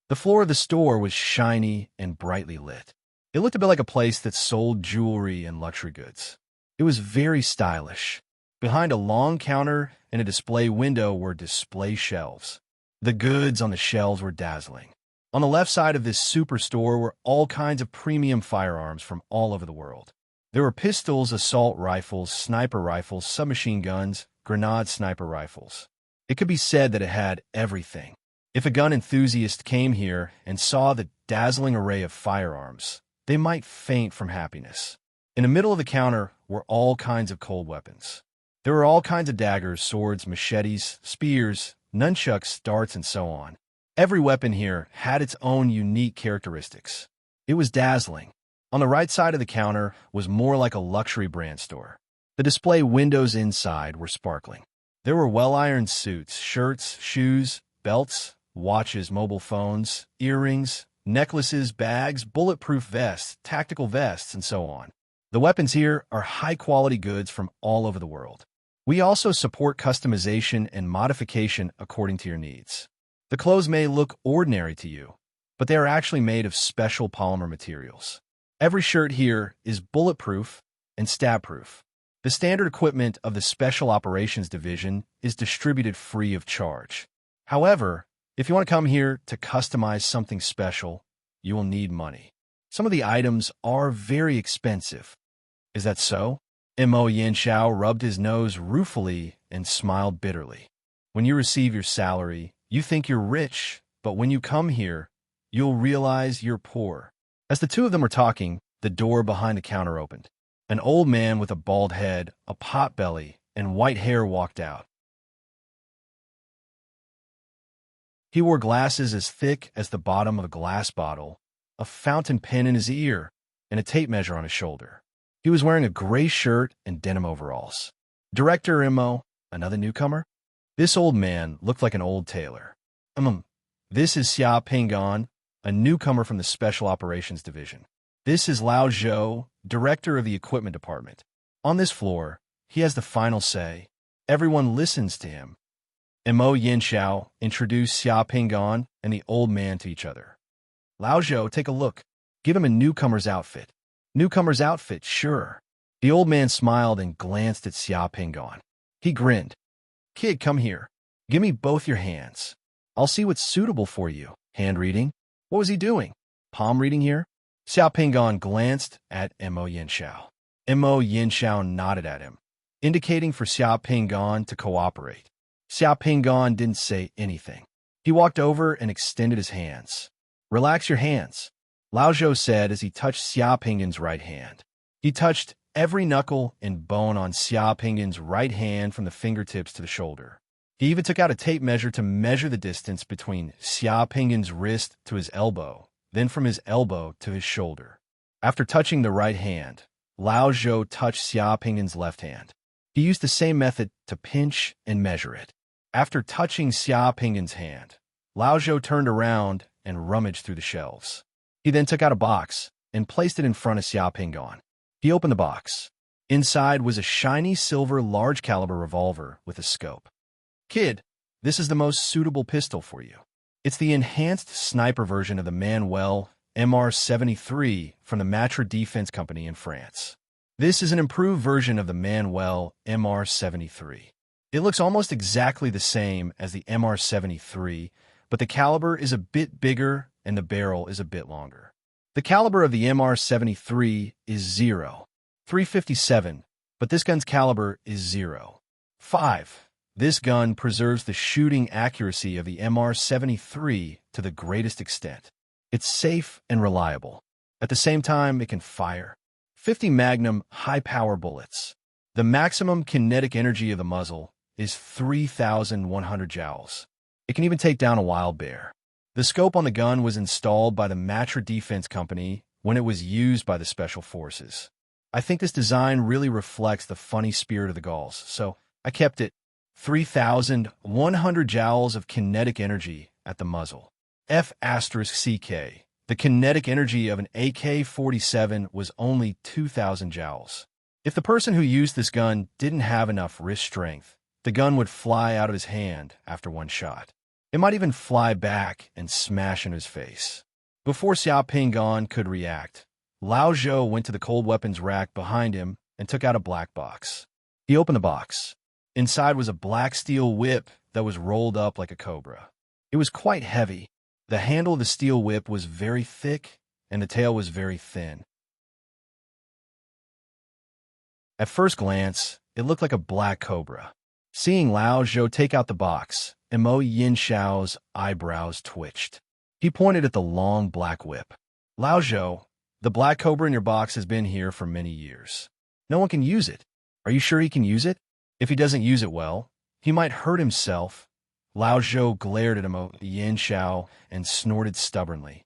The floor of the store was shiny and brightly lit. It looked a bit like a place that sold jewelry and luxury goods. It was very stylish. Behind a long counter and a display window were display shelves. The goods on the shelves were dazzling. On the left side of this superstore were all kinds of premium firearms from all over the world. There were pistols, assault rifles, sniper rifles, submachine guns, grenade sniper rifles. It could be said that it had everything. If a gun enthusiast came here and saw the dazzling array of firearms, they might faint from happiness. In the middle of the counter were all kinds of cold weapons. There were all kinds of daggers, swords, machetes, spears, nunchucks, darts, and so on. Every weapon here had its own unique characteristics. It was dazzling. On the right side of the counter was more like a luxury brand store. The display windows inside were sparkling. There were well-ironed suits, shirts, shoes, belts, watches, mobile phones, earrings, necklaces, bags, bulletproof vests, tactical vests, and so on. The weapons here are high-quality goods from all over the world. We also support customization and modification according to your needs. The clothes may look ordinary to you, but they are actually made of special polymer materials. Every shirt here is bulletproof and stab-proof. The standard equipment of the Special Operations Division is distributed free of charge. However, if you want to come here to customize something special, you will need money. Some of the items are very expensive. Is that so? Mo Yanxiao rubbed his nose ruefully and smiled bitterly. When you receive your salary, you think you're rich, but when you come here, you'll realize you're poor. As the two of them were talking, the door behind the counter opened. An old man with a bald head, a potbelly, and white hair walked out. He wore glasses as thick as the bottom of a glass bottle, a fountain pen in his ear, and a tape measure on his shoulder. He was wearing a gray shirt and denim overalls. Director Mo, another newcomer? This old man looked like an old tailor. This is Xia Pinggan, a newcomer from the Special Operations Division. This is Lao Zhou, director of the Equipment Department. On this floor, he has the final say. Everyone listens to him. Mo Yanxiao introduced Xia Pinggan and the old man to each other. Lao Zhou, take a look. Give him a newcomer's outfit. Newcomer's outfit, sure. The old man smiled and glanced at Xia Pinggan. He grinned. Kid, come here. Give me both your hands. I'll see what's suitable for you. Hand reading? What was he doing? Palm reading here? Xia Pinggan glanced at Mo Yanxiao. Mo Yanxiao nodded at him, indicating for Xia Pinggan to cooperate. Xia Pinggan didn't say anything. He walked over and extended his hands. Relax your hands, Lao Zhou said as he touched Xia Pinggan's right hand. He touched every knuckle and bone on Xia Pinggan's right hand from the fingertips to the shoulder. He even took out a tape measure to measure the distance between Xia Pinggan's wrist to his elbow, then from his elbow to his shoulder. After touching the right hand, Lao Zhou touched Xia Pinggan's left hand. He used the same method to pinch and measure it. After touching Xia Pinggan's hand, Lao Zhou turned around and rummaged through the shelves. He then took out a box and placed it in front of Xia Pinggan. He opened the box. Inside was a shiny silver large-caliber revolver with a scope. Kid, this is the most suitable pistol for you. It's the enhanced sniper version of the Manuel MR-73 from the Matre Defense Company in France. This is an improved version of the Manuel MR-73. It looks almost exactly the same as the MR-73, but the caliber is a bit bigger and the barrel is a bit longer. The caliber of the MR-73 is 0.357, but this gun's caliber is 0.5. This gun preserves the shooting accuracy of the MR-73 to the greatest extent. It's safe and reliable. At the same time, it can fire 50 Magnum high-power bullets. The maximum kinetic energy of the muzzle is 3,100 joules. It can even take down a wild bear. The scope on the gun was installed by the Matre Defense Company when it was used by the Special Forces. I think this design really reflects the funny spirit of the Gauls, so I kept it 3,100 joules of kinetic energy at the muzzle. F*CK. The kinetic energy of an AK-47 was only 2,000 joules. If the person who used this gun didn't have enough wrist strength, the gun would fly out of his hand after one shot. It might even fly back and smash in his face. Before Xia Pinggan could react, Lao Zhou went to the cold weapons rack behind him and took out a black box. He opened the box. Inside was a black steel whip that was rolled up like a cobra. It was quite heavy. The handle of the steel whip was very thick, and the tail was very thin. At first glance, it looked like a black cobra. Seeing Lao Zhou take out the box, Mo Yinshao's eyebrows twitched. He pointed at the long black whip. Lao Zhou, the black cobra in your box has been here for many years. No one can use it. Are you sure he can use it? If he doesn't use it well, he might hurt himself. Lao Zhou glared at Mo Yinsha and snorted stubbornly.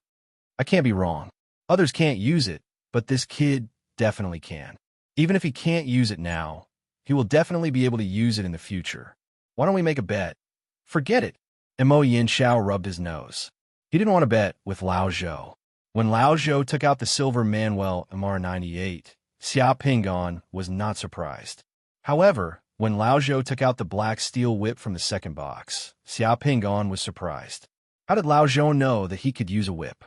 I can't be wrong. Others can't use it, but this kid definitely can. Even if he can't use it now, he will definitely be able to use it in the future. Why don't we make a bet? Forget it. Mo Yinsha rubbed his nose. He didn't want to bet with Lao Zhou. When Lao Zhou took out the silver Manuel MR98, Xia Pingon was not surprised. However, when Lao Zhou took out the black steel whip from the second box, Xia Pingon was surprised. How did Lao Zhou know that he could use a whip?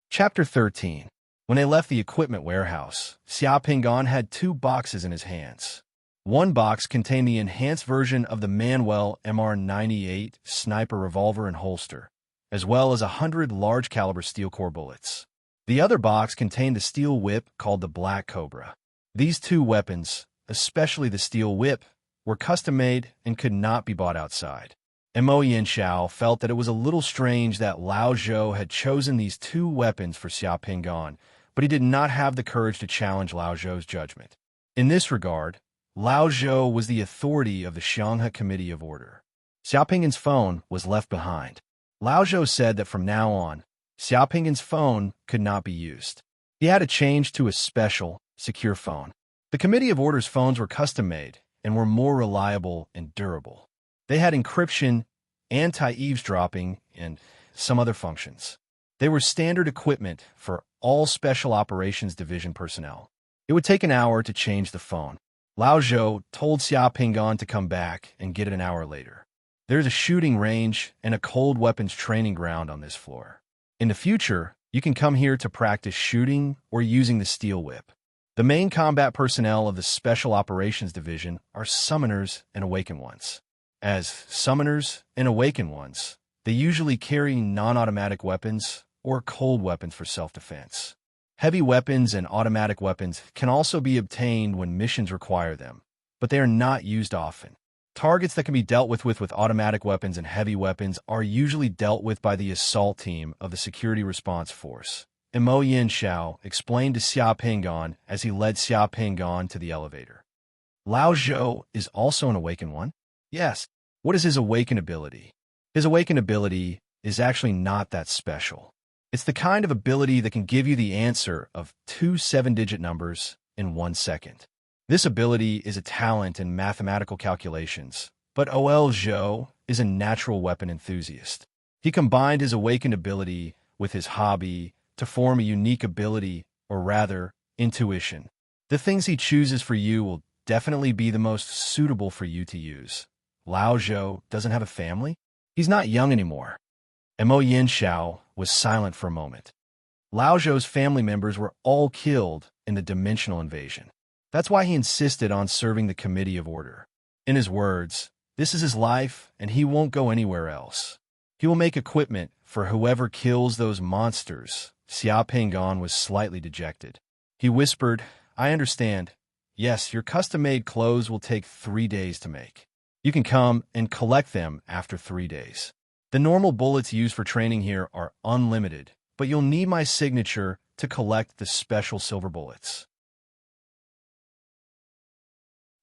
Chapter 13. When they left the equipment warehouse, Xia Pingon had 2 boxes in his hands. One box contained the enhanced version of the Manuel MR98 sniper revolver and holster, as well as 100 large-caliber steel core bullets. The other box contained the steel whip called the Black Cobra. These 2 weapons, especially the steel whip, were custom-made and could not be bought outside. Mo Yinsha felt that it was a little strange that Lao Zhou had chosen these 2 weapons for Xia Pingon, but he did not have the courage to challenge Lao Zhou's judgment. In this regard, Lao Zhou was the authority of the Xianghe Committee of Order. Xia Pingon's phone was left behind. Lao Zhou said that from now on, Xia Pingon's phone could not be used. He had to change to a special, secure phone. The Committee of Order's phones were custom-made and were more reliable and durable. They had encryption, anti-eavesdropping, and some other functions. They were standard equipment for all Special Operations Division personnel. It would take an hour to change the phone. Lao Zhou told Xia Pingon to come back and get it an hour later. There's a shooting range and a cold weapons training ground on this floor. In the future, you can come here to practice shooting or using the steel whip. The main combat personnel of the Special Operations Division are Summoners and Awakened Ones. As Summoners and Awakened Ones, they usually carry non-automatic weapons or cold weapons for self-defense. Heavy weapons and automatic weapons can also be obtained when missions require them, but they are not used often. Targets that can be dealt with automatic weapons and heavy weapons are usually dealt with by the assault team of the Security Response Force. Mo Yinsha explained to Xia Pingon as he led Xia Pingon to the elevator. Lao Zhou is also an Awakened One? Yes. What is his Awakened ability? His Awakened ability is actually not that special. It's the kind of ability that can give you the answer of 2 7-digit numbers in 1 second. This ability is a talent in mathematical calculations, but OL Zhou is a natural weapon enthusiast. He combined his Awakened ability with his hobby to form a unique ability, or rather, intuition. The things he chooses for you will definitely be the most suitable for you to use. Lao Zhou doesn't have a family? He's not young anymore. Mo Yinsha was silent for a moment. Lao Zhou's family members were all killed in the dimensional invasion. That's why he insisted on serving the Committee of Order. In his words, this is his life and he won't go anywhere else. He will make equipment for whoever kills those monsters. Xia Pingon was slightly dejected. He whispered, I understand. Yes, your custom-made clothes will take 3 days to make. You can come and collect them after 3 days. The normal bullets used for training here are unlimited, but you'll need my signature to collect the special silver bullets.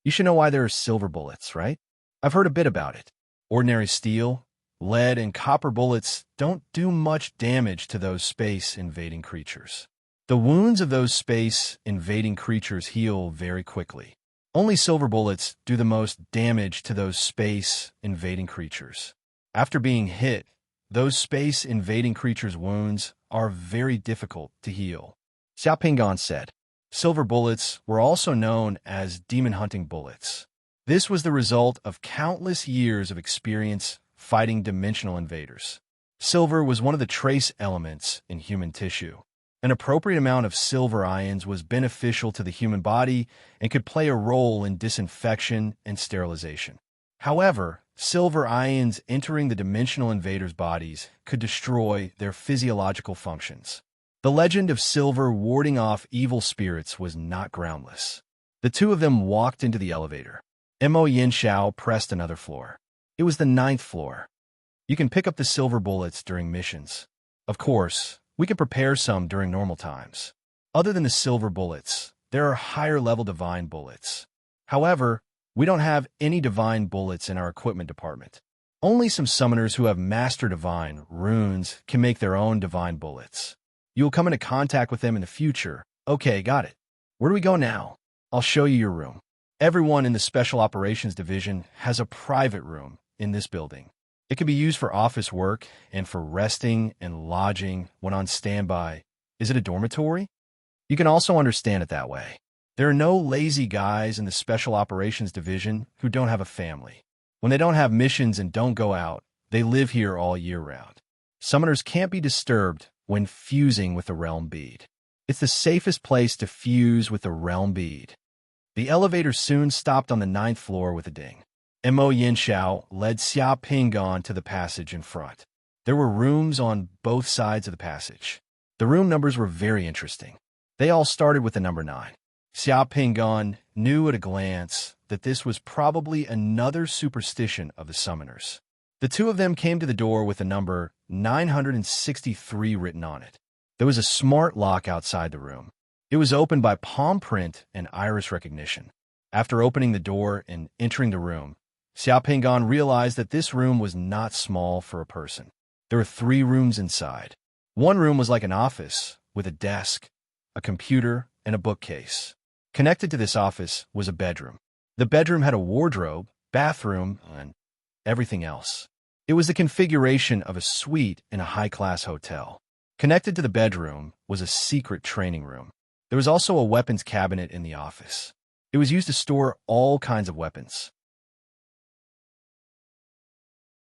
You should know why there are silver bullets, right? I've heard a bit about it. Ordinary steel, lead, and copper bullets don't do much damage to those space-invading creatures. The wounds of those space-invading creatures heal very quickly. Only silver bullets do the most damage to those space-invading creatures. After being hit, those space-invading creatures' wounds are very difficult to heal. Xia Pingon said. Silver bullets were also known as demon-hunting bullets. This was the result of countless years of experience fighting dimensional invaders. Silver was one of the trace elements in human tissue. An appropriate amount of silver ions was beneficial to the human body and could play a role in disinfection and sterilization. However, silver ions entering the dimensional invaders' bodies could destroy their physiological functions. The legend of silver warding off evil spirits was not groundless. The two of them walked into the elevator. Mo Yin-Xiao pressed another floor. It was the 9th floor. You can pick up the silver bullets during missions. Of course, we can prepare some during normal times. Other than the silver bullets, there are higher-level divine bullets. However, we don't have any divine bullets in our equipment department. Only some summoners who have master divine runes can make their own divine bullets. You will come into contact with them in the future. Okay, got it. Where do we go now? I'll show you your room. Everyone in the Special Operations Division has a private room in this building. It can be used for office work and for resting and lodging when on standby. Is it a dormitory? You can also understand it that way. There are no lazy guys in the Special Operations Division who don't have a family. When they don't have missions and don't go out, they live here all year round. Summoners can't be disturbed when fusing with the realm bead. It's the safest place to fuse with the realm bead. The elevator soon stopped on the 9th floor with a ding. Mo Yin-Xiao led Xia Pingon to the passage in front. There were rooms on both sides of the passage. The room numbers were very interesting. They all started with the number 9. Xia Pingon knew at a glance that this was probably another superstition of the summoners. The two of them came to the door with the number 963 written on it. There was a smart lock outside the room. It was opened by palm print and iris recognition. After opening the door and entering the room, Xia Pingon realized that this room was not small for a person. There were 3 rooms inside. One room was like an office, with a desk, a computer, and a bookcase. Connected to this office was a bedroom. The bedroom had a wardrobe, bathroom, and everything else. It was the configuration of a suite in a high-class hotel. Connected to the bedroom was a secret training room. There was also a weapons cabinet in the office. It was used to store all kinds of weapons.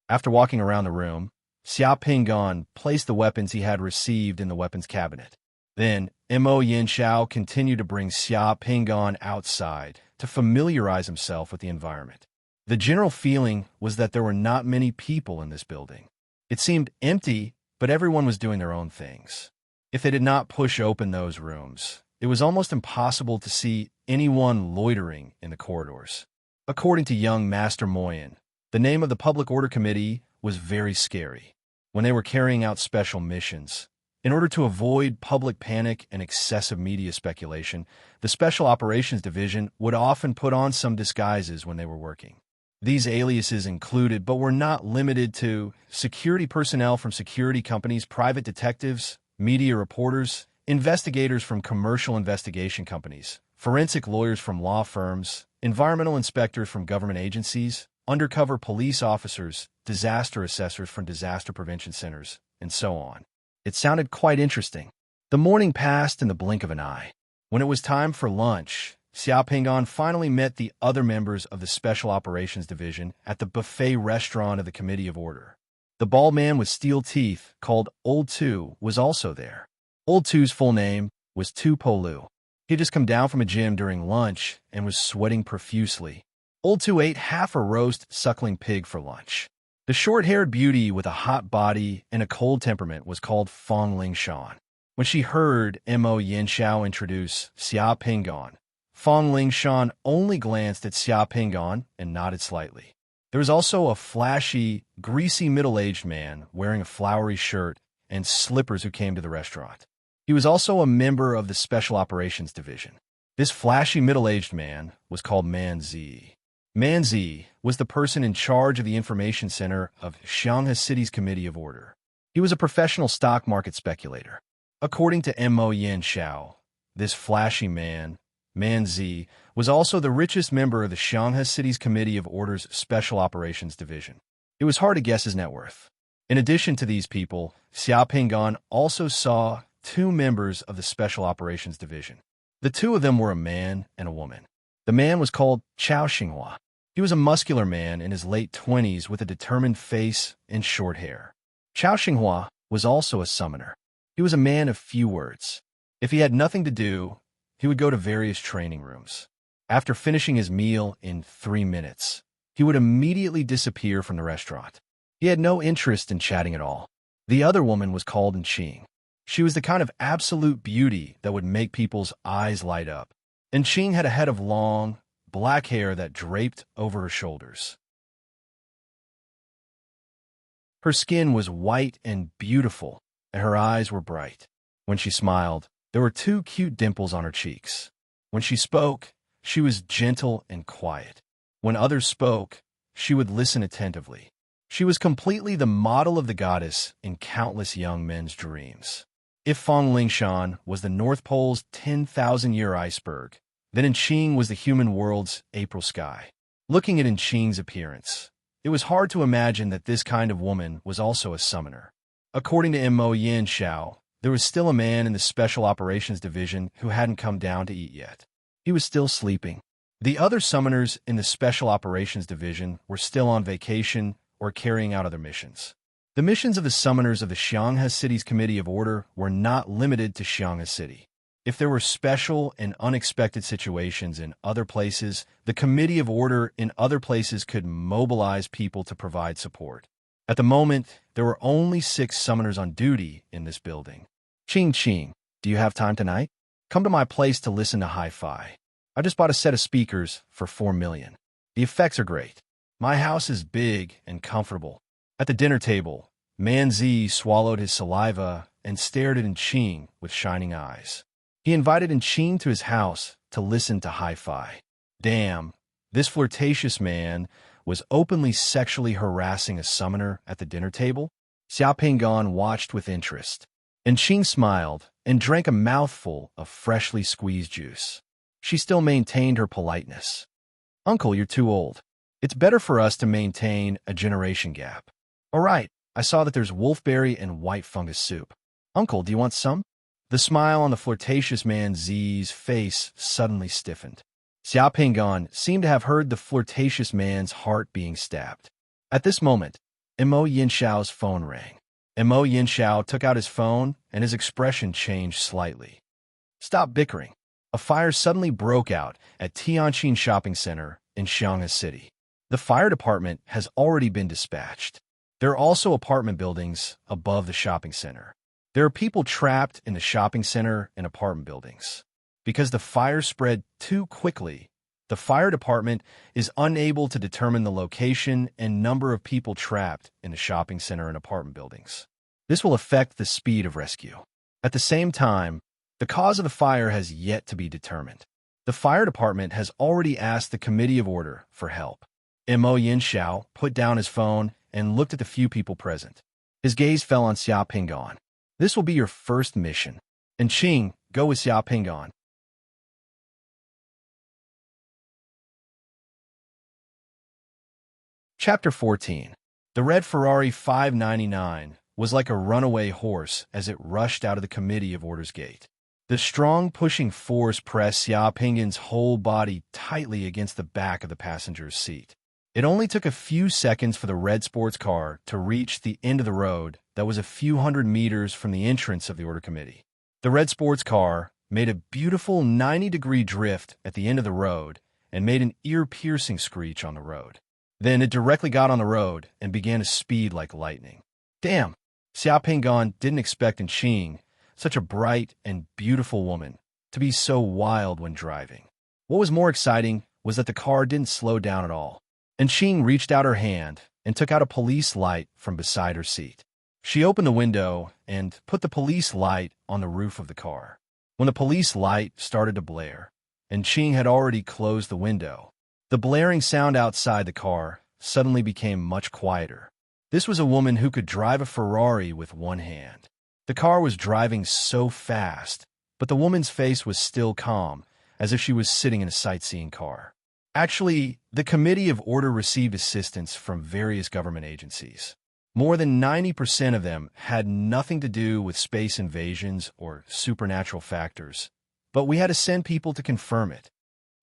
After walking around the room, Xia Pingon placed the weapons he had received in the weapons cabinet. Then, Mo Yin-Xiao continued to bring Xia Pingon outside to familiarize himself with the environment. The general feeling was that there were not many people in this building. It seemed empty, but everyone was doing their own things. If they did not push open those rooms, it was almost impossible to see anyone loitering in the corridors. According to young Master Moyen, the name of the Public Order Committee was very scary. When they were carrying out special missions, in order to avoid public panic and excessive media speculation, the Special Operations Division would often put on some disguises when they were working. These aliases included, but were not limited to, security personnel from security companies, private detectives, media reporters, investigators from commercial investigation companies, forensic lawyers from law firms, environmental inspectors from government agencies, undercover police officers, disaster assessors from disaster prevention centers, and so on. It sounded quite interesting. The morning passed in the blink of an eye. When it was time for lunch, Xia Pingon finally met the other members of the Special Operations Division at the buffet restaurant of the Committee of Order. The bald man with steel teeth, called Old Two, was also there. Old Two's full name was Tu Po Lu. He had just come down from a gym during lunch and was sweating profusely. Old Two ate half a roast suckling pig for lunch. The short-haired beauty with a hot body and a cold temperament was called Fong Lingshan. When she heard Mo Yin-Xiao introduce Xia Pingon, Fong Lingshan only glanced at Xia Pingon and nodded slightly. There was also a flashy, greasy middle-aged man wearing a flowery shirt and slippers who came to the restaurant. He was also a member of the Special Operations Division. This flashy middle-aged man was called Man Zi. Man Zi was the person in charge of the information center of Shanghai City's Committee of Order. He was a professional stock market speculator. According to Mo Yin-Xiao, this flashy man, Man Zi, was also the richest member of the Shanghai City's Committee of Order's Special Operations Division. It was hard to guess his net worth. In addition to these people, Xia Pingon also saw 2 members of the Special Operations Division. The 2 of them were a man and a woman. The man was called Chao Xinghua. He was a muscular man in his late 20s with a determined face and short hair. Chao Xinghua was also a summoner. He was a man of few words. If he had nothing to do, he would go to various training rooms. After finishing his meal in 3 minutes, he would immediately disappear from the restaurant. He had no interest in chatting at all. The other woman was called Enqing. She was the kind of absolute beauty that would make people's eyes light up. Enqing had a head of long, black hair that draped over her shoulders. Her skin was white and beautiful, and her eyes were bright. When she smiled, there were 2 cute dimples on her cheeks. When she spoke, she was gentle and quiet. When others spoke, she would listen attentively. She was completely the model of the goddess in countless young men's dreams. If Feng Lingshan was the North Pole's 10,000-year iceberg, then Enqing was the human world's April sky. Looking at Enqing's appearance, it was hard to imagine that this kind of woman was also a summoner. According to Mo Yin Xiao, there was still a man in the Special Operations Division who hadn't come down to eat yet. He was still sleeping. The other summoners in the Special Operations Division were still on vacation or carrying out other missions. The missions of the summoners of the Xianghe City's Committee of Order were not limited to Xianghe City. If there were special and unexpected situations in other places, the Committee of Order in other places could mobilize people to provide support. At the moment, there were only 6 summoners on duty in this building. Qing, do you have time tonight? Come to my place to listen to hi-fi. I just bought a set of speakers for 4 million. The effects are great. My house is big and comfortable. At the dinner table, Man Zi swallowed his saliva and stared at Enqing with shining eyes. He invited Enqing to his house to listen to hi-fi. Damn, this flirtatious man was openly sexually harassing a summoner at the dinner table? Xiao Pinggan watched with interest. Enqing smiled and drank a mouthful of freshly squeezed juice. She still maintained her politeness. Uncle, you're too old. It's better for us to maintain a generation gap. All right, I saw that there's wolfberry and white fungus soup. Uncle, do you want some? The smile on the flirtatious man Z's face suddenly stiffened. Xiao Pinggan seemed to have heard the flirtatious man's heart being stabbed. At this moment, Mo Yinshao's phone rang. Mo Yinshao took out his phone, and his expression changed slightly. Stop bickering. A fire suddenly broke out at Tianqin Shopping Center in Xianghe City. The fire department has already been dispatched. There are also apartment buildings above the shopping center. There are people trapped in the shopping center and apartment buildings. Because the fire spread too quickly, the fire department is unable to determine the location and number of people trapped in the shopping center and apartment buildings. This will affect the speed of rescue. At the same time, the cause of the fire has yet to be determined. The fire department has already asked the Committee of Order for help. Mo Yinshao put down his phone and looked at the few people present. His gaze fell on Xiao Pinggan. This will be your first mission. Enqing, go with Xiao Pinggan. Chapter 14. The red Ferrari 599 was like a runaway horse as it rushed out of the Committee of Order's gate. The strong pushing force pressed Xiao Pinggan's whole body tightly against the back of the passenger's seat. It only took a few seconds for the red sports car to reach the end of the road that was a few hundred meters from the entrance of the Order Committee. The red sports car made a beautiful 90-degree drift at the end of the road and made an ear-piercing screech on the road. Then it directly got on the road and began to speed like lightning. Damn! Xiao Pinggan didn't expect Enqing, such a bright and beautiful woman, to be so wild when driving. What was more exciting was that the car didn't slow down at all. Enqing reached out her hand and took out a police light from beside her seat. She opened the window and put the police light on the roof of the car. When the police light started to blare, Enqing had already closed the window. The blaring sound outside the car suddenly became much quieter. This was a woman who could drive a Ferrari with one hand. The car was driving so fast, but the woman's face was still calm, as if she was sitting in a sightseeing car. Actually, the Committee of Order received assistance from various government agencies. More than 90% of them had nothing to do with space invasions or supernatural factors, but we had to send people to confirm it.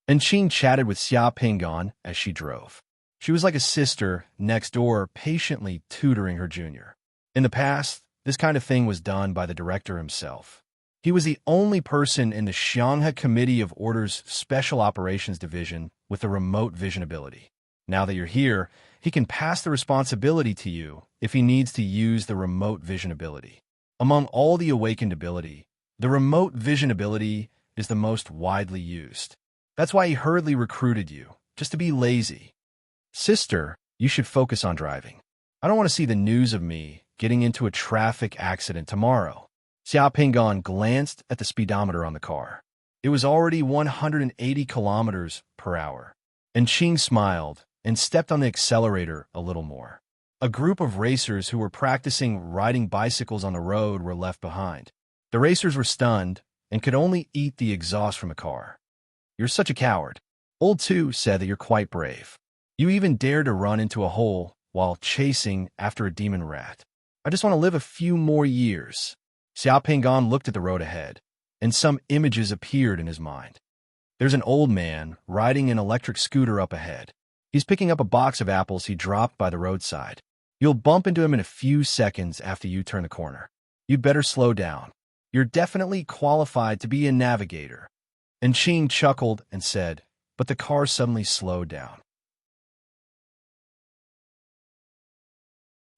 Enqing chatted with Xiao Pinggan as she drove. She was like a sister next door, patiently tutoring her junior. In the past, this kind of thing was done by the director himself. He was the only person in the Xianghe Committee of Order's Special Operations Division with a remote vision ability. Now that you're here, he can pass the responsibility to you if he needs to use the remote vision ability. Among all the awakened ability, the remote vision ability is the most widely used. That's why he hurriedly recruited you, just to be lazy. Sister, you should focus on driving. I don't want to see the news of me getting into a traffic accident tomorrow. Xia Pingon glanced at the speedometer on the car. It was already 180 kilometers per hour. And Qing smiled and stepped on the accelerator a little more. A group of racers who were practicing riding bicycles on the road were left behind. The racers were stunned and could only eat the exhaust from the car. You're such a coward. Old Tu said that you're quite brave. You even dared to run into a hole while chasing after a demon rat. I just want to live a few more years. Xia Pingon looked at the road ahead, and some images appeared in his mind. There's an old man riding an electric scooter up ahead. He's picking up a box of apples he dropped by the roadside. You'll bump into him in a few seconds after you turn the corner. You'd better slow down. You're definitely qualified to be a navigator. And Qing chuckled and said, but the car suddenly slowed down.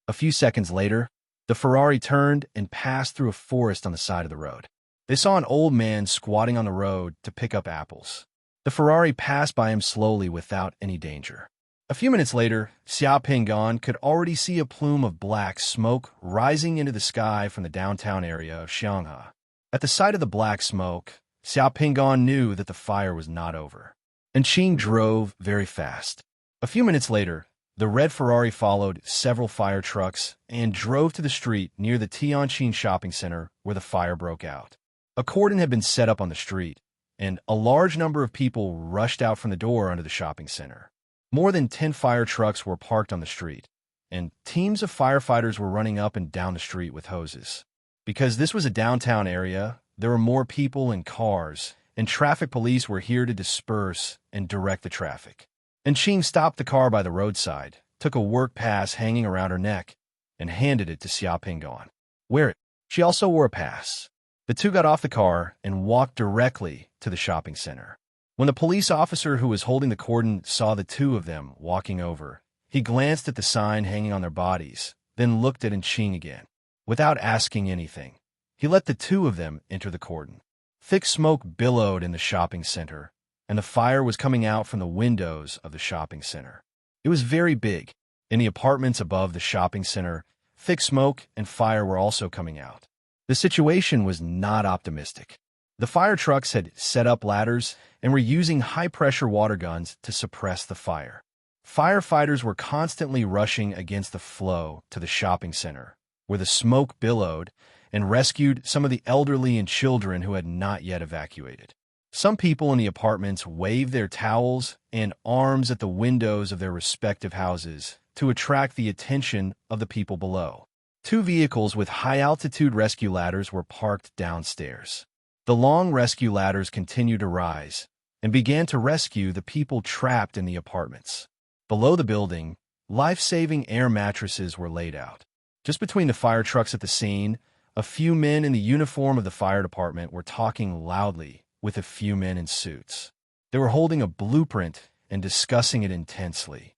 A few seconds later, the Ferrari turned and passed through a forest on the side of the road. They saw an old man squatting on the road to pick up apples. The Ferrari passed by him slowly without any danger. A few minutes later, Xia Pingon could already see a plume of black smoke rising into the sky from the downtown area of Xianghe. At the sight of the black smoke, Xia Pingon knew that the fire was not over. And Qing drove very fast. A few minutes later, the red Ferrari followed several fire trucks and drove to the street near the Tianqin shopping center where the fire broke out. A cordon had been set up on the street, and a large number of people rushed out from the door onto the shopping center. More than 10 fire trucks were parked on the street, and teams of firefighters were running up and down the street with hoses. Because this was a downtown area, there were more people and cars, and traffic police were here to disperse and direct the traffic. And Qing stopped the car by the roadside, took a work pass hanging around her neck, and handed it to Xia Pingon. Wear it. She also wore a pass. The two got off the car and walked directly to the shopping center. When the police officer who was holding the cordon saw the two of them walking over, he glanced at the sign hanging on their bodies, then looked at Qing again. Without asking anything, he let the two of them enter the cordon. Thick smoke billowed in the shopping center, and the fire was coming out from the windows of the shopping center. It was very big. In the apartments above the shopping center, thick smoke and fire were also coming out. The situation was not optimistic. The fire trucks had set up ladders and were using high-pressure water guns to suppress the fire. Firefighters were constantly rushing against the flow to the shopping center, where the smoke billowed, and rescued some of the elderly and children who had not yet evacuated. Some people in the apartments waved their towels and arms at the windows of their respective houses to attract the attention of the people below. 2 vehicles with high-altitude rescue ladders were parked downstairs. The long rescue ladders continued to rise and began to rescue the people trapped in the apartments. Below the building, life-saving air mattresses were laid out. Just between the fire trucks at the scene, a few men in the uniform of the fire department were talking loudly with a few men in suits. They were holding a blueprint and discussing it intensely.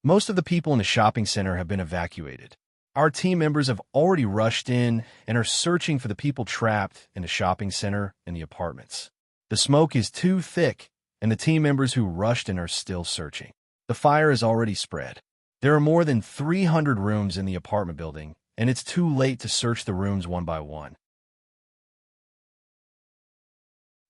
Most of the people in the shopping center have been evacuated. Our team members have already rushed in and are searching for the people trapped in the shopping center and the apartments. The smoke is too thick, and the team members who rushed in are still searching. The fire has already spread. There are more than 300 rooms in the apartment building, and it's too late to search the rooms one by one.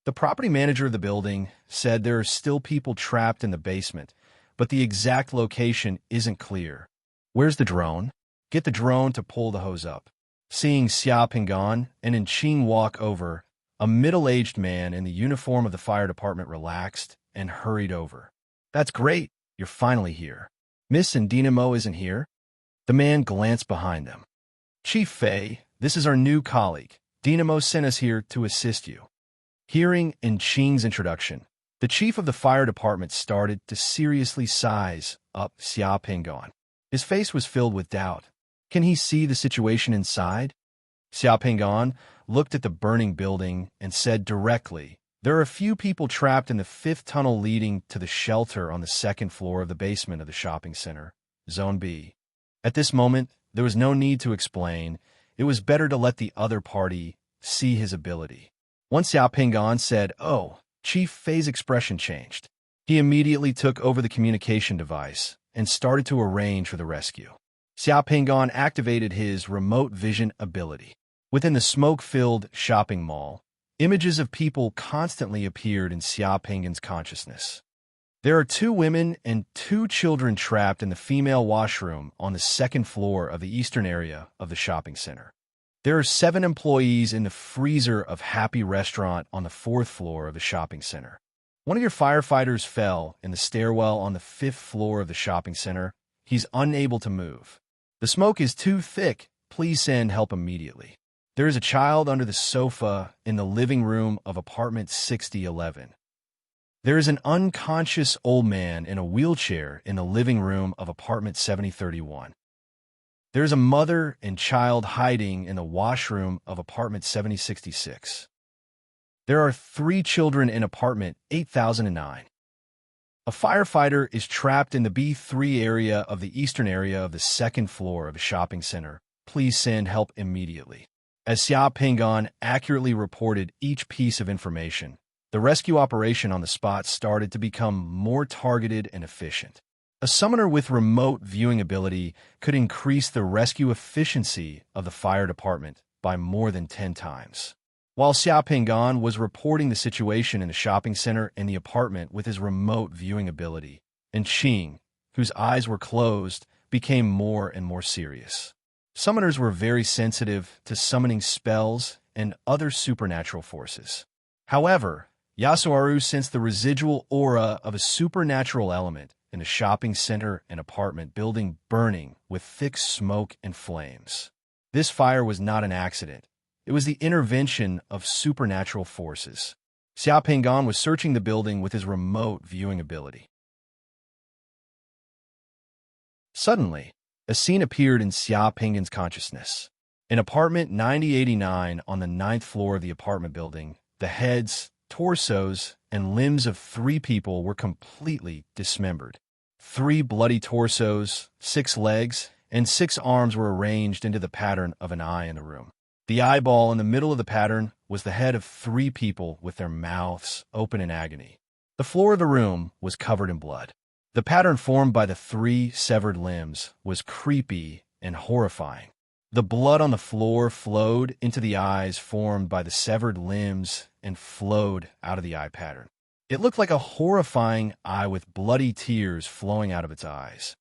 The property manager of the building said there are still people trapped in the basement, but the exact location isn't clear. Where's the drone? Get the drone to pull the hose up. Seeing Xia Pingon and Qing walk over, a middle-aged man in the uniform of the fire department relaxed and hurried over. That's great. You're finally here. Miss and Dynamo isn't here? The man glanced behind them. Chief Fei, this is our new colleague. Dynamo sent us here to assist you. Hearing Qing's introduction, the chief of the fire department started to seriously size up Xia Pingon. His face was filled with doubt. Can he see the situation inside? Xiao Pingan looked at the burning building and said directly, "There are a few people trapped in the fifth tunnel leading to the shelter on the second floor of the basement of the shopping center, Zone B." At this moment, there was no need to explain. It was better to let the other party see his ability. Once Xiao Pingan said, "Oh," Chief Fei's expression changed. He immediately took over the communication device and started to arrange for the rescue. Xiao Pingan activated his remote vision ability. Within the smoke-filled shopping mall, images of people constantly appeared in Xiao Pingan's consciousness. There are 2 women and 2 children trapped in the female washroom on the second floor of the eastern area of the shopping center. There are 7 employees in the freezer of Happy Restaurant on the 4th floor of the shopping center. One of your firefighters fell in the stairwell on the 5th floor of the shopping center. He's unable to move. The smoke is too thick. Please send help immediately. There is a child under the sofa in the living room of apartment 6011. There is an unconscious old man in a wheelchair in the living room of apartment 7031. There is a mother and child hiding in the washroom of apartment 7066. There are 3 children in apartment 8009. A firefighter is trapped in the B3 area of the eastern area of the second floor of a shopping center. Please send help immediately. As Xiao Pingan accurately reported each piece of information, the rescue operation on the spot started to become more targeted and efficient. A summoner with remote viewing ability could increase the rescue efficiency of the fire department by more than 10 times. While Xiao Pingan was reporting the situation in the shopping center and the apartment with his remote viewing ability, and Qing, whose eyes were closed, became more and more serious. Summoners were very sensitive to summoning spells and other supernatural forces. However, Yasuharu sensed the residual aura of a supernatural element in the shopping center and apartment building burning with thick smoke and flames. This fire was not an accident. It was the intervention of supernatural forces. Xiao Pingan was searching the building with his remote viewing ability. Suddenly, a scene appeared in Xiao Pingan's consciousness. In apartment 9089 on the 9th floor of the apartment building, the heads, torsos, and limbs of 3 people were completely dismembered. 3 bloody torsos, 6 legs, and 6 arms were arranged into the pattern of an eye in the room. The eyeball in the middle of the pattern was the head of 3 people with their mouths open in agony. The floor of the room was covered in blood. The pattern formed by the 3 severed limbs was creepy and horrifying. The blood on the floor flowed into the eyes formed by the severed limbs and flowed out of the eye pattern. It looked like a horrifying eye with bloody tears flowing out of its eyes.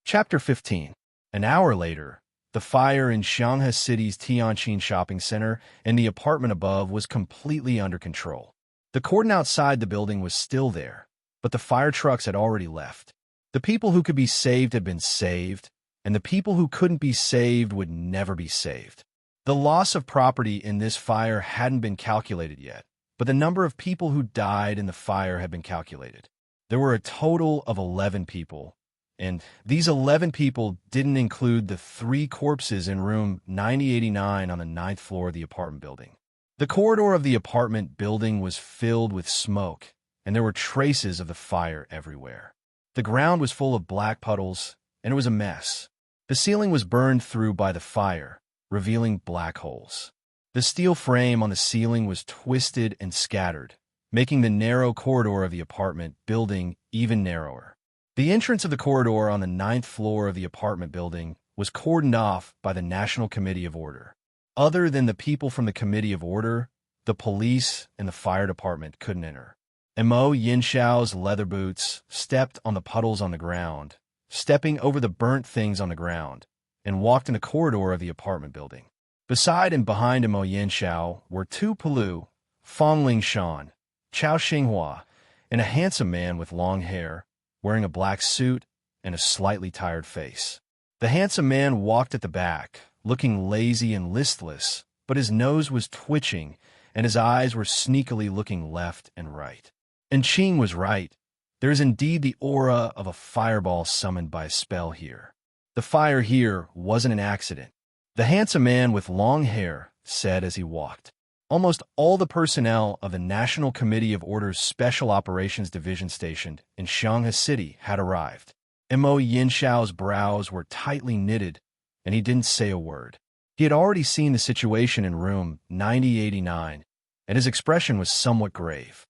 Chapter 15. An hour later, the fire in Shanghai City's Tianjin shopping center and the apartment above was completely under control. The cordon outside the building was still there, but the fire trucks had already left. The people who could be saved had been saved, and the people who couldn't be saved would never be saved. The loss of property in this fire hadn't been calculated yet, but the number of people who died in the fire had been calculated. There were a total of 11 people, and these 11 people didn't include the 3 corpses in room 9089 on the 9th floor of the apartment building. The corridor of the apartment building was filled with smoke, and there were traces of the fire everywhere. The ground was full of black puddles, and it was a mess. The ceiling was burned through by the fire, revealing black holes. The steel frame on the ceiling was twisted and scattered, making the narrow corridor of the apartment building even narrower. The entrance of the corridor on the 9th floor of the apartment building was cordoned off by the National Committee of Order. Other than the people from the Committee of Order, the police and the fire department couldn't enter. Mo Yinshao's leather boots stepped on the puddles on the ground, stepping over the burnt things on the ground, and walked in the corridor of the apartment building. Beside and behind Mo Yinshao were 2 Palu, Fong Lingshan, Chao Xinghua, and a handsome man with long hair, wearing a black suit and a slightly tired face. The handsome man walked at the back, looking lazy and listless, but his nose was twitching, and his eyes were sneakily looking left and right. And Ching was right. There is indeed the aura of a fireball summoned by a spell here. The fire here wasn't an accident. The handsome man with long hair said as he walked. Almost all the personnel of the National Committee of Order's Special Operations Division stationed in Shanghai City had arrived. Mo Yinshao's brows were tightly knitted, and he didn't say a word. He had already seen the situation in room 9089, and his expression was somewhat grave.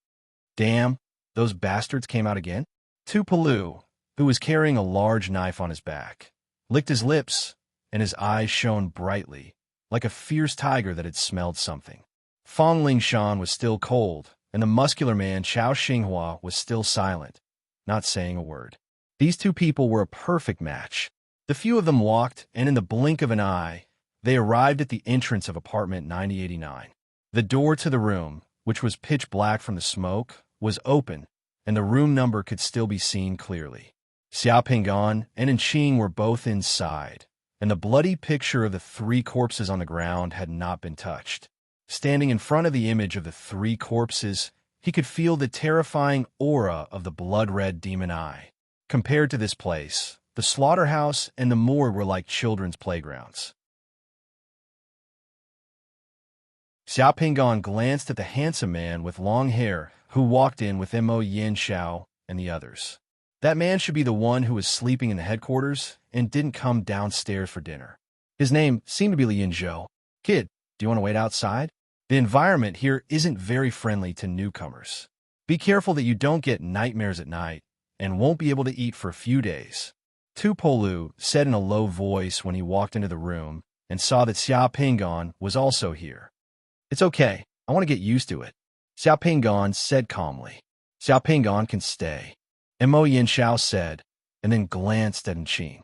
Damn, those bastards came out again? Tu Palu, who was carrying a large knife on his back, licked his lips, and his eyes shone brightly, like a fierce tiger that had smelled something. Fong Lingshan was still cold, and the muscular man Chao Xinghua was still silent, not saying a word. These two people were a perfect match. The few of them walked, and in the blink of an eye, they arrived at the entrance of apartment 9089. The door to the room, which was pitch black from the smoke, was open, and the room number could still be seen clearly. Xia Pingan and Enching were both inside, and the bloody picture of the three corpses on the ground had not been touched. Standing in front of the image of the three corpses, he could feel the terrifying aura of the blood-red demon eye. Compared to this place, the slaughterhouse and the morgue were like children's playgrounds. Xia Pingan glanced at the handsome man with long hair who walked in with Mo Yinsha and the others. That man should be the one who was sleeping in the headquarters and didn't come downstairs for dinner. His name seemed to be Lin Zhou. Kid, do you want to wait outside? The environment here isn't very friendly to newcomers. Be careful that you don't get nightmares at night and won't be able to eat for a few days. Tu Polu said in a low voice when he walked into the room and saw that Xia Pingan was also here. It's okay. I want to get used to it. Xia Pingan said calmly. Xia Pingan can stay. Mo Yinsha said, and then glanced at Enching.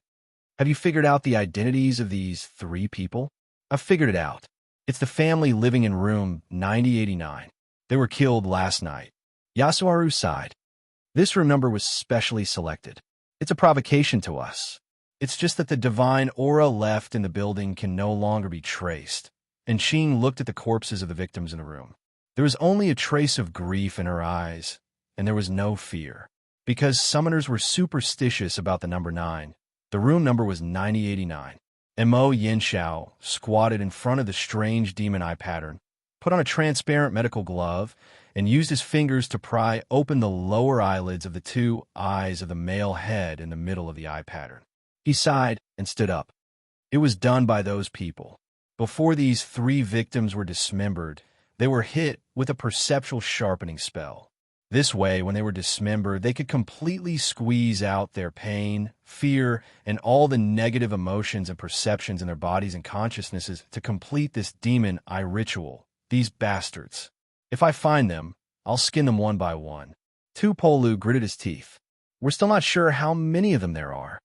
Have you figured out the identities of these three people? I've figured it out. It's the family living in room 9089. They were killed last night. Yasuharu sighed. This room number was specially selected. It's a provocation to us. It's just that the divine aura left in the building can no longer be traced. And Enching looked at the corpses of the victims in the room. There was only a trace of grief in her eyes, and there was no fear. Because summoners were superstitious about the number 9, the room number was 9089. Mo Yinsha squatted in front of the strange demon eye pattern, put on a transparent medical glove, and used his fingers to pry open the lower eyelids of the two eyes of the male head in the middle of the eye pattern. He sighed and stood up. It was done by those people. Before these three victims were dismembered, they were hit with a perceptual sharpening spell. This way, when they were dismembered, they could completely squeeze out their pain, fear, and all the negative emotions and perceptions in their bodies and consciousnesses to complete this demon eye ritual. These bastards. If I find them, I'll skin them one by one. Tu Polu gritted his teeth. We're still not sure how many of them there are.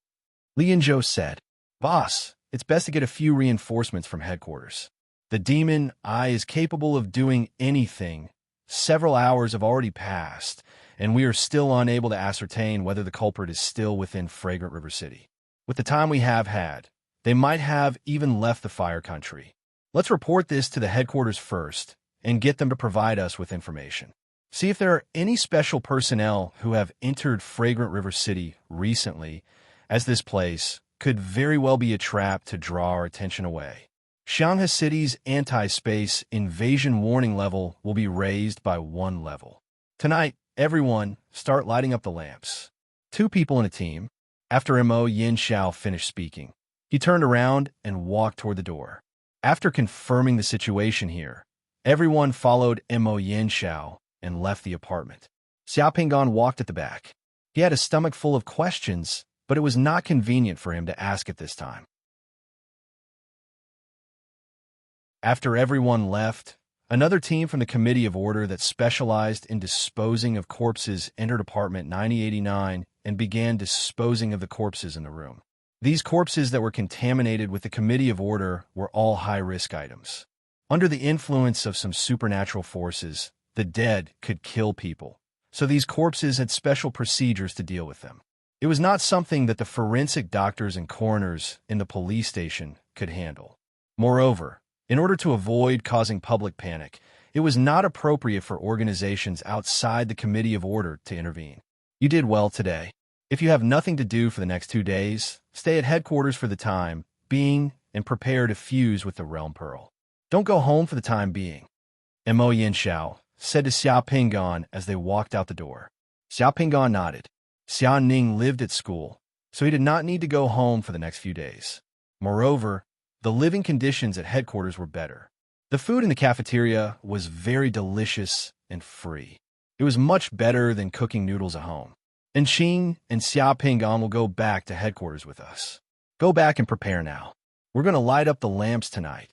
Lin Zhou said, Boss, it's best to get a few reinforcements from headquarters. The demon eye is capable of doing anything. Several hours have already passed, and we are still unable to ascertain whether the culprit is still within Fragrant River City. With the time we have had, they might have even left the Fire Country. Let's report this to the headquarters first and get them to provide us with information. See if there are any special personnel who have entered Fragrant River City recently, as this place could very well be a trap to draw our attention away. Shanghai City's anti-space invasion warning level will be raised by 1 level. Tonight, everyone, start lighting up the lamps. 2 people in a team. After Mo Yinsha finished speaking, he turned around and walked toward the door. After confirming the situation here, everyone followed Mo Yinsha and left the apartment. Xia Pingan walked at the back. He had a stomach full of questions, but it was not convenient for him to ask at this time. After everyone left, another team from the Committee of Order that specialized in disposing of corpses entered apartment 9089 and began disposing of the corpses in the room. These corpses that were contaminated with the Committee of Order were all high-risk items. Under the influence of some supernatural forces, the dead could kill people, so these corpses had special procedures to deal with them. It was not something that the forensic doctors and coroners in the police station could handle. Moreover, in order to avoid causing public panic, It was not appropriate for organizations outside the Committee of Order to intervene. You did well today. If you have nothing to do for the next 2 days, stay at headquarters for the time being and prepare to fuse with the Realm Pearl. Don't go home for the time being. Mo Yanxiao said to Xia Pingan as they walked out the door. Xia Pingan nodded. Xia Ning lived at school, so he did not need to go home for the next few days. Moreover, the living conditions at headquarters were better. The food in the cafeteria was very delicious and free. It was much better than cooking noodles at home. And Qing and Xia Pingan will go back to headquarters with us. Go back and prepare now. We're going to light up the lamps tonight.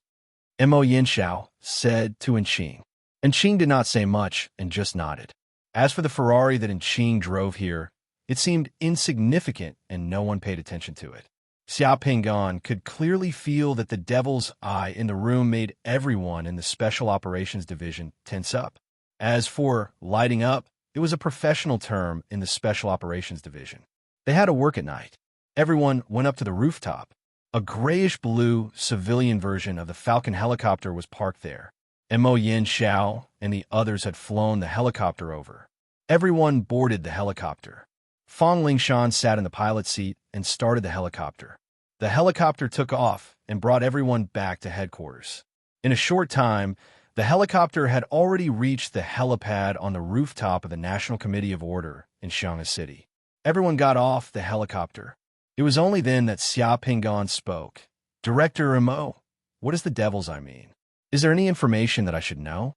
Mo Yanxiao said to Enqing. Enqing did not say much and just nodded. As for the Ferrari that Enqing drove here, it seemed insignificant and no one paid attention to it. Xia Pingan could clearly feel that the devil's eye in the room made everyone in the Special Operations Division tense up. As for lighting up, it was a professional term in the Special Operations Division. They had to work at night. Everyone went up to the rooftop. A grayish-blue civilian version of the Falcon helicopter was parked there. Mo Yanxiao and the others had flown the helicopter over. Everyone boarded the helicopter. Fong Lingshan sat in the pilot's seat and started the helicopter. The helicopter took off and brought everyone back to headquarters. In a short time, the helicopter had already reached the helipad on the rooftop of the National Committee of Order in Shanghai City. Everyone got off the helicopter. It was only then that Xia Pingan spoke. Director Mo, what is the devil's I mean? Is there any information that I should know?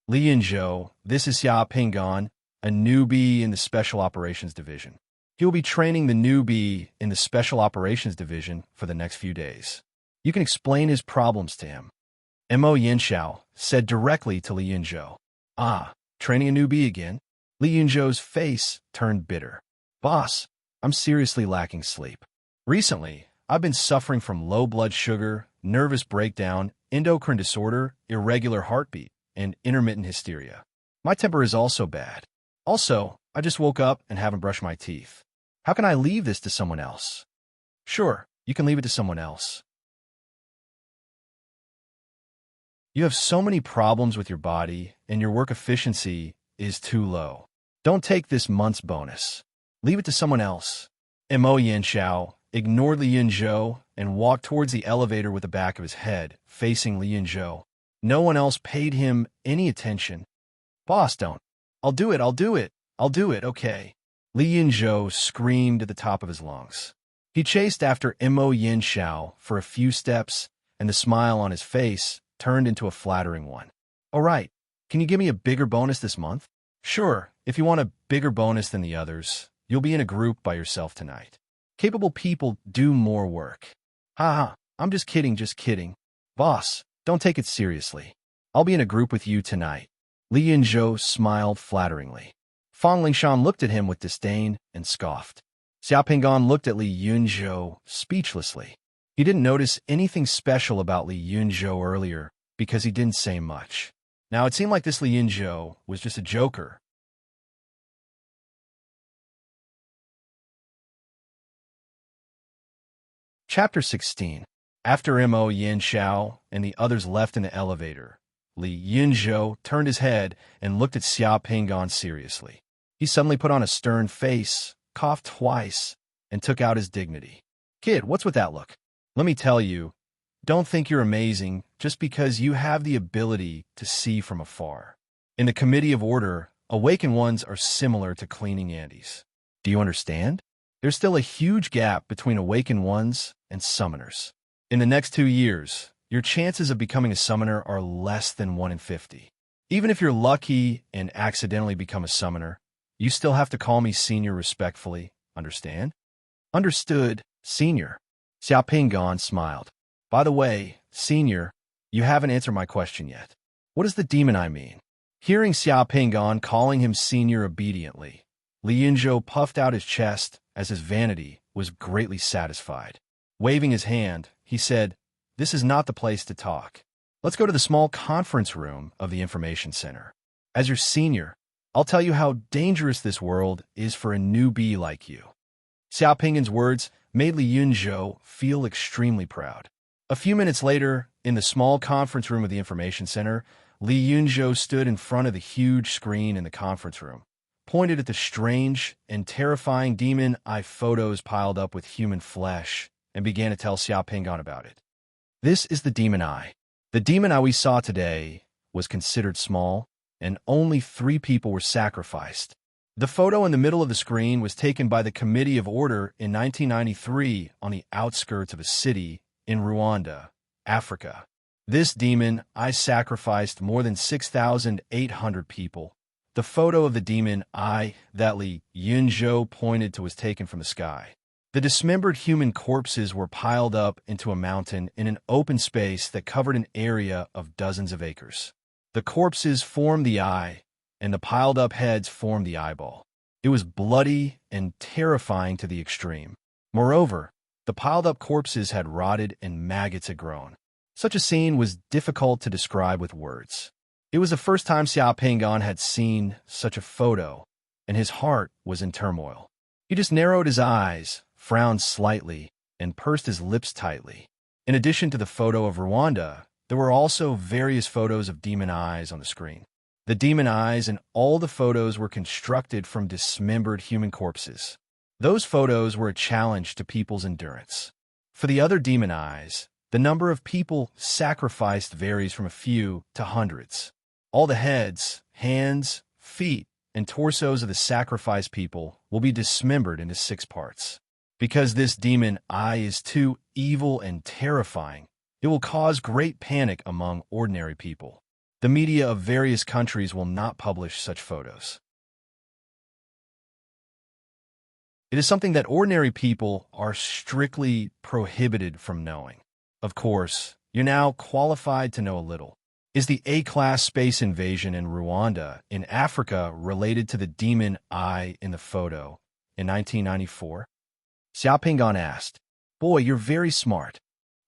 Li Yinzhou, this is Xia Pingan, a newbie in the Special Operations Division. He will be training the newbie in the Special Operations Division for the next few days. You can explain his problems to him. Mo Yanxiao said directly to Li Yinzhou. Ah, training a newbie again? Li Yinzhou's face turned bitter. Boss, I'm seriously lacking sleep. Recently, I've been suffering from low blood sugar, nervous breakdown, endocrine disorder, irregular heartbeat, and intermittent hysteria. My temper is also bad. Also, I just woke up and haven't brushed my teeth. How can I leave this to someone else? Sure, you can leave it to someone else. You have so many problems with your body, and your work efficiency is too low. Don't take this month's bonus. Leave it to someone else. Mo Yanxiao ignored Li Yinzhou and walked towards the elevator with the back of his head, facing Li Yinzhou. No one else paid him any attention. Boss, don't. I'll do it, okay. Li Yinzhou screamed at the top of his lungs. He chased after Mo Yanxiao for a few steps, and the smile on his face turned into a flattering one. All right, can you give me a bigger bonus this month? Sure, if you want a bigger bonus than the others, you'll be in a group by yourself tonight. Capable people do more work. Haha, I'm just kidding. Boss, don't take it seriously. I'll be in a group with you tonight. Li Yinzhou smiled flatteringly. Fong Lingshan looked at him with disdain and scoffed. Xia Pingan looked at Li Yinzhou speechlessly. He didn't notice anything special about Li Yinzhou earlier because he didn't say much. Now it seemed like this Li Yinzhou was just a joker. Chapter 16. After Mo Yanxiao and the others left in the elevator, Li Yinzhou turned his head and looked at Xia Pingan seriously. He suddenly put on a stern face, coughed twice, and took out his dignity. Kid, what's with that look? Let me tell you, don't think you're amazing just because you have the ability to see from afar. In the Committee of Order, awakened ones are similar to cleaning Andes. Do you understand? There's still a huge gap between awakened ones and summoners. In the next 2 years, your chances of becoming a summoner are less than 1 in 50. Even if you're lucky and accidentally become a summoner, you still have to call me senior respectfully, understand? Understood, senior. Xia Pingan smiled. By the way, senior, you haven't answered my question yet. What does the demon I mean? Hearing Xia Pingan calling him senior obediently, Li Yinzhou puffed out his chest as his vanity was greatly satisfied. Waving his hand, he said, "This is not the place to talk. Let's go to the small conference room of the information center. As your senior, I'll tell you how dangerous this world is for a newbie like you." Xia Pingan's words made Li Yinzhou feel extremely proud. A few minutes later, in the small conference room of the information center, Li Yunzhou stood in front of the huge screen in the conference room, pointed at the strange and terrifying demon eye photos piled up with human flesh, and began to tell Xia Pingan about it. This is the demon eye. The demon eye we saw today was considered small, and only 3 people were sacrificed. The photo in the middle of the screen was taken by the Committee of Order in 1993 on the outskirts of a city in Rwanda, Africa. This demon eye sacrificed more than 6,800 people. The photo of the demon eye that Li Yunzhou pointed to was taken from the sky. The dismembered human corpses were piled up into a mountain in an open space that covered an area of dozens of acres. The corpses formed the eye, and the piled-up heads formed the eyeball. It was bloody and terrifying to the extreme. Moreover, the piled-up corpses had rotted and maggots had grown. Such a scene was difficult to describe with words. It was the first time Xia Pingan had seen such a photo, and his heart was in turmoil. He just narrowed his eyes, frowned slightly, and pursed his lips tightly. In addition to the photo of Rwanda, there were also various photos of demon eyes on the screen. The demon eyes in all the photos were constructed from dismembered human corpses. Those photos were a challenge to people's endurance. For the other demon eyes, the number of people sacrificed varies from a few to hundreds. All the heads, hands, feet, and torsos of the sacrificed people will be dismembered into 6 parts. Because this demon eye is too evil and terrifying, it will cause great panic among ordinary people. The media of various countries will not publish such photos. It is something that ordinary people are strictly prohibited from knowing. Of course, you're now qualified to know a little. Is the A-class space invasion in Rwanda, in Africa, related to the demon eye in the photo in 1994? Xia Pingan asked. Boy, you're very smart.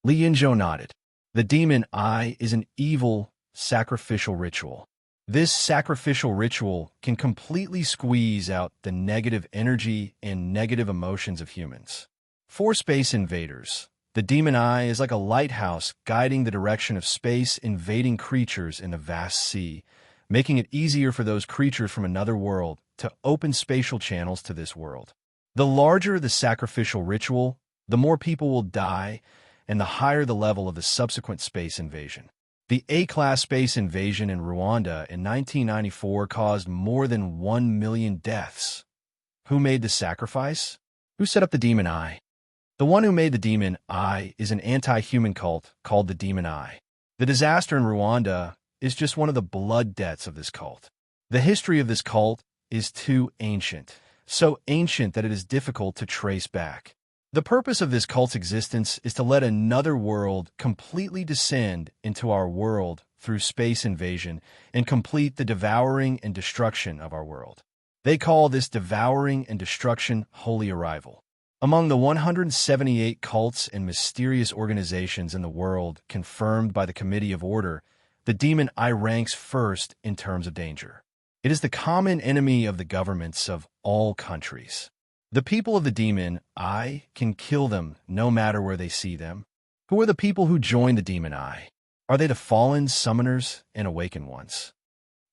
Li Yunzhou nodded. The demon eye is an evil, sacrificial ritual. This sacrificial ritual can completely squeeze out the negative energy and negative emotions of humans. For space invaders, the demon eye is like a lighthouse guiding the direction of space-invading creatures in the vast sea, making it easier for those creatures from another world to open spatial channels to this world. The larger the sacrificial ritual, the more people will die, and the higher the level of the subsequent space invasion. The A-class space invasion in Rwanda in 1994 caused more than 1 million deaths. Who made the sacrifice? Who set up the demon eye? The one who made the demon eye is an anti-human cult called the Demon Eye. The disaster in Rwanda is just one of the blood debts of this cult. The history of this cult is too ancient, so ancient that it is difficult to trace back. The purpose of this cult's existence is to let another world completely descend into our world through space invasion and complete the devouring and destruction of our world. They call this devouring and destruction holy arrival. Among the 178 cults and mysterious organizations in the world confirmed by the Committee of Order, the demon eye ranks first in terms of danger. It is the common enemy of the governments of all countries. The people of the demon eye can kill them no matter where they see them. Who are the people who join the demon eye? Are they the fallen summoners and awakened ones?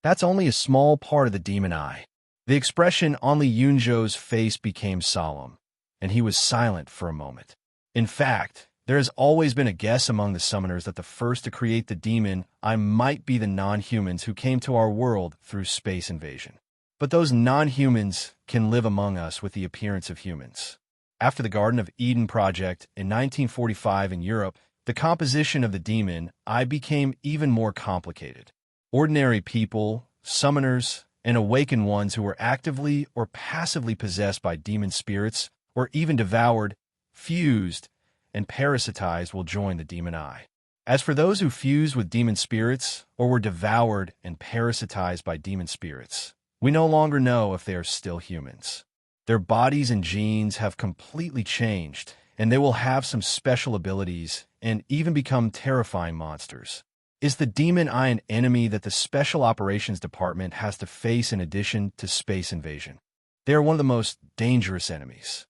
That's only a small part of the demon eye. The expression on Li Yunzhou's face became solemn, and he was silent for a moment. In fact, there has always been a guess among the summoners that the first to create the demon eye might be the non-humans who came to our world through space invasion. But those non-humans can live among us with the appearance of humans. After the Garden of Eden project in 1945 in Europe, the composition of the demon eye became even more complicated. Ordinary people, summoners, and awakened ones who were actively or passively possessed by demon spirits or even devoured, fused, and parasitized will join the demon eye. As for those who fused with demon spirits or were devoured and parasitized by demon spirits, we no longer know if they are still humans. Their bodies and genes have completely changed, and they will have some special abilities and even become terrifying monsters. Is the demon eye an enemy that the Special Operations Department has to face in addition to space invasion? They are one of the most dangerous enemies.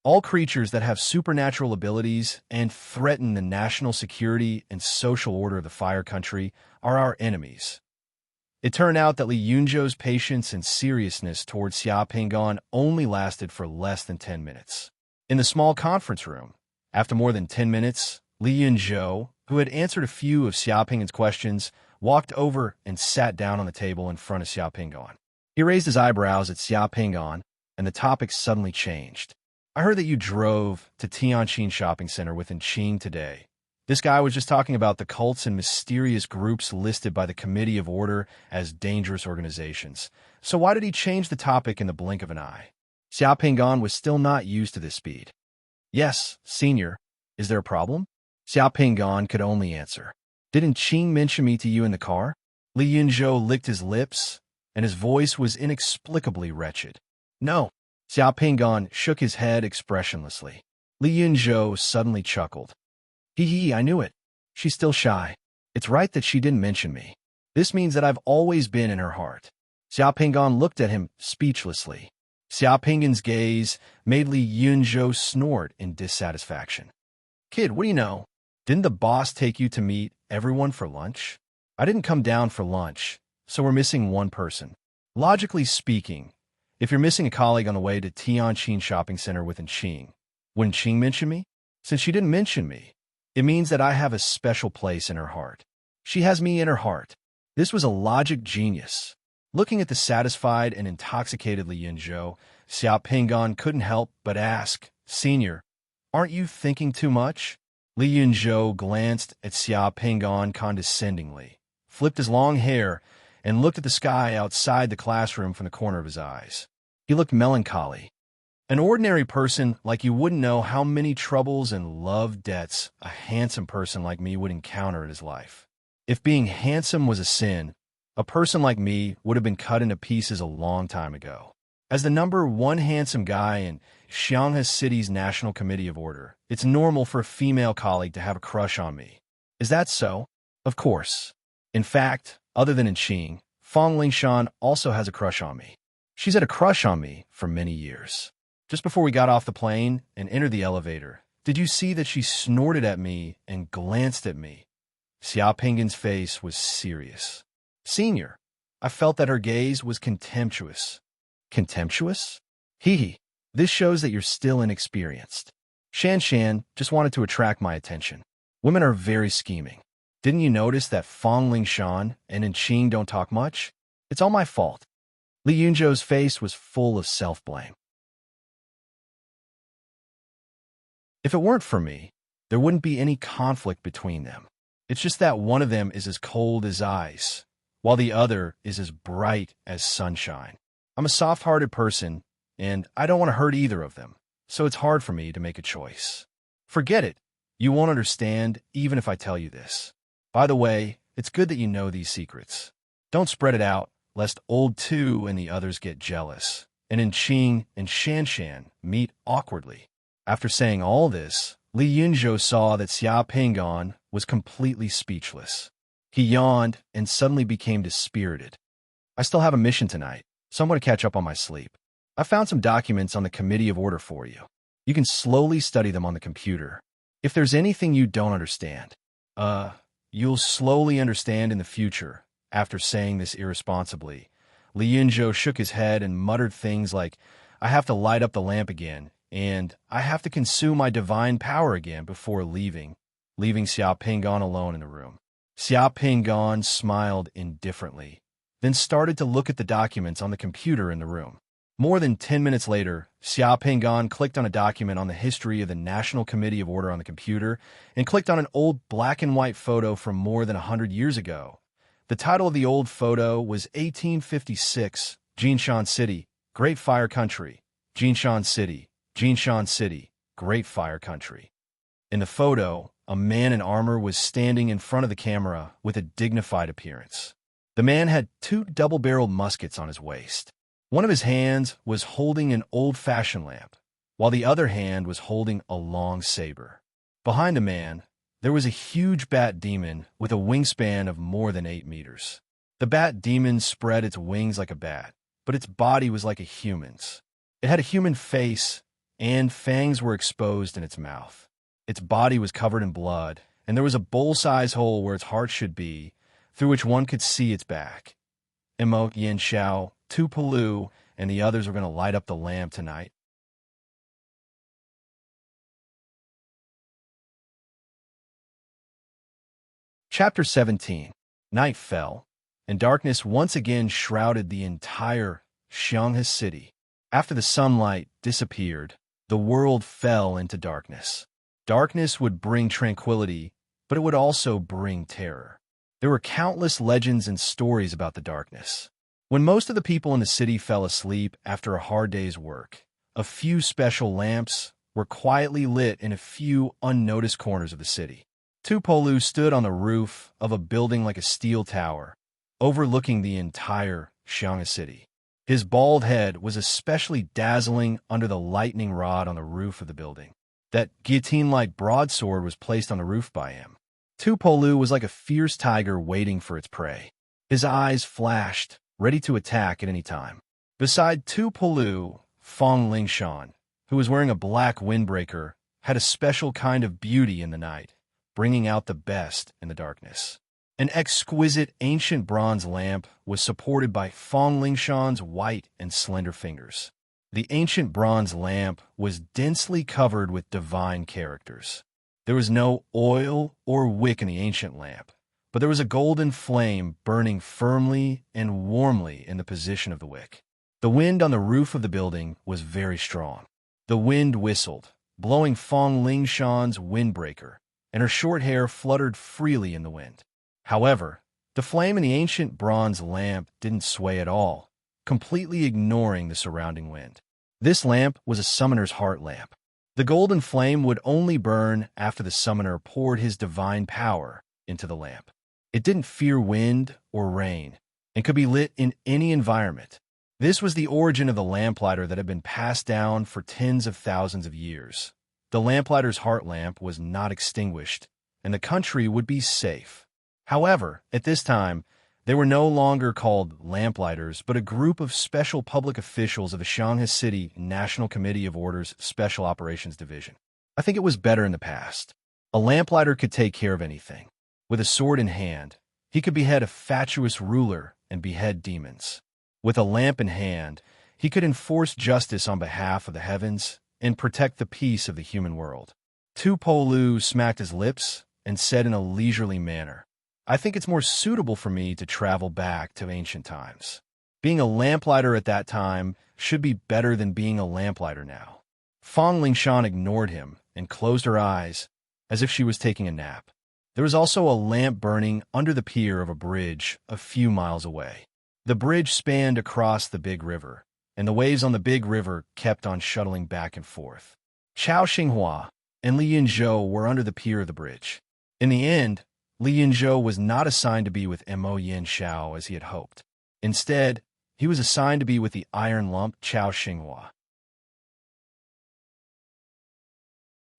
All creatures that have supernatural abilities and threaten the national security and social order of the Fire Country are our enemies. It turned out that Li Yunzhou's patience and seriousness towards Xia Pingan only lasted for less than 10 minutes. In the small conference room, after more than 10 minutes, Li Yunzhou, who had answered a few of Xia Pingan's questions, walked over and sat down on the table in front of Xia Pingan. He raised his eyebrows at Xia Pingan, and the topic suddenly changed. I heard that you drove to Tianqin Shopping Center with Qing today. This guy was just talking about the cults and mysterious groups listed by the Committee of Order as dangerous organizations. So why did he change the topic in the blink of an eye? Xia Pingan was still not used to this speed. Yes, Senior. Is there a problem? Xia Pingan could only answer. Didn't Qing mention me to you in the car? Li Yunzhou licked his lips, and his voice was inexplicably wretched. No. Xia Pingan shook his head expressionlessly. Li Yunzhou suddenly chuckled. Hee, I knew it. She's still shy. It's right that she didn't mention me. This means that I've always been in her heart. Xia Pingan looked at him speechlessly. Xia Pingan's gaze made Li Yunzhou snort in dissatisfaction. Kid, what do you know? Didn't the boss take you to meet everyone for lunch? I didn't come down for lunch, so we're missing one person. Logically speaking, if you're missing a colleague on the way to Tianqin Shopping Center with Qing, wouldn't Qing mention me? Since she didn't mention me, it means that I have a special place in her heart. She has me in her heart. This was a logic genius. Looking at the satisfied and intoxicated Li Yunzhou, Xia Pingan couldn't help but ask, Senior, aren't you thinking too much? Li Yunzhou glanced at Xia Pingan condescendingly, flipped his long hair, and looked at the sky outside the classroom from the corner of his eyes. He looked melancholy. An ordinary person like you wouldn't know how many troubles and love debts a handsome person like me would encounter in his life. If being handsome was a sin, a person like me would have been cut into pieces a long time ago. As the number one handsome guy in Shanghai City's National Committee of Order, it's normal for a female colleague to have a crush on me. Is that so? Of course. In fact, other than in Qing, Fang Lingshan also has a crush on me. She's had a crush on me for many years. Just before we got off the plane and entered the elevator, did you see that she snorted at me and glanced at me? Xia Pingan's face was serious. Senior, I felt that her gaze was contemptuous. Contemptuous? Hee. This shows that you're still inexperienced. Shan just wanted to attract my attention. Women are very scheming. Didn't you notice that Fang Lingshan and Qing don't talk much? It's all my fault. Li Yunzhou's face was full of self-blame. If it weren't for me, there wouldn't be any conflict between them. It's just that one of them is as cold as ice, while the other is as bright as sunshine. I'm a soft-hearted person, and I don't want to hurt either of them, so it's hard for me to make a choice. Forget it. You won't understand even if I tell you this. By the way, it's good that you know these secrets. Don't spread it out, lest old two and the others get jealous, and Qing and Shan meet awkwardly. After saying all this, Li Yunzhou saw that Xia Pingan was completely speechless. He yawned and suddenly became dispirited. I still have a mission tonight, so I'm going to catch up on my sleep. I found some documents on the Committee of Order for you. You can slowly study them on the computer. If there's anything you don't understand, you'll slowly understand in the future. After saying this irresponsibly, Li Yunzhou shook his head and muttered things like, I have to light up the lamp again, and I have to consume my divine power again before leaving Xia Pingan alone in the room. Xia Pingan smiled indifferently, then started to look at the documents on the computer in the room. More than 10 minutes later, Xia Pingan clicked on a document on the history of the National Committee of Order on the computer and clicked on an old black and white photo from more than 100 years ago. The title of the old photo was 1856, Jinshan City, Great Fire Country. Jinshan City, Great Fire Country. In the photo, a man in armor was standing in front of the camera with a dignified appearance. The man had two double-barreled muskets on his waist. One of his hands was holding an old-fashioned lamp, while the other hand was holding a long saber. Behind the man, there was a huge bat demon with a wingspan of more than 8 meters. The bat demon spread its wings like a bat, but its body was like a human's. It had a human face and fangs were exposed in its mouth. Its body was covered in blood, and there was a bowl-sized hole where its heart should be, through which one could see its back. Emo, Yin Xiao, Tu Palu, and the others were going to light up the lamp tonight. Chapter 17. Night fell, and darkness once again shrouded the entire Xianghe city. After the sunlight disappeared, the world fell into darkness. Darkness would bring tranquility, but it would also bring terror. There were countless legends and stories about the darkness. When most of the people in the city fell asleep after a hard day's work, a few special lamps were quietly lit in a few unnoticed corners of the city. Tupolu stood on the roof of a building like a steel tower, overlooking the entire Xianghe city. His bald head was especially dazzling under the lightning rod on the roof of the building. That guillotine-like broadsword was placed on the roof by him. Tupolu was like a fierce tiger waiting for its prey. His eyes flashed, ready to attack at any time. Beside Tupolu, Fong Lingshan, who was wearing a black windbreaker, had a special kind of beauty in the night, bringing out the best in the darkness. An exquisite ancient bronze lamp was supported by Fong Lingshan's white and slender fingers. The ancient bronze lamp was densely covered with divine characters. There was no oil or wick in the ancient lamp, but there was a golden flame burning firmly and warmly in the position of the wick. The wind on the roof of the building was very strong. The wind whistled, blowing Fong Lingshan's windbreaker, and her short hair fluttered freely in the wind. However, the flame in the ancient bronze lamp didn't sway at all, completely ignoring the surrounding wind. This lamp was a summoner's heart lamp. The golden flame would only burn after the summoner poured his divine power into the lamp. It didn't fear wind or rain and could be lit in any environment. This was the origin of the lamplighter that had been passed down for tens of thousands of years. The lamplighter's heart lamp was not extinguished, and the country would be safe. However, at this time, they were no longer called lamplighters, but a group of special public officials of the Xianghe City National Committee of Order's Special Operations Division. I think it was better in the past. A lamplighter could take care of anything. With a sword in hand, he could behead a fatuous ruler and behead demons. With a lamp in hand, he could enforce justice on behalf of the heavens and protect the peace of the human world. Tupolu smacked his lips and said in a leisurely manner, "I think it's more suitable for me to travel back to ancient times. Being a lamplighter at that time should be better than being a lamplighter now." Fong Lingshan ignored him and closed her eyes as if she was taking a nap. There was also a lamp burning under the pier of a bridge a few miles away. The bridge spanned across the big river, and the waves on the big river kept on shuttling back and forth. Chao Xinghua and Li Yinzhou were under the pier of the bridge. In the end, Li Yinzhou was not assigned to be with Mo Yin Xiao as he had hoped. Instead, he was assigned to be with the iron lump Chao Xinghua.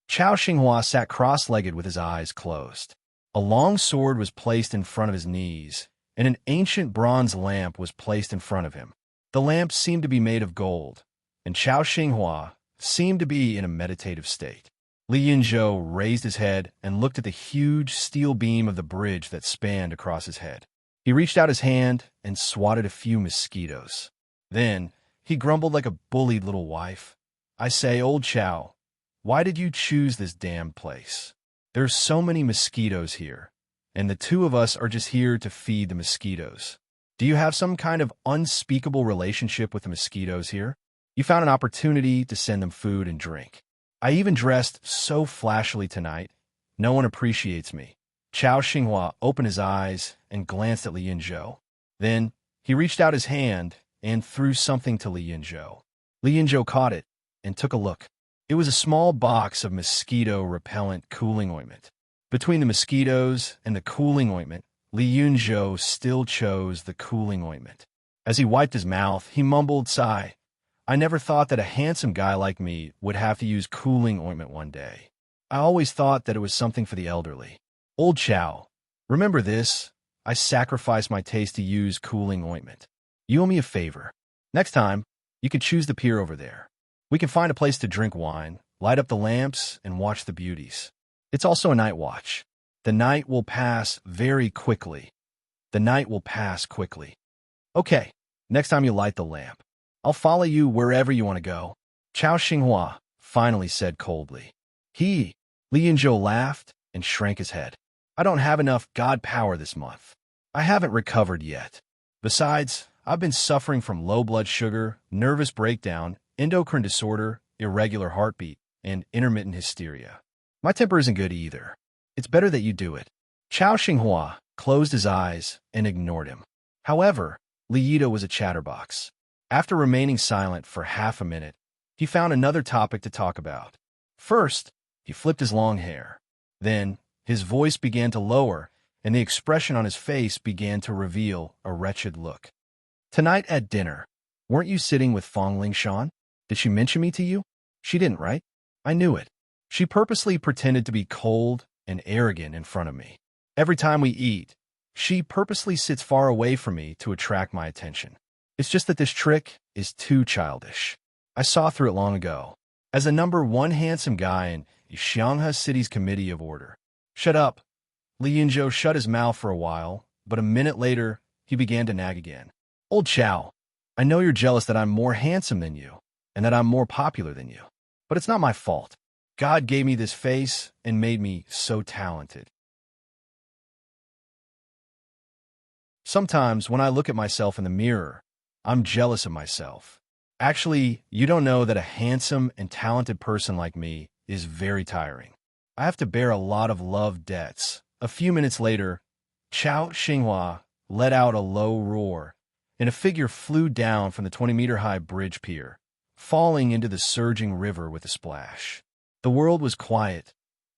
Chao Xinghua sat cross-legged with his eyes closed. A long sword was placed in front of his knees, and an ancient bronze lamp was placed in front of him. The lamp seemed to be made of gold, and Chao Xinghua seemed to be in a meditative state. Li Yinzhou raised his head and looked at the huge steel beam of the bridge that spanned across his head. He reached out his hand and swatted a few mosquitoes. Then, he grumbled like a bullied little wife. "I say, old Chao, why did you choose this damned place? There's so many mosquitoes here, and the two of us are just here to feed the mosquitoes. Do you have some kind of unspeakable relationship with the mosquitoes here? You found an opportunity to send them food and drink. I even dressed so flashily tonight. No one appreciates me." Chao Xinghua opened his eyes and glanced at Li Yinzhou. Then, he reached out his hand and threw something to Li Yinzhou. Li Yinzhou caught it and took a look. It was a small box of mosquito-repellent cooling ointment. Between the mosquitoes and the cooling ointment, Li Yinzhou still chose the cooling ointment. As he wiped his mouth, he mumbled, "Sigh. I never thought that a handsome guy like me would have to use cooling ointment one day. I always thought that it was something for the elderly. Old Chao, remember this. I sacrificed my taste to use cooling ointment. You owe me a favor. Next time, you can choose the pier over there. We can find a place to drink wine, light up the lamps, and watch the beauties. It's also a night watch. The night will pass very quickly. The night will pass quickly. Okay, next time you light the lamp, I'll follow you wherever you want to go. Chao Xinghua finally said coldly. Li Yinzhou laughed and shrank his head. I don't have enough god power this month. I haven't recovered yet. Besides, I've been suffering from low blood sugar, nervous breakdown, endocrine disorder, irregular heartbeat, and intermittent hysteria. My temper isn't good either. It's better that you do it. Chao Xinghua closed his eyes and ignored him. However, Li Yida was a chatterbox. After remaining silent for half a minute, he found another topic to talk about. First, he flipped his long hair. Then, his voice began to lower, and the expression on his face began to reveal a wretched look. Tonight at dinner, weren't you sitting with Fong Lingshan? Did she mention me to you? She didn't, right? I knew it. She purposely pretended to be cold and arrogant in front of me. Every time we eat, she purposely sits far away from me to attract my attention. It's just that this trick is too childish. I saw through it long ago. As the number one handsome guy in Xianghe City's Committee of Order. Shut up. Li Yinzhou shut his mouth for a while, but a minute later, he began to nag again. Old Chao, I know you're jealous that I'm more handsome than you, and that I'm more popular than you. But it's not my fault. God gave me this face and made me so talented. Sometimes when I look at myself in the mirror, I'm jealous of myself. Actually, you don't know that a handsome and talented person like me is very tiring. I have to bear a lot of love debts. A few minutes later, Chao Xinghua let out a low roar, and a figure flew down from the 20-meter-high bridge pier, falling into the surging river with a splash. The world was quiet.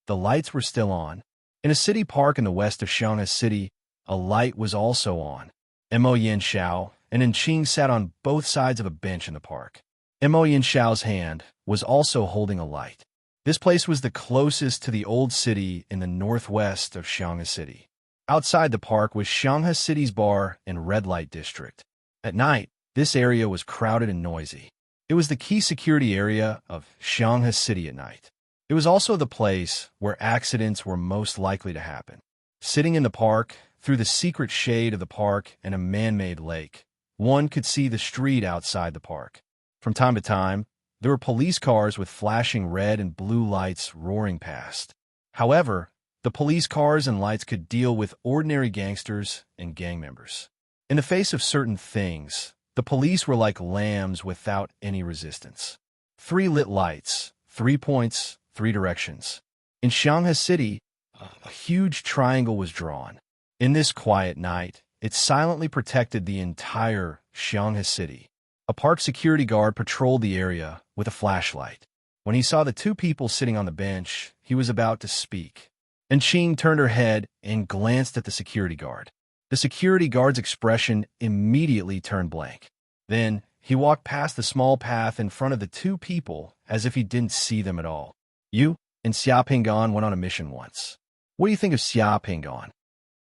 The lights were still on. In a city park in the west of Xianghe City, a light was also on. Mo Yanxiao and Enqing sat on both sides of a bench in the park. Mo Yanxiao's hand was also holding a light. This place was the closest to the old city in the northwest of Xianghe City. Outside the park was Xianghe City's bar and red light district. At night, this area was crowded and noisy. It was the key security area of Xianghe City at night. It was also the place where accidents were most likely to happen. Sitting in the park, through the secret shade of the park and a man-made lake, one could see the street outside the park. From time to time, there were police cars with flashing red and blue lights roaring past. However, the police cars and lights could deal with ordinary gangsters and gang members. In the face of certain things, the police were like lambs without any resistance. 3 lit lights, 3 points, 3 directions. In Xianghe City, a huge triangle was drawn. In this quiet night, it silently protected the entire Xianghe City. A park security guard patrolled the area with a flashlight. When he saw the 2 people sitting on the bench, he was about to speak. Enqing turned her head and glanced at the security guard. The security guard's expression immediately turned blank. Then, he walked past the small path in front of the 2 people as if he didn't see them at all. You and Xia Pinggan went on a mission once. What do you think of Xia Pinggan?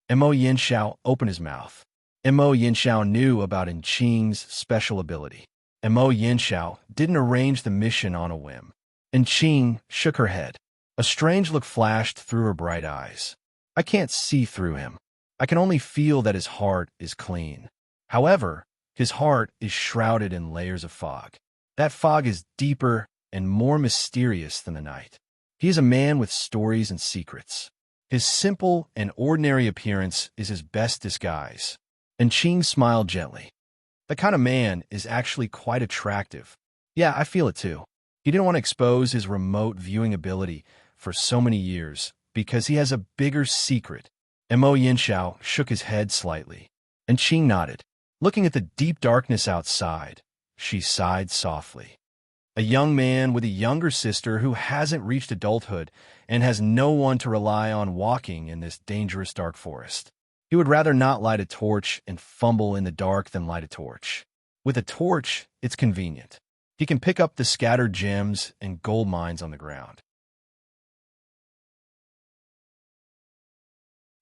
Mo Yanxiao opened his mouth. Mo Yanxiao knew about Enqing's special ability. Mo Yanxiao didn't arrange the mission on a whim. Enqing shook her head. A strange look flashed through her bright eyes. I can't see through him. I can only feel that his heart is clean. However, his heart is shrouded in layers of fog. That fog is deeper and more mysterious than the night. He is a man with stories and secrets. His simple and ordinary appearance is his best disguise. Enqing smiled gently. The kind of man is actually quite attractive. Yeah, I feel it too. He didn't want to expose his remote viewing ability for so many years because he has a bigger secret. Mo Yanxiao shook his head slightly. Enqing nodded. Looking at the deep darkness outside, she sighed softly. A young man with a younger sister who hasn't reached adulthood and has no one to rely on walking in this dangerous dark forest. He would rather not light a torch and fumble in the dark than light a torch. With a torch, it's convenient. He can pick up the scattered gems and gold mines on the ground.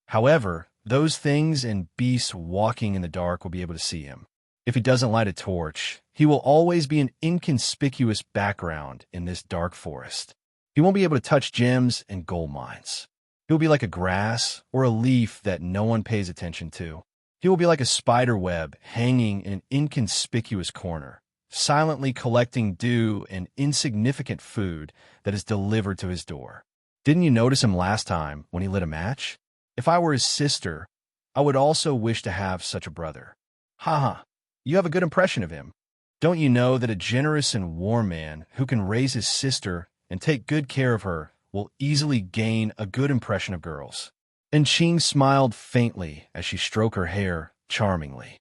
However, those things and beasts walking in the dark will be able to see him. If he doesn't light a torch, he will always be an inconspicuous background in this dark forest. He won't be able to touch gems and gold mines. He will be like a grass or a leaf that no one pays attention to. He will be like a spider web hanging in an inconspicuous corner, silently collecting dew and insignificant food that is delivered to his door. Didn't you notice him last time when he lit a match? If I were his sister, I would also wish to have such a brother. Haha, you have a good impression of him. Don't you know that a generous and warm man who can raise his sister and take good care of her will easily gain a good impression of girls? And Ching smiled faintly as she stroked her hair charmingly.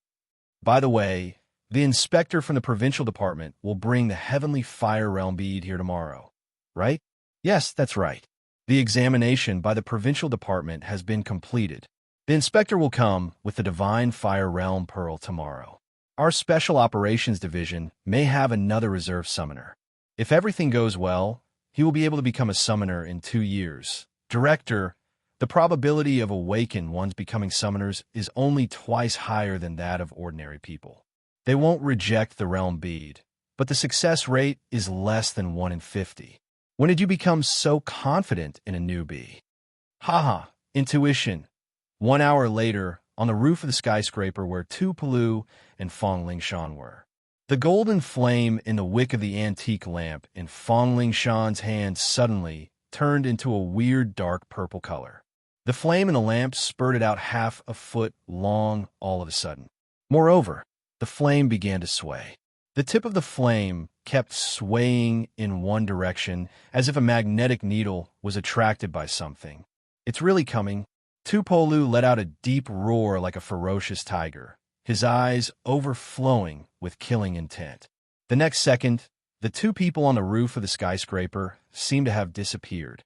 By the way, the inspector from the provincial department will bring the heavenly fire realm bead here tomorrow, right? Yes, that's right. The examination by the provincial department has been completed. The inspector will come with the divine fire realm pearl tomorrow. Our special operations division may have another reserve summoner. If everything goes well, he will be able to become a summoner in 2 years. Director, the probability of awakened ones becoming summoners is only twice higher than that of ordinary people. They won't reject the realm bead, but the success rate is less than 1 in 50. When did you become so confident in a newbie? Haha, intuition. 1 hour later, on the roof of the skyscraper where Tu Palu and Fong Lingshan were. The golden flame in the wick of the antique lamp in Fong Lingshan's hand suddenly turned into a weird dark purple color. The flame in the lamp spurted out half a foot long all of a sudden. Moreover, the flame began to sway. The tip of the flame kept swaying in one direction as if a magnetic needle was attracted by something. It's really coming. Tupolu let out a deep roar like a ferocious tiger, his eyes overflowing with killing intent. The next second, the 2 people on the roof of the skyscraper seemed to have disappeared.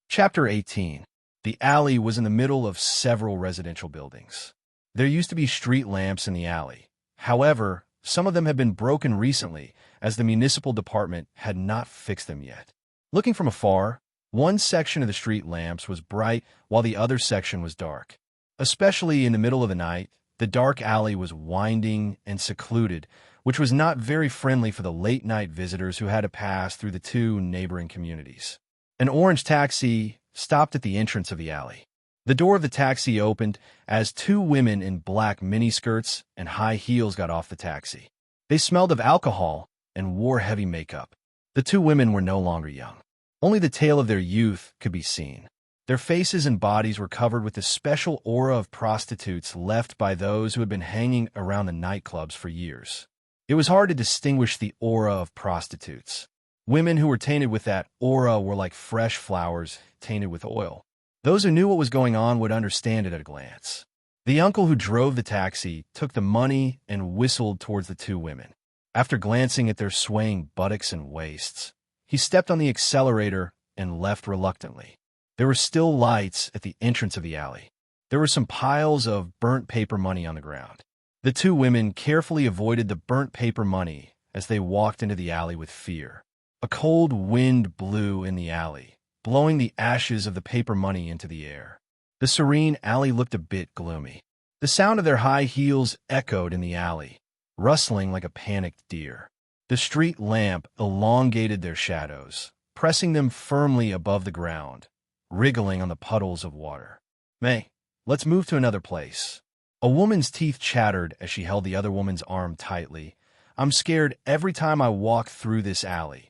Chapter 18. The alley was in the middle of several residential buildings. There used to be street lamps in the alley. However, some of them had been broken recently, as the municipal department had not fixed them yet. Looking from afar, one section of the street lamps was bright while the other section was dark. Especially in the middle of the night, the dark alley was winding and secluded, which was not very friendly for the late-night visitors who had to pass through the 2 neighboring communities. An orange taxi stopped at the entrance of the alley. The door of the taxi opened as 2 women in black miniskirts and high heels got off the taxi. They smelled of alcohol and wore heavy makeup. The 2 women were no longer young. Only the tail of their youth could be seen. Their faces and bodies were covered with the special aura of prostitutes left by those who had been hanging around the nightclubs for years. It was hard to distinguish the aura of prostitutes. Women who were tainted with that aura were like fresh flowers tainted with oil. Those who knew what was going on would understand it at a glance. The uncle who drove the taxi took the money and whistled towards the 2 women. After glancing at their swaying buttocks and waists, he stepped on the accelerator and left reluctantly. There were still lights at the entrance of the alley. There were some piles of burnt paper money on the ground. The 2 women carefully avoided the burnt paper money as they walked into the alley with fear. A cold wind blew in the alley, blowing the ashes of the paper money into the air. The serene alley looked a bit gloomy. The sound of their high heels echoed in the alley, rustling like a panicked deer. The street lamp elongated their shadows, pressing them firmly above the ground, wriggling on the puddles of water. May, let's move to another place. A woman's teeth chattered as she held the other woman's arm tightly. I'm scared every time I walk through this alley.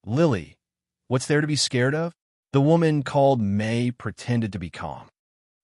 Lily, what's there to be scared of? The woman called May pretended to be calm.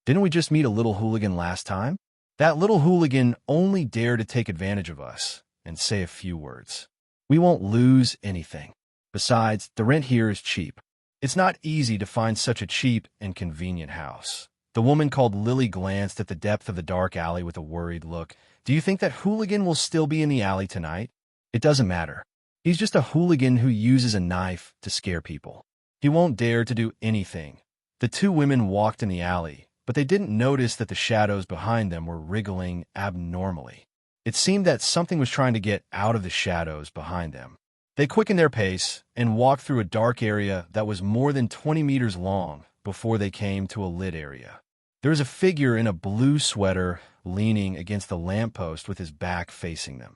Didn't we just meet a little hooligan last time? That little hooligan only dared to take advantage of us and say a few words. We won't lose anything. Besides, the rent here is cheap. It's not easy to find such a cheap and convenient house. The woman called Lily glanced at the depth of the dark alley with a worried look. Do you think that hooligan will still be in the alley tonight? It doesn't matter. He's just a hooligan who uses a knife to scare people. He won't dare to do anything. The 2 women walked in the alley, but they didn't notice that the shadows behind them were wriggling abnormally. It seemed that something was trying to get out of the shadows behind them. They quickened their pace and walked through a dark area that was more than 20 meters long, before they came to a lit area. There was a figure in a blue sweater leaning against the lamppost with his back facing them.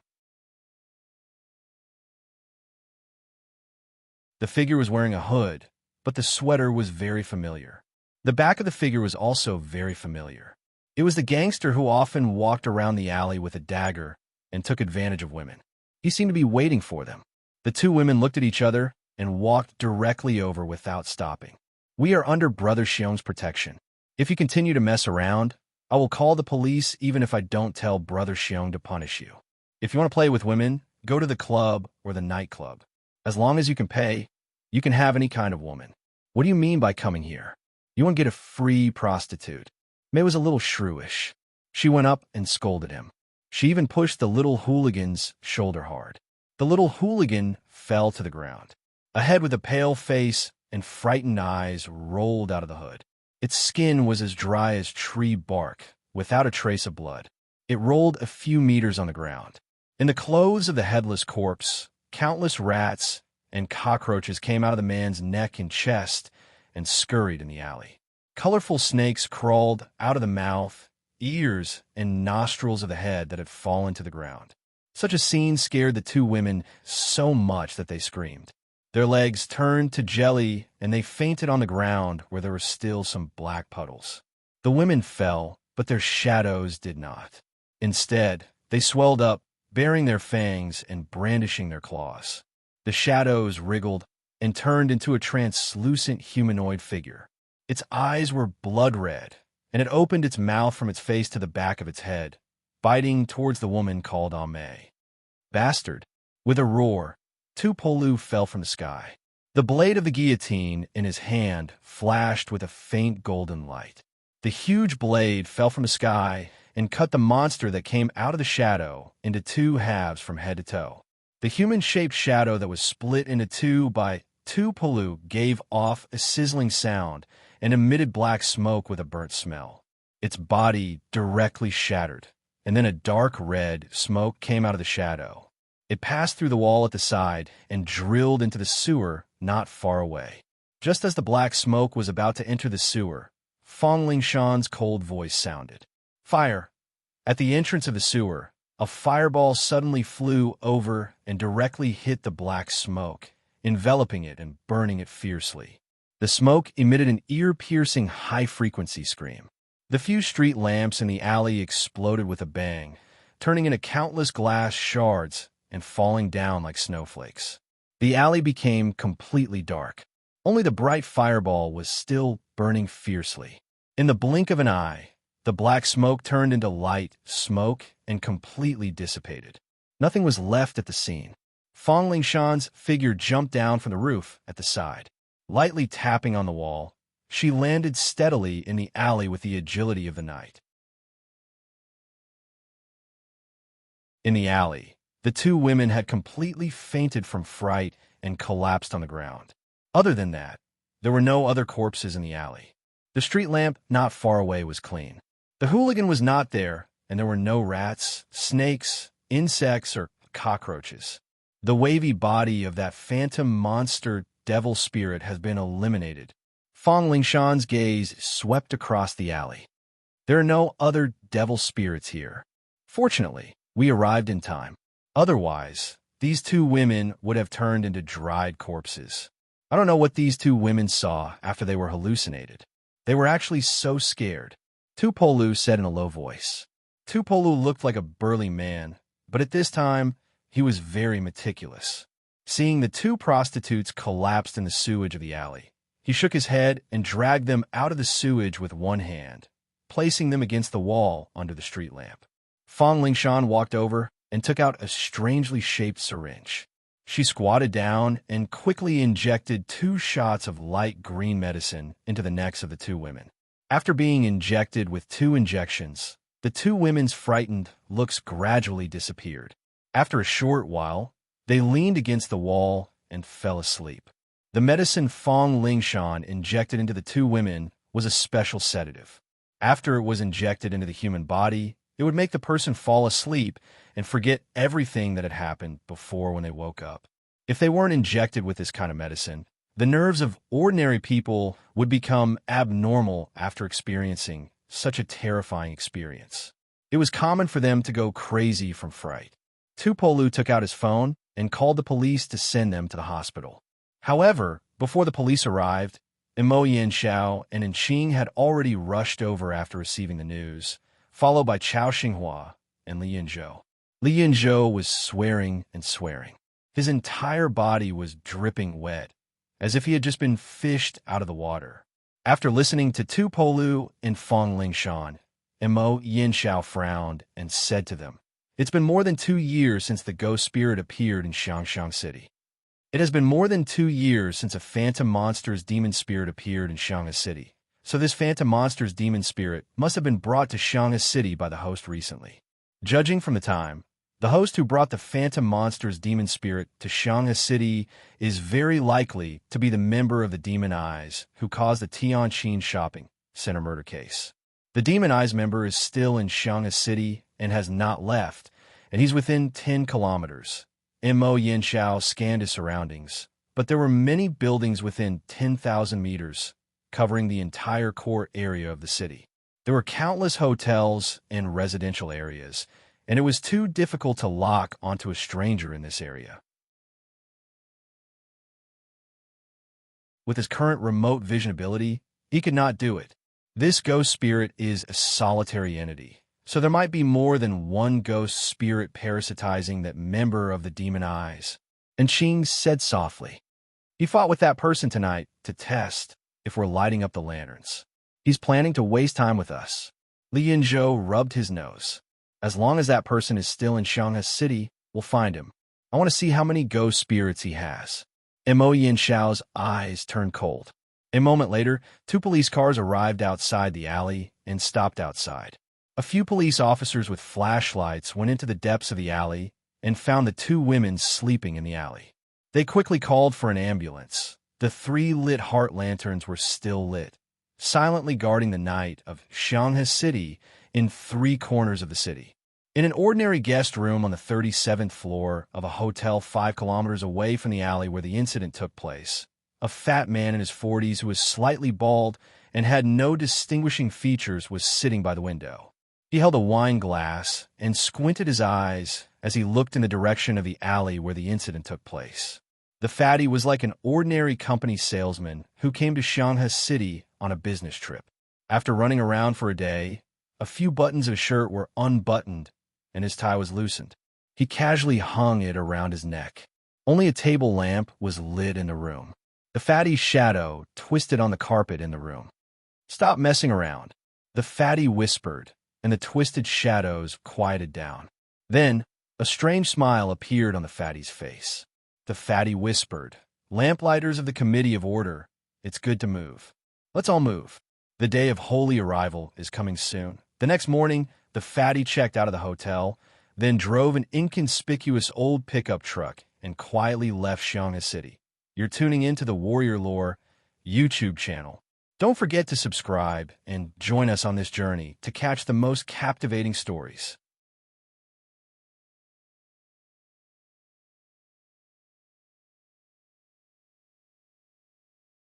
The figure was wearing a hood, but the sweater was very familiar. The back of the figure was also very familiar. It was the gangster who often walked around the alley with a dagger and took advantage of women. He seemed to be waiting for them. The two women looked at each other and walked directly over without stopping. "We are under Brother Xiong's protection. If you continue to mess around, I will call the police even if I don't tell Brother Xiong to punish you. If you want to play with women, go to the club or the nightclub. As long as you can pay, you can have any kind of woman." "What do you mean by coming here? You want to get a free prostitute?" May was a little shrewish. She went up and scolded him. She even pushed the little hooligan's shoulder hard. The little hooligan fell to the ground. A head with a pale face and frightened eyes rolled out of the hood. Its skin was as dry as tree bark, without a trace of blood. It rolled a few meters on the ground. In the clothes of the headless corpse, countless rats and cockroaches came out of the man's neck and chest and scurried in the alley. Colorful snakes crawled out of the mouth, ears, and nostrils of the head that had fallen to the ground. Such a scene scared the two women so much that they screamed. Their legs turned to jelly, and they fainted on the ground where there were still some black puddles. The women fell, but their shadows did not. Instead, they swelled up, baring their fangs and brandishing their claws. The shadows wriggled and turned into a translucent humanoid figure. Its eyes were blood red, and it opened its mouth from its face to the back of its head, biting towards the woman called Ame. "Bastard!" With a roar, Tupolu fell from the sky. The blade of the guillotine in his hand flashed with a faint golden light. The huge blade fell from the sky and cut the monster that came out of the shadow into two halves from head to toe. The human-shaped shadow that was split into two by Tupolu gave off a sizzling sound and emitted black smoke with a burnt smell. Its body directly shattered, and then a dark red smoke came out of the shadow. It passed through the wall at the side and drilled into the sewer not far away. Just as the black smoke was about to enter the sewer, Fong Lingshan's cold voice sounded. "Fire!" At the entrance of the sewer, a fireball suddenly flew over and directly hit the black smoke, enveloping it and burning it fiercely. The smoke emitted an ear-piercing high-frequency scream. The few street lamps in the alley exploded with a bang, turning into countless glass shards and falling down like snowflakes. The alley became completely dark. Only the bright fireball was still burning fiercely. In the blink of an eye, the black smoke turned into light smoke and completely dissipated. Nothing was left at the scene. Fong Lingshan's figure jumped down from the roof at the side. Lightly tapping on the wall, she landed steadily in the alley with the agility of the night. In the alley, the two women had completely fainted from fright and collapsed on the ground. Other than that, there were no other corpses in the alley. The street lamp not far away was clean. The hooligan was not there, and there were no rats, snakes, insects, or cockroaches. The wavy body of that phantom monster devil spirit has been eliminated. Fong Lingshan's gaze swept across the alley. There are no other devil spirits here. Fortunately, we arrived in time. Otherwise, these two women would have turned into dried corpses. I don't know what these two women saw after they were hallucinated. They were actually so scared. Tupolu said in a low voice. Tupolu looked like a burly man, but at this time, he was very meticulous. Seeing the two prostitutes collapsed in the sewage of the alley, he shook his head and dragged them out of the sewage with one hand, placing them against the wall under the street lamp. Fong Lingshan walked over and took out a strangely shaped syringe. She squatted down and quickly injected 2 shots of light green medicine into the necks of the two women. After being injected with 2 injections, the two women's frightened looks gradually disappeared. After a short while, they leaned against the wall and fell asleep. The medicine Fong Lingshan injected into the two women was a special sedative. After it was injected into the human body, it would make the person fall asleep and forget everything that had happened before when they woke up. If they weren't injected with this kind of medicine, the nerves of ordinary people would become abnormal after experiencing such a terrifying experience. It was common for them to go crazy from fright. Tupolu took out his phone and called the police to send them to the hospital. However, before the police arrived, Imo Yanxiao and Enqing had already rushed over after receiving the news, followed by Chao Xinghua and Li Yinzhou. Li Yinzhou was swearing and swearing. His entire body was dripping wet, as if he had just been fished out of the water. After listening to Tupolu and Feng Lingshan, Imo Yanxiao frowned and said to them, "It's been more than 2 years since the ghost spirit appeared in Xiangxiang City. It has been more than 2 years since a phantom monster's demon spirit appeared in Xianghe City, so this phantom monster's demon spirit must have been brought to Xianghe City by the host recently. Judging from the time, the host who brought the phantom monster's demon spirit to Xianghe City is very likely to be the member of the Demon Eyes who caused the Tianqin shopping center murder case. The Demon Eyes member is still in Xianghe City and has not left, and he's within 10 kilometers. Imo Yanxiao scanned his surroundings, but there were many buildings within 10,000 meters, covering the entire core area of the city. There were countless hotels and residential areas, and it was too difficult to lock onto a stranger in this area. With his current remote vision ability, he could not do it. This ghost spirit is a solitary entity, so there might be more than one ghost spirit parasitizing that member of the Demon Eyes. And Qing said softly, "He fought with that person tonight to test if we're lighting up the lanterns. He's planning to waste time with us." Li Yinzhou rubbed his nose. "As long as that person is still in Xianghe City, we'll find him. I want to see how many ghost spirits he has." Imo Yanxiao's eyes turned cold. A moment later, 2 police cars arrived outside the alley and stopped outside. A few police officers with flashlights went into the depths of the alley and found the 2 women sleeping in the alley. They quickly called for an ambulance. The 3 lit heart lanterns were still lit, silently guarding the night of Xianghe City in 3 corners of the city. In an ordinary guest room on the 37th floor of a hotel 5 kilometers away from the alley where the incident took place, a fat man in his 40s who was slightly bald and had no distinguishing features was sitting by the window. He held a wine glass and squinted his eyes as he looked in the direction of the alley where the incident took place. The fatty was like an ordinary company salesman who came to Xianghe City on a business trip. After running around for a day, a few buttons of his shirt were unbuttoned and his tie was loosened. He casually hung it around his neck. Only a table lamp was lit in the room. The fatty's shadow twisted on the carpet in the room. "Stop messing around," the fatty whispered, and the twisted shadows quieted down. Then, a strange smile appeared on the fatty's face. The fatty whispered, "Lamplighters of the Committee of Order, it's good to move. Let's all move. The day of holy arrival is coming soon." The next morning, the fatty checked out of the hotel, then drove an inconspicuous old pickup truck and quietly left Xianghe City. You're tuning into the Warrior Lore YouTube channel. Don't forget to subscribe and join us on this journey to catch the most captivating stories.